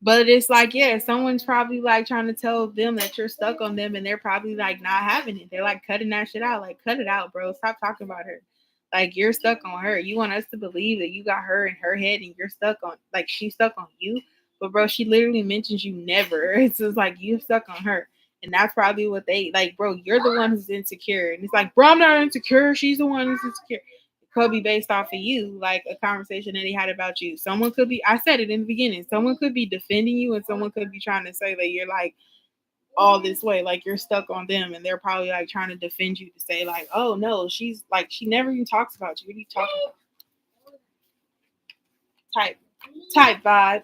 But it's like, yeah, someone's probably like trying to tell them that you're stuck on them, and they're probably like not having it. They're like cutting that shit out. Like, cut it out, bro. Stop talking about her. Like, you're stuck on her. You want us to believe that you got her in her head and you're stuck on, like, she's stuck on you. But, bro, she literally mentions you never. It's just like you stuck on her. And that's probably what they like, bro. You're the one who's insecure. And it's like, bro, I'm not insecure. She's the one who's insecure. Could be based off of you, like a conversation that he had about you. Someone could be, I said it in the beginning, someone could be defending you, and someone could be trying to say that you're like all this way, like you're stuck on them, and they're probably like trying to defend you to say, like, oh no, she's like, she never even talks about you. What are you talking about? Type vibe.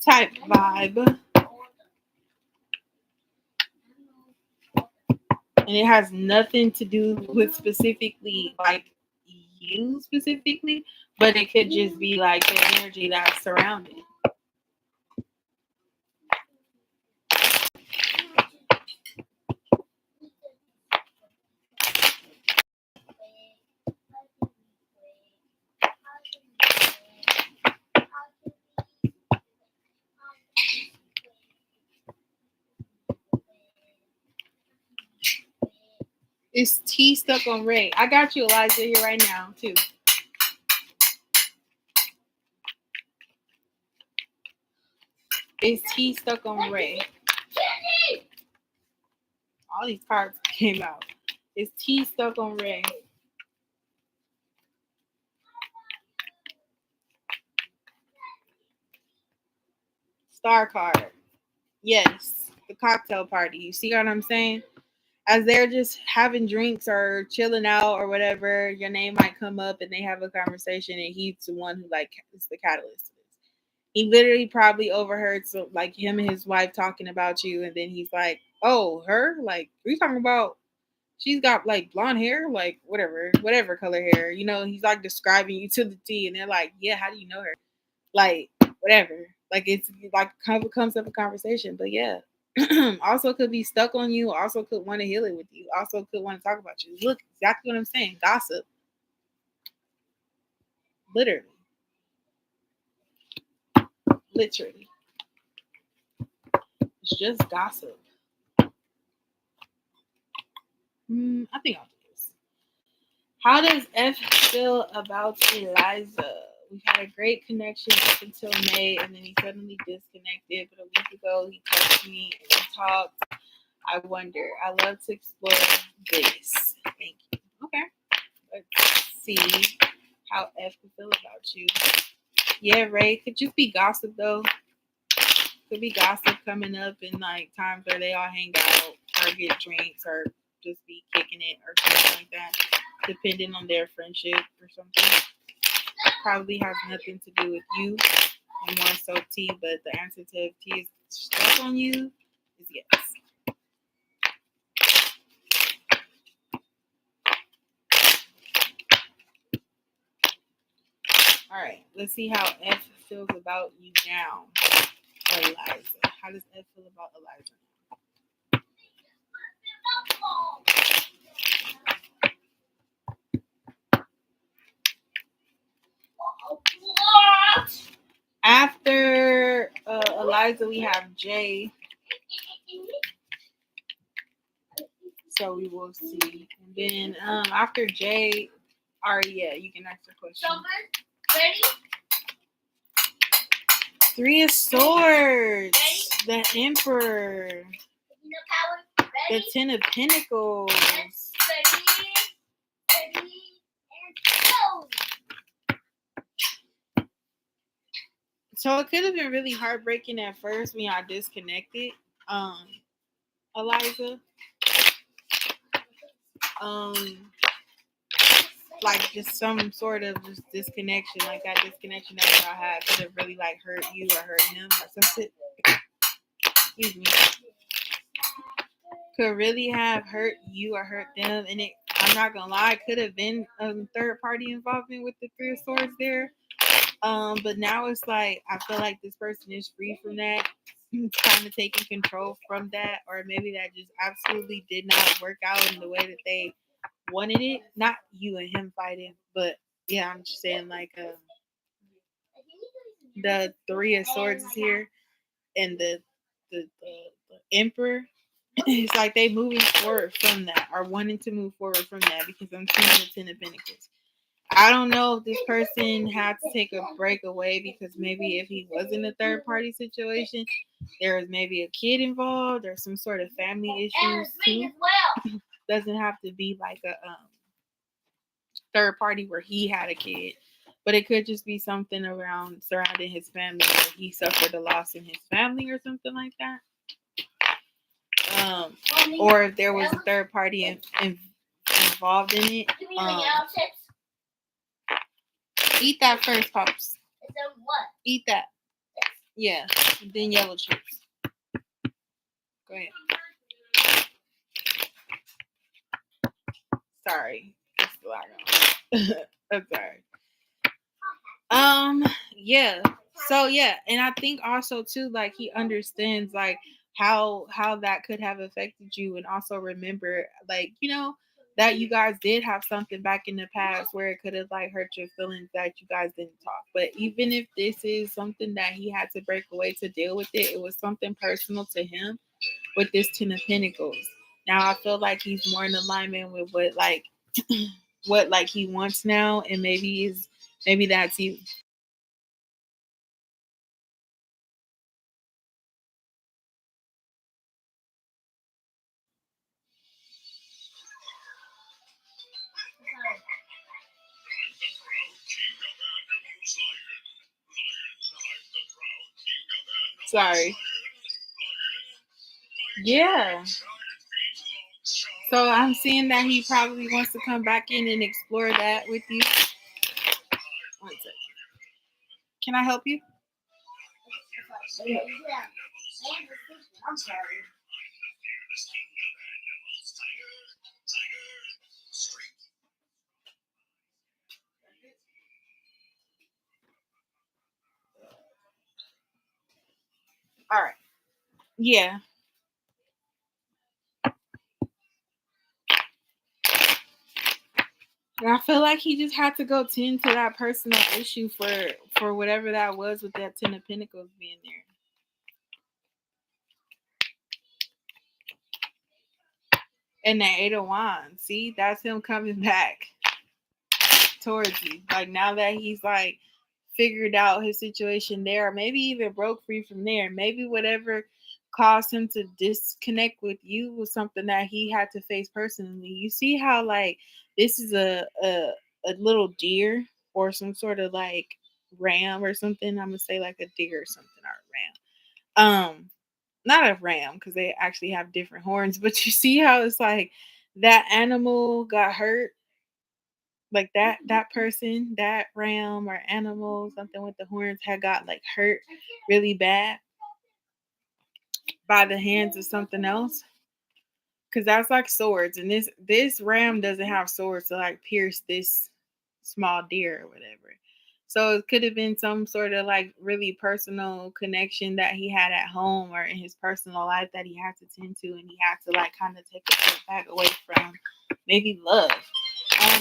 Type vibe. And it has nothing to do with specifically like you specifically, but it could just be like the energy that's surrounding. It's T stuck on Ray. I got you, Elijah, here right now, too. It's T stuck on Ray. All these cards came out. It's T stuck on Ray. Star card. Yes. The cocktail party. You see what I'm saying? As they're just having drinks or chilling out or whatever, your name might come up and they have a conversation, and he's the one who like is the catalyst to this. He literally probably overheard like him and his wife talking about you, and then he's like, oh, her? Like, are you talking about she's got like blonde hair, like whatever color hair, you know, he's like describing you to the T, and they're like, yeah, how do you know her? Like, whatever. Like, it's like comes up a conversation. But yeah. Also could be stuck on you, also could want to heal it with you, also could want to talk about you. Look, exactly what I'm saying. Gossip. Literally. Literally. It's just gossip. I think I'll do this. How does F feel about Eliza? We had a great connection up until May, and then he suddenly disconnected. But a week ago, he texted me and we talked. I wonder. I love to explore this. Thank you. Okay. Let's see how F can feel about you. Yeah, Ray. Could just be gossip, though. Could be gossip coming up in like times where they all hang out or get drinks or just be kicking it or something like that, depending on their friendship or something. Probably has nothing to do with you and more so T, but the answer to if T is stuck on you is yes. All right, let's see how F feels about you now, Eliza. How does F feel about Eliza now? After Eliza, we have J. So we will see. And then after J, yeah, you can ask the question. Ready? 3 of Swords. The Emperor. The 10 of Pentacles. Ready, and go! So it could have been really heartbreaking at first when y'all disconnected, Eliza. Like just some sort of just disconnection, like that disconnection that y'all had could have really like hurt you or hurt him or something. Excuse me. Could really have hurt you or hurt them, and it. I'm not gonna lie, it could have been a third party involvement with the 3 of Swords there. But now it's like I feel like this person is free from that, kind of taking control from that, or maybe that just absolutely did not work out in the way that they wanted it. Not you and him fighting, but yeah, I'm just saying like the 3 of Swords is here, and the Emperor. It's like they moving forward from that, or wanting to move forward from that, because I'm seeing the 10 of Pentacles. I don't know if this person had to take a break away because maybe if he was in a third party situation, there was maybe a kid involved or some sort of family issues too. Doesn't have to be like a third party where he had a kid, but it could just be something around surrounding his family, where he suffered a loss in his family or something like that. Or if there was a third party involved in it. Eat that first, Pops. Eat that. Yeah. And then yellow chips. Go ahead. Sorry. I'm sorry. Yeah. So yeah, and I think also too, like he understands like how that could have affected you, and also remember, like, you know, that you guys did have something back in the past where it could have like hurt your feelings that you guys didn't talk. But even if this is something that he had to break away to deal with it was something personal to him with this 10 of Pentacles. Now I feel like he's more in alignment with what like what like he wants now, and maybe that's you. Sorry. Yeah. So I'm seeing that he probably wants to come back in and explore that with you. 1 second. Can I help you? Yeah. I'm sorry. All right. Yeah. And I feel like he just had to go tend to that personal issue for whatever that was with that 10 of Pentacles being there. And the 8 of Wands. See, that's him coming back towards you. Like now that he's like figured out his situation there, or maybe even broke free from there. Maybe whatever caused him to disconnect with you was something that he had to face personally. You see how like this is a little deer or some sort of like ram or something. I'm gonna say like a deer or something, or a ram. Not a ram because they actually have different horns, but you see how it's like that animal got hurt, like that person, that ram or animal, something with the horns had got like hurt really bad by the hands of something else. Cause that's like swords, and this ram doesn't have swords to like pierce this small deer or whatever. So it could have been some sort of like really personal connection that he had at home or in his personal life that he had to tend to, and he had to like kind of take a step back away from maybe love.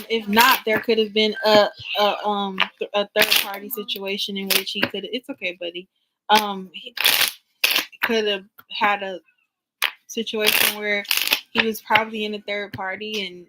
If not, there could have been a third party situation in which he could. It's okay, buddy. He could have had a situation where he was probably in a third party, and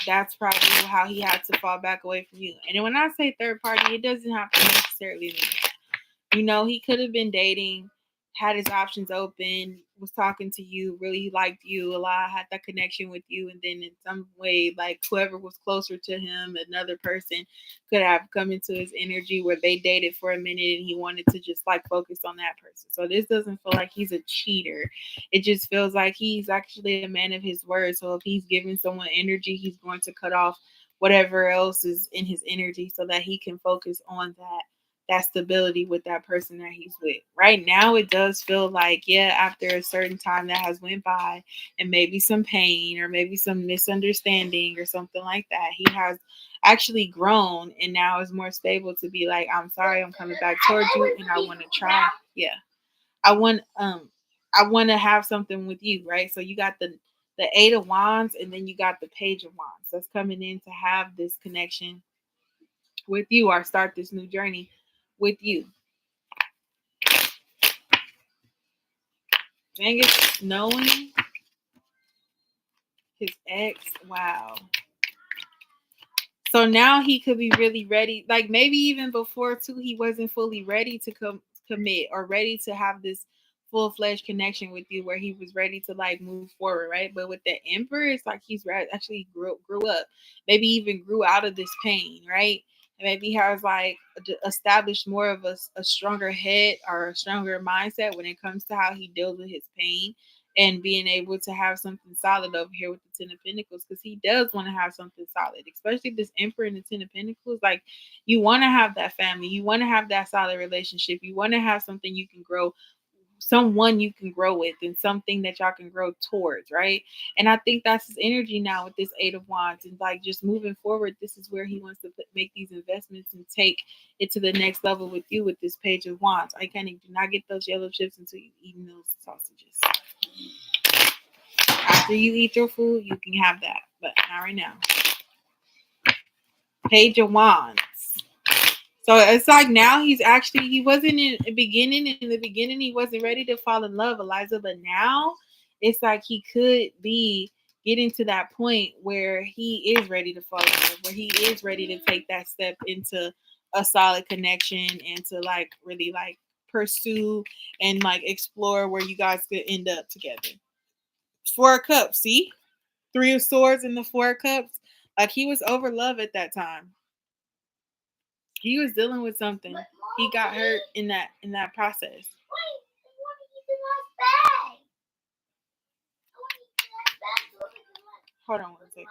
that's probably how he had to fall back away from you. And when I say third party, it doesn't have to necessarily mean that. You know, he could have been dating, had his options open, was talking to you, really liked you a lot, had that connection with you, and then in some way, like whoever was closer to him, another person could have come into his energy where they dated for a minute and he wanted to just like focus on that person. So this doesn't feel like he's a cheater. It just feels like he's actually a man of his word. So if he's giving someone energy, he's going to cut off whatever else is in his energy so that he can focus on that stability with that person that he's with. Right now it does feel like, yeah, after a certain time that has went by and maybe some pain or maybe some misunderstanding or something like that, he has actually grown and now is more stable to be like, I'm sorry, I'm coming back towards you and I want to try. Yeah. I want to have something with you, right? So you got the 8 of wands and then you got the page of wands that's coming in to have this connection with you or start this new journey with you. Dang it, knowing his ex. Wow. So now he could be really ready. Like maybe even before too, he wasn't fully ready to commit or ready to have this full fledged connection with you, where he was ready to like move forward, right? But with the Emperor, it's like he's actually grew up, maybe even grew out of this pain, right? And maybe has like established more of a stronger head or a stronger mindset when it comes to how he deals with his pain and being able to have something solid over here with the Ten of Pentacles, because he does want to have something solid, especially this Emperor and the Ten of Pentacles. Like you want to have that family, you want to have that solid relationship, you want to have something you can grow, someone you can grow with, and something that y'all can grow towards, right? And I think that's his energy now with this 8 of wands, and like just moving forward, this is where he wants to make these investments and take it to the next level with you with this page of wands. I can't do not get those yellow chips until you eat those sausages. After you eat your food, you can have that, but not right now. Page of wands. So it's like now he wasn't in the beginning. In the beginning, he wasn't ready to fall in love, Eliza. But now it's like he could be getting to that point where he is ready to fall in love, where he is ready to take that step into a solid connection and to like really like pursue and like explore where you guys could end up together. 4 of Cups, see? 3 of Swords and the 4 of Cups. Like he was over love at that time. He was dealing with something. He got hurt in that process. Hold on one second.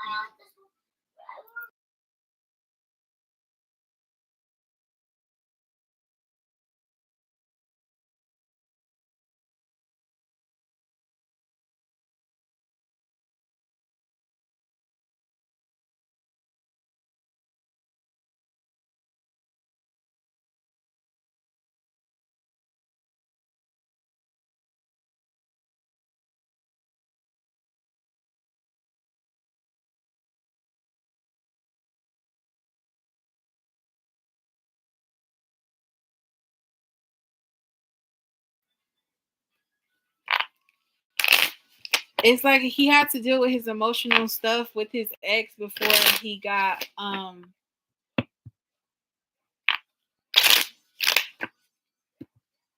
It's like he had to deal with his emotional stuff with his ex before he got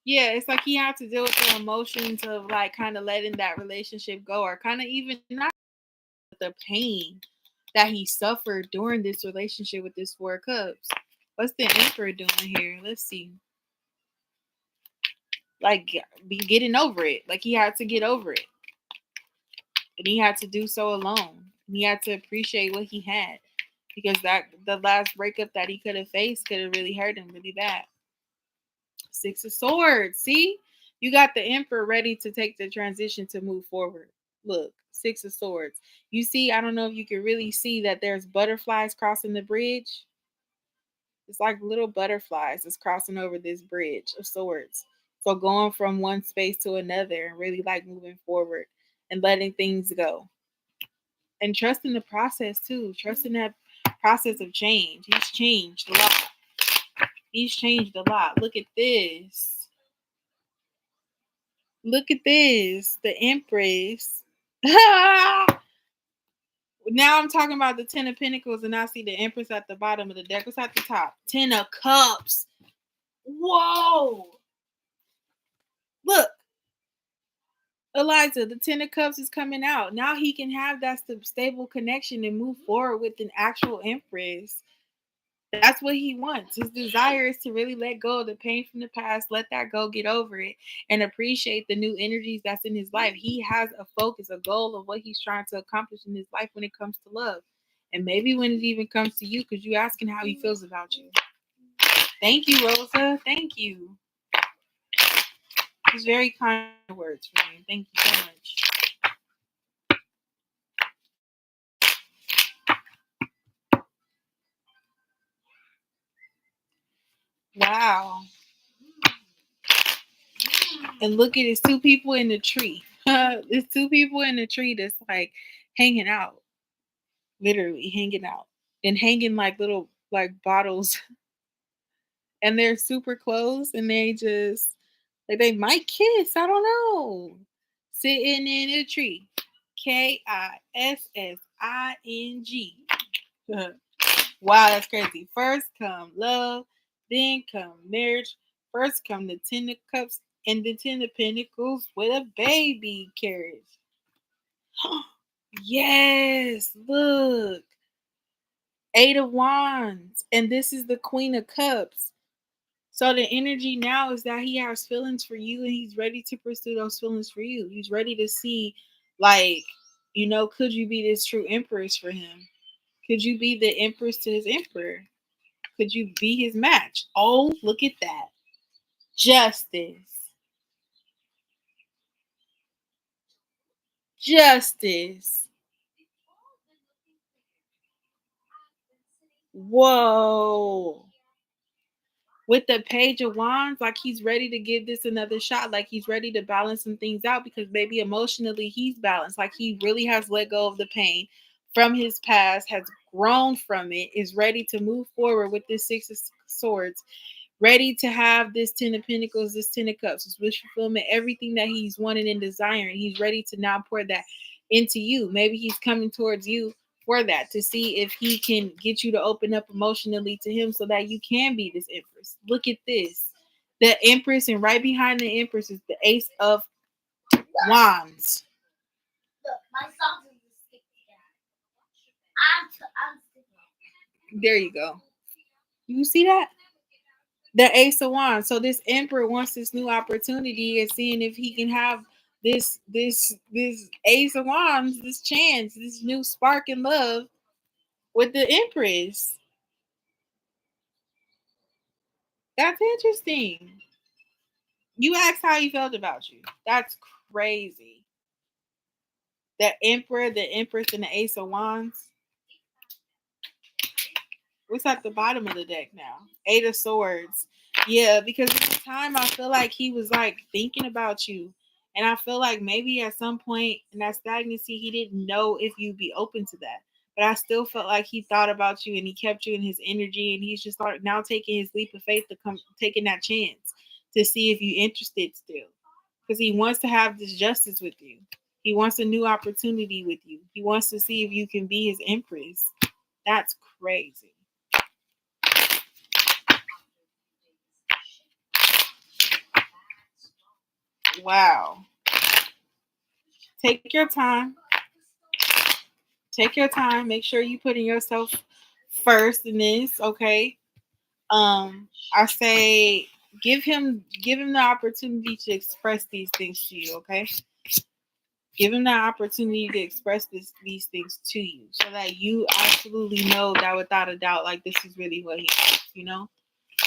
yeah, it's like he had to deal with the emotions of like kind of letting that relationship go, or kind of even not the pain that he suffered during this relationship with this 4 of Cups. What's the Emperor doing here? Let's see. Like be getting over it. Like he had to get over it. And he had to do so alone. And he had to appreciate what he had. Because that the last breakup that he could have faced could have really hurt him really bad. Six of Swords. See? You got the Emperor ready to take the transition to move forward. Look, Six of Swords. You see, I don't know if you can really see that there's butterflies crossing the bridge. It's like little butterflies that's crossing over this bridge of swords. So going from one space to another and really like moving forward and letting things go. And trusting the process too. Trusting that process of change. He's changed a lot. He's changed a lot. Look at this. Look at this. The Empress. Now I'm talking about the Ten of Pentacles and I see the Empress at the bottom of the deck. What's at the top? Ten of Cups. Whoa. Look. Eliza, the Ten of Cups is coming out. Now he can have that stable connection and move forward with an actual Empress. That's what he wants. His desire is to really let go of the pain from the past, let that go, get over it, and appreciate the new energies that's in his life. He has a focus, a goal of what he's trying to accomplish in his life when it comes to love. And maybe when it even comes to you, because you're asking how he feels about you. Thank you, Rosa. Thank you. It's very kind words for me. Thank you so much. Wow. And look at it's two people in the tree. There's two people in the tree that's like hanging out. Literally hanging out. And hanging like little like bottles. And they're super close and they just like they might kiss. I don't know. Sitting in a tree. Kissing. Wow, that's crazy. First come love, then come marriage. First come the Ten of Cups and the Ten of Pentacles with a baby carriage. Yes, look. Eight of Wands. And this is the Queen of Cups. So the energy now is that he has feelings for you and he's ready to pursue those feelings for you. He's ready to see, like, you know, could you be this true empress for him? Could you be the empress to his emperor? Could you be his match? Oh, look at that. Justice. Justice. Whoa. With the Page of Wands, like he's ready to give this another shot. Like he's ready to balance some things out because maybe emotionally he's balanced. Like he really has let go of the pain from his past, has grown from it, is ready to move forward with this Six of Swords, ready to have this Ten of Pentacles, this Ten of Cups, this wish fulfillment, everything that he's wanted and desiring. He's ready to now pour that into you. Maybe he's coming towards you for that, to see if he can get you to open up emotionally to him so that you can be this empress. Look at this. The Empress, and right behind the Empress is the Ace of Wands. Look, my socks are sticking I'm sticking. There you go. You see that? The Ace of Wands. So this Emperor wants this new opportunity and seeing if he can have this Ace of Wands, this chance, this new spark in love with the Empress. That's interesting. You asked how he felt about you. That's crazy. The Emperor, the Empress, and the Ace of Wands. What's at the bottom of the deck now? Eight of Swords. Yeah, because at the time I feel like he was like thinking about you. And I feel like maybe at some point in that stagnancy, he didn't know if you'd be open to that. But I still felt like he thought about you and he kept you in his energy. And he's just like now taking his leap of faith to come, taking that chance to see if you're interested still. Because he wants to have this justice with you. He wants a new opportunity with you. He wants to see if you can be his empress. That's crazy. Wow. Take your time. Take your time. Make sure you putting yourself first in this, okay? I say give him the opportunity to express these things to you, okay? Give him that opportunity to express these things to you so that you absolutely know that without a doubt, like, this is really what he wants, you know?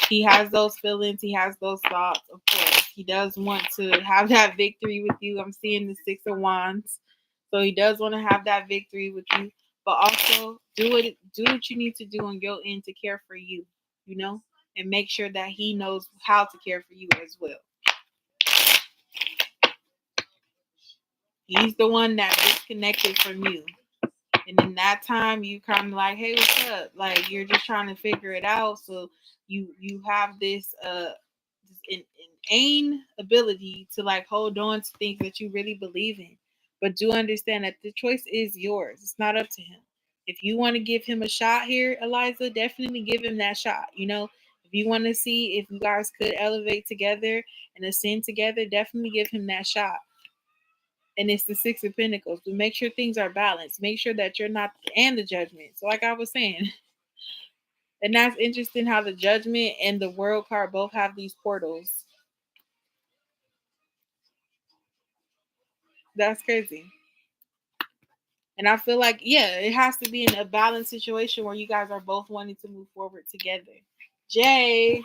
He has those feelings. He has those thoughts, of course. He does want to have that victory with you. I'm seeing the Six of Wands. So he does want to have that victory with you. But also do what you need to do on your end to care for you, you know? And make sure that he knows how to care for you as well. He's the one that disconnected from you. And in that time, you kind of like, hey, what's up? Like, you're just trying to figure it out. So you have this inane ability to like hold on to things that you really believe in. But do understand that the choice is yours. It's not up to him. If you want to give him a shot here, Eliza, definitely give him that shot. You know, if you want to see if you guys could elevate together and ascend together, definitely give him that shot. And it's the Six of Pentacles. To make sure things are balanced. Make sure that you're not, and the Judgment. So like I was saying, and that's interesting how the Judgment and the World card both have these portals. That's crazy. And I feel like, yeah, it has to be in a balanced situation where you guys are both wanting to move forward together. Jay.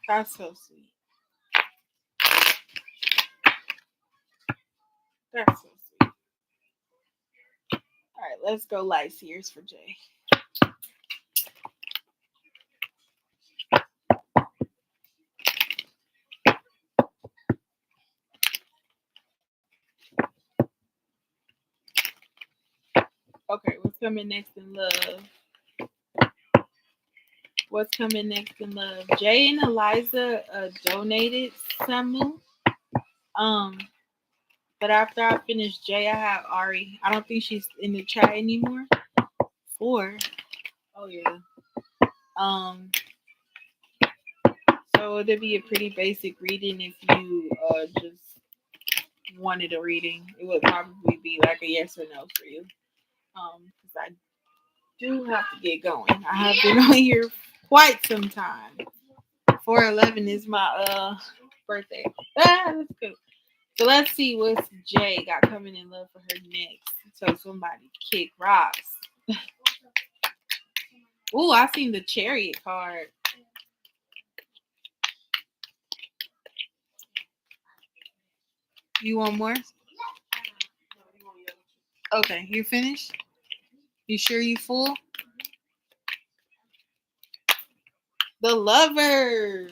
That's so sweet. That's so sweet. All right, let's go light seers for Jay. Okay, what's coming next in love? What's coming next in love? Jay and Eliza donated Samu. But after I finish Jay, I have Ari. I don't think she's in the chat anymore. 4. Oh yeah. So it'd be a pretty basic reading if you just wanted a reading. It would probably be like a yes or no for you. Because I do have to get going. I have been on here quite some time. 4/11 is my birthday. That's good. So let's see what Jay got coming in love for her next. So somebody kick rocks. Ooh, I seen the Chariot card. You want more? Okay, you finished? You sure you full? The Lovers.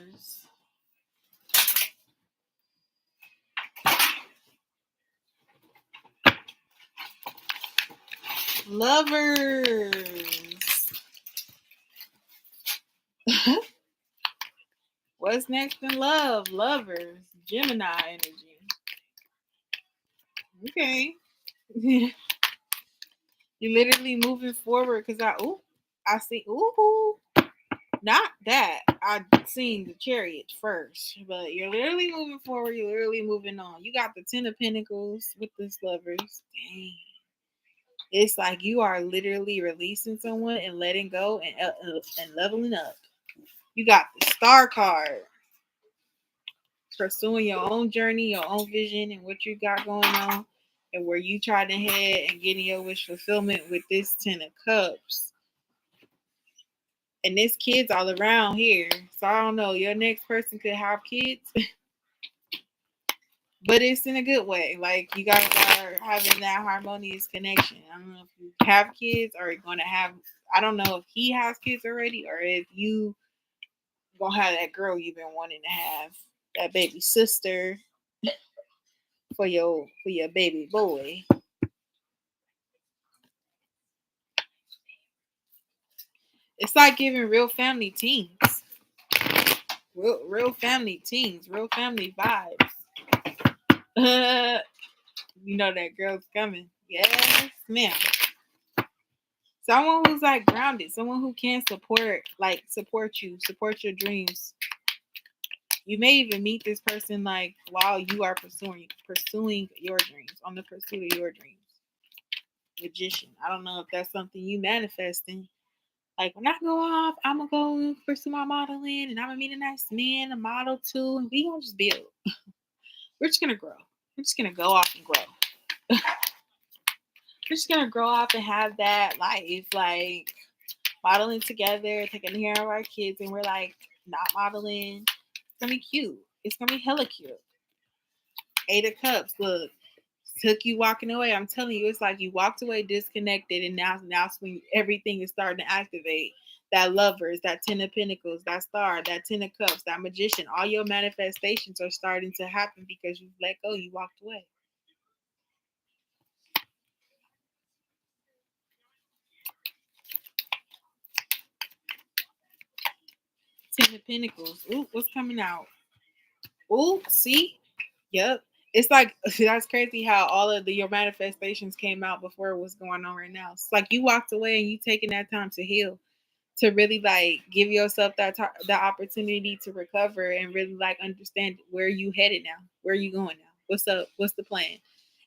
Lovers. What's next in love? Lovers. Gemini energy. Okay. You literally moving forward because I see, not that. I seen the Chariot first, but you're literally moving forward. You're literally moving on. You got the 10 of Pentacles with this Lovers. Dang. It's like you are literally releasing someone and letting go and leveling up. You got the Star card. Pursuing your own journey, your own vision, and what you got going on, and where you try to head and getting your wish fulfillment with this 10 of Cups. And there's kids all around here. So I don't know. Your next person could have kids. But it's in a good way. Like, you guys are having that harmonious connection. I don't know if you have kids or you're going to have. I don't know if he has kids already or if you going to have that girl you've been wanting to have. That baby sister for your baby boy. It's like giving real family teams. Real family teams. Real family vibes. You know that girl's coming. Yes, ma'am. Someone who's like grounded. Someone who can support you. Support your dreams. You may even meet this person like while you are pursuing your dreams, on the pursuit of your dreams. Magician. I don't know if that's something you manifesting. Like when I go off, I'm gonna go pursue my modeling, and I'm gonna meet a nice man, a model too, and we gonna just build. We're just gonna grow. We're just gonna go off and grow. We're just gonna grow up and have that life, like modeling together, taking care of our kids, and we're like not modeling. It's gonna be cute. It's gonna be hella cute. 8 of Cups. Look, took you walking away. I'm telling you, it's like you walked away disconnected, and now's when everything is starting to activate. That Lovers, that 10 of Pentacles, that Star, that 10 of Cups, that Magician. All your manifestations are starting to happen because you let go. You walked away. 10 of Pentacles. Ooh, what's coming out? Ooh, see? Yep. It's like that's crazy how all of your manifestations came out before what's going on right now. It's like you walked away and you taking that time to heal, to really like give yourself that opportunity to recover and really like understand where you headed now, where you going now, what's up, what's the plan,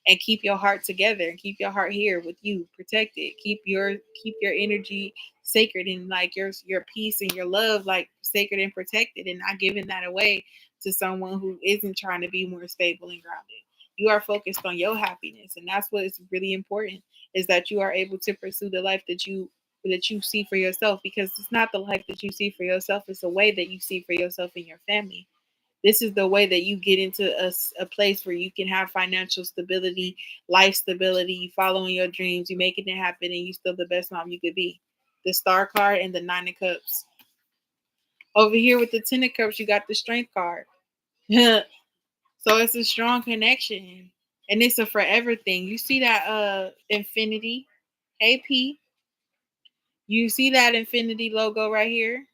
and keep your heart together and keep your heart here with you, protected. Keep your energy sacred and like your peace and your love like sacred and protected, and not giving that away to someone who isn't trying to be more stable and grounded. You are focused on your happiness, and that's what is really important, is that you are able to pursue the life that you see for yourself, because it's not the life that you see for yourself, it's the way that you see for yourself and your family. This is the way that you get into a place where you can have financial stability, life stability, following your dreams, you making it happen, and you still the best mom you could be. The Star card and the 9 of Cups. Over here with the 10 of Cups, you got the Strength card. So it's a strong connection. And it's a forever thing. You see that infinity? Hey P. You see that infinity logo right here?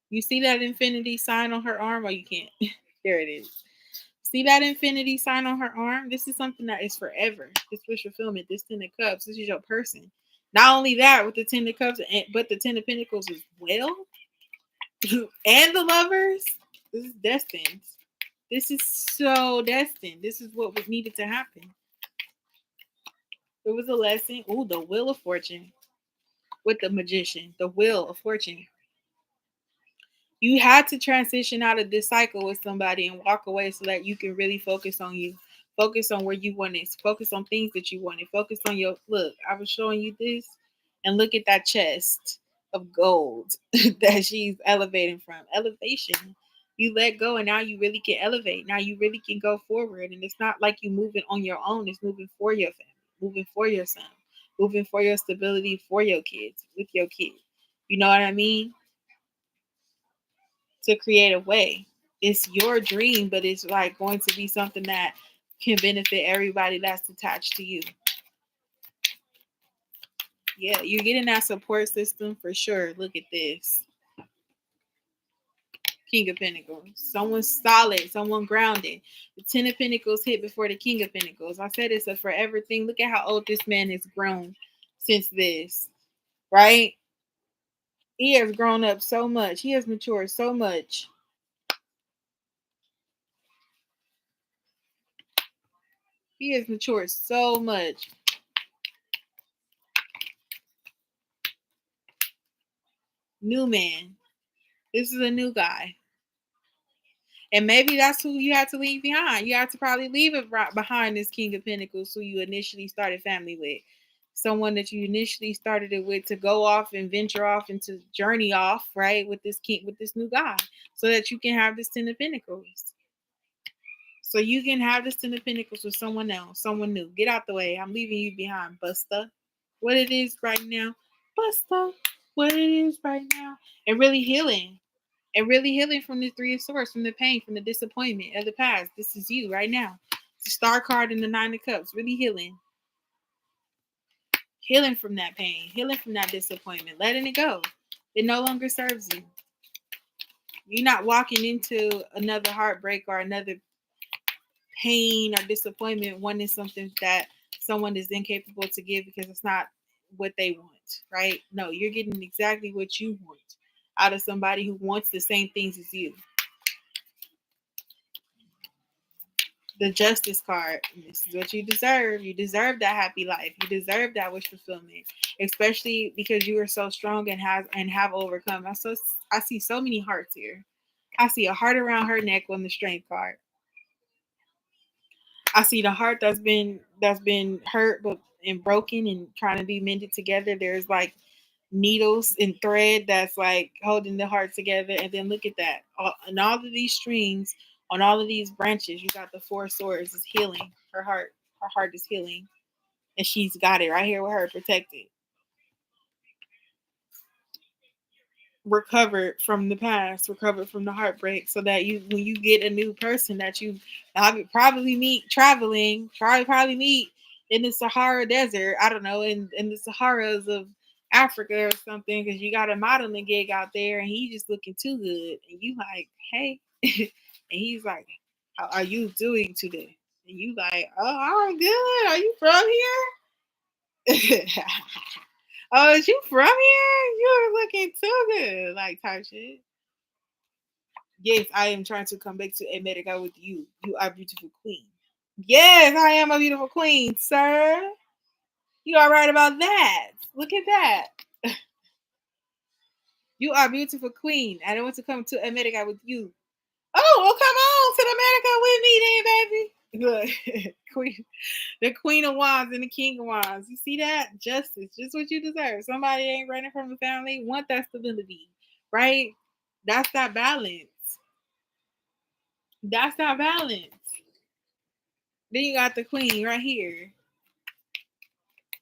You see that infinity sign on her arm? Oh, you can't. There it is. See that infinity sign on her arm? This is something that is forever. This wish fulfillment, this 10 of Cups. This is your person. Not only that, with the 10 of Cups, but the 10 of Pentacles as well. And the Lovers. This is destined. This is so destined. This is what was needed to happen. It was a lesson. Ooh, the Wheel of Fortune with the Magician. The Wheel of Fortune. You had to transition out of this cycle with somebody and walk away so that you can really focus on you. Focus on where you wanted. Focus on things that you wanted. Focus on your look. I was showing you this, and look at that chest of gold that she's elevating from. Elevation. You let go, and now you really can elevate. Now you really can go forward, and it's not like you moving on your own. It's moving for your family, moving for your son, moving for your stability, for your kids, with your kids. You know what I mean? To create a way. It's your dream, but it's like going to be something that can benefit everybody that's attached to you. Yeah, you're getting that support system for sure. Look at this. King of Pentacles. Someone solid, someone grounded. The 10 of Pentacles hit before the King of Pentacles. I said it's a forever thing. Look at how old this man has grown since this, right? He has grown up so much. He has matured so much. He has matured so much. New man. This is a new guy. And maybe that's who you had to leave behind. You had to probably leave it right behind, this King of Pentacles who you initially started family with. Someone that you initially started it with, to go off and venture off and to journey off, right, with this king, with this new guy, so that you can have this 10 of Pentacles. So you can have this 10 of Pentacles with someone else, someone new. Get out the way. I'm leaving you behind, Buster. What it is right now, Buster. What it is right now. And really healing. And really healing from the 3 of Swords, from the pain, from the disappointment of the past. This is you right now. The Star card and the 9 of Cups. Really healing. Healing from that pain. Healing from that disappointment. Letting it go. It no longer serves you. You're not walking into another heartbreak or another pain or disappointment wanting something that someone is incapable to give because it's not what they want, right? No, you're getting exactly what you want. out of somebody who wants the same things as you. The Justice card. This is what you deserve. You deserve that happy life. You deserve that wish fulfillment, especially because you are so strong and have overcome. I see so many hearts here. I see a heart around her neck on the Strength card. I see the heart that's been hurt and broken and trying to be mended together. There's like needles and thread that's like holding the heart together. And then look at that. On all of these strings, on all of these branches, you got the 4 swords. It's healing. Her heart is healing. And she's got it right here with her protected. Recovered from the past, recovered from the heartbreak, so that when you get a new person that you probably meet traveling, probably meet in the Sahara Desert, I don't know, in the Saharas of Africa or something, because you got a modeling gig out there and he just looking too good, and you like, hey, and he's like, how are you doing today? And you like, oh, I'm good. Are you from here? Oh, is you from here? You're looking too good. Like type shit. Yes, I am trying to come back to America with you. You are beautiful queen. Yes, I am a beautiful queen, sir. You are right about that. Look at that. You are a beautiful queen. I don't want to come to America with you. Oh, well, come on to America with me then, baby. Look, queen. The Queen of Wands and the King of Wands. You see that? Justice. Just what you deserve. Somebody ain't running from a family. Want that stability. Right? That's that balance. That's that balance. Then you got the Queen right here.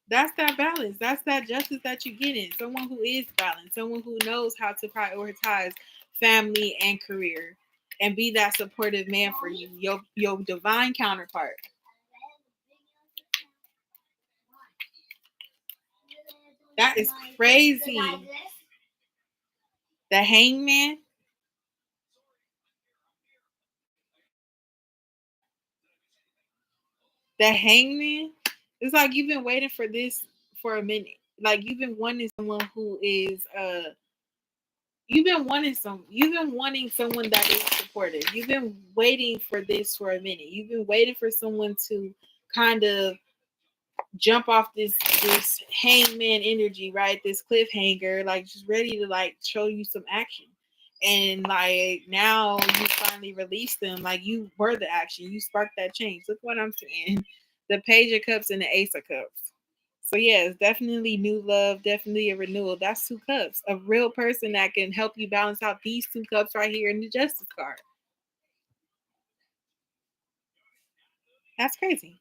That's that balance. That's that justice that you get in. Someone who is balanced. Someone who knows how to prioritize family and career. And be that supportive man for you. Your divine counterpart. That is crazy. The Hangman. The Hangman. It's like you've been waiting for this for a minute. Like you've been wanting someone who is you've been wanting someone that is supportive. You've been waiting for this for a minute. You've been waiting for someone to kind of jump off this hangman energy, right? This cliffhanger, like just ready to like show you some action. And like now you finally release them, like you were the action, you sparked that change. Look what I'm saying. The Page of Cups and the Ace of Cups. So yeah, it's definitely new love, definitely a renewal. That's 2 cups. A real person that can help you balance out these 2 cups right here in the Justice card. That's crazy.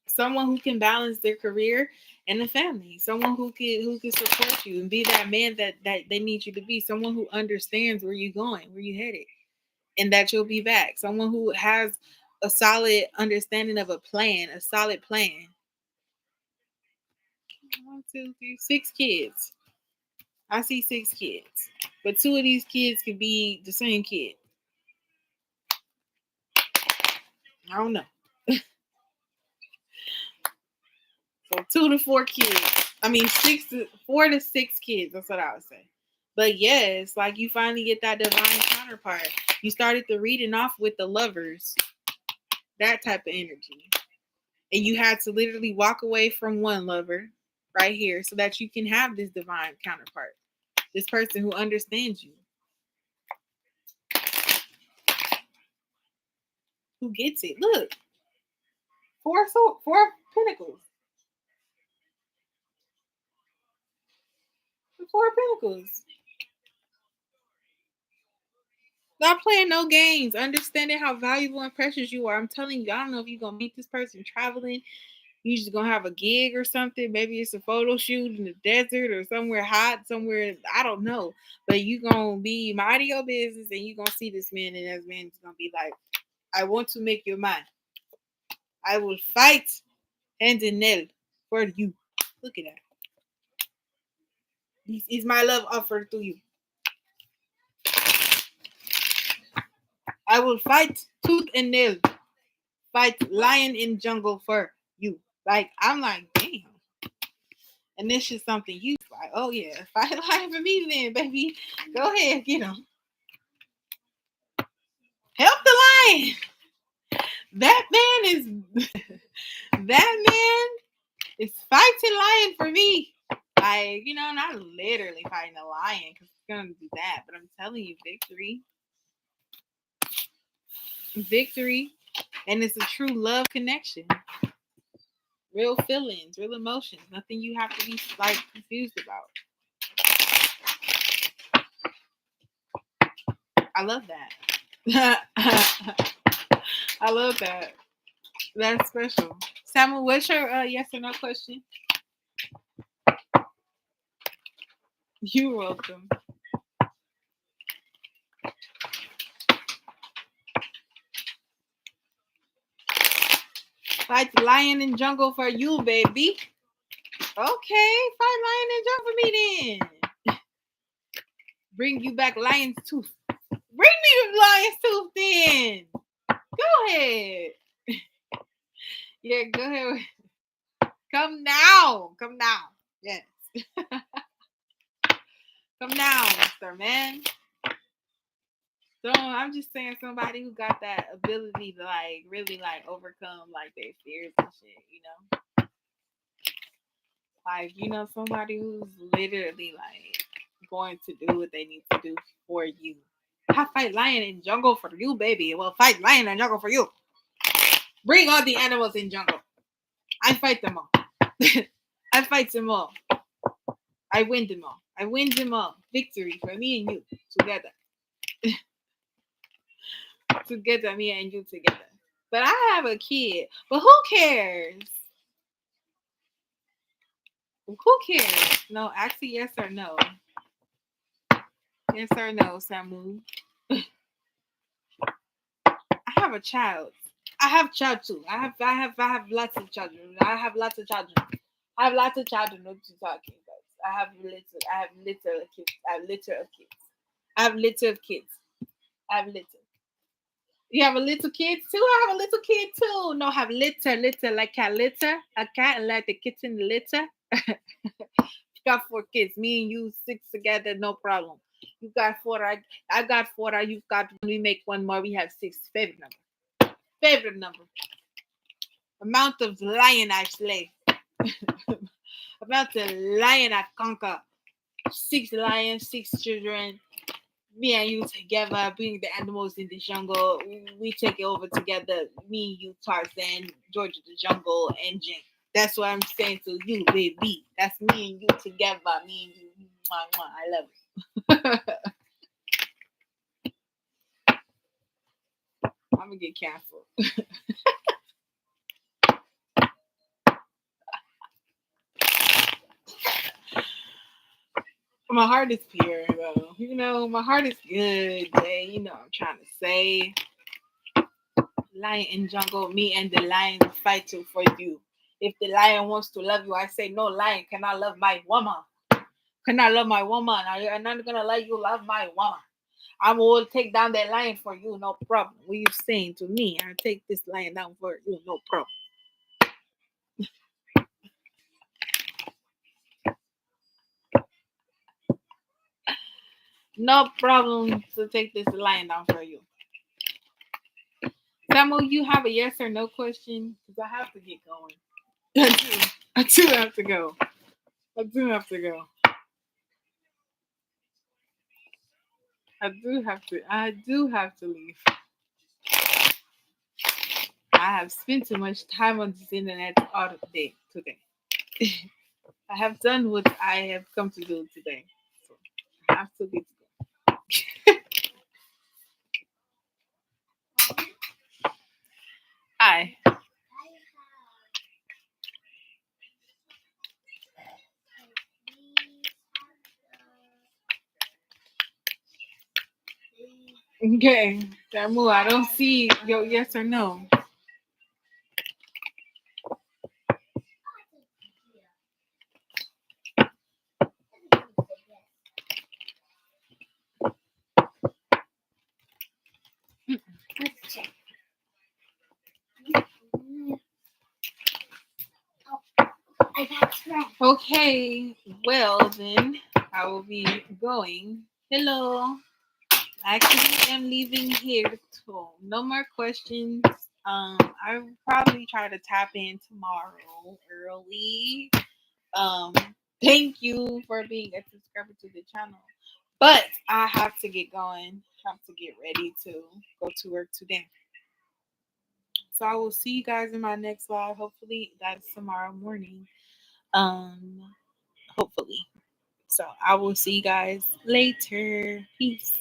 Someone who can balance their career and the family. Someone who can support you and be that man that they need you to be. Someone who understands where you're going, where you're headed, and that you'll be back. Someone who has a solid understanding of a plan, a solid plan. 1, 2, 3, 6 kids. I see 6 kids, but 2 of these kids could be the same kid. I don't know. So 2 to 4 kids. I mean 4 to 6 kids. That's what I would say. But yes, like you finally get that divine counterpart. You started the reading off with the Lovers. That type of energy. And you had to literally walk away from one lover right here so that you can have this divine counterpart. This person who understands you. Who gets it. Look. 4 pentacles. The 4 pentacles. Not playing no games. Understanding how valuable and precious you are. I'm telling you, I don't know if you're going to meet this person traveling. You just going to have a gig or something. Maybe it's a photo shoot in the desert or somewhere hot, somewhere, I don't know. But you going to be minding your business and you going to see this man, and this man is going to be like, I want to make you mine. I will fight hand and nail for you. Look at that. This is my love offer to you. I will fight tooth and nail. Fight lion in jungle for you. Like, I'm like, damn. And this is something you like. Like, oh yeah, fight lion for me then, baby. Go ahead, get him. Help the lion. That man is fighting lion for me. Like, not literally fighting a lion because it's gonna do that, but I'm telling you, victory. Victory. And it's a true love connection. Real feelings, real emotions. Nothing you have to be like confused about. I love that. I love that. That's special. Samuel, what's your yes or no question? You're welcome. Fight the lion in jungle for you, baby. Okay, fight lion in jungle for me then. Bring you back lion's tooth. Bring me the lion's tooth then. Go ahead. Yeah, go ahead. Come now. Come now. Yes. Come now, Mr. Man. So I'm just saying somebody who got that ability to like really like overcome like their fears and shit, Like, somebody who's literally like going to do what they need to do for you. I fight lion in jungle for you, baby. Well, fight lion in jungle for you. Bring all the animals in jungle. I fight them all. I fight them all. I win them all. I win them all. Victory for me and you together. Together, me and you together. But I have a kid. But who cares? Who cares? No, actually, yes or no. Yes or no, Samu. I have a child. I have child too. I have lots of children. I have lots of children. I have lots of children. What you talking about? I have little kids. I have little kids. I have little. You have a little kid too? I have a little kid too. No, have litter, like cat litter. A cat like the kitten litter. Got 4 kids. Me and you 6 together, no problem. You got 4. I got 4. You've got 1. We make 1 more. We have 6. Favorite number. Favorite number. Amount of lion I slay. Amount of lion I conquer. 6 lions, 6 children. Me and you together, bring the animals in the jungle. We take it over together. Me, you, Tarzan, George of the Jungle, Engine. That's what I'm saying to you, baby. That's me and you together. Me and you. Mwah, mwah. I love it. I'm going to get canceled. My heart is pure, though. My heart is good. I'm trying to say. Lion in jungle, me and the lion fighting for you. If the lion wants to love you, I say, no, lion cannot love my woman. Cannot love my woman. I'm not going to let you love my woman. I will take down that lion for you, no problem. What are you saying to me? I'll take this lion down for you, no problem. No problem to take this lion down for you. Samuel, you have a yes or no question? Because I have to get going. I do have to go. I do have to leave. I have spent too much time on this internet all day today. I have done what I have come to do today. So I have to get to go. Hi. Okay, Samu, I don't see your yes or no. Let's check. I got trapped. Okay, Well, then I will be going. Hello. I actually am leaving here too. No more questions. I will probably try to tap in tomorrow early. Um, Thank you for being a subscriber to the channel. But I have to get going. Have to get ready to go to work today. So I will see you guys in my next live. Hopefully that's tomorrow morning. Um, Hopefully. So I will see you guys later. Peace.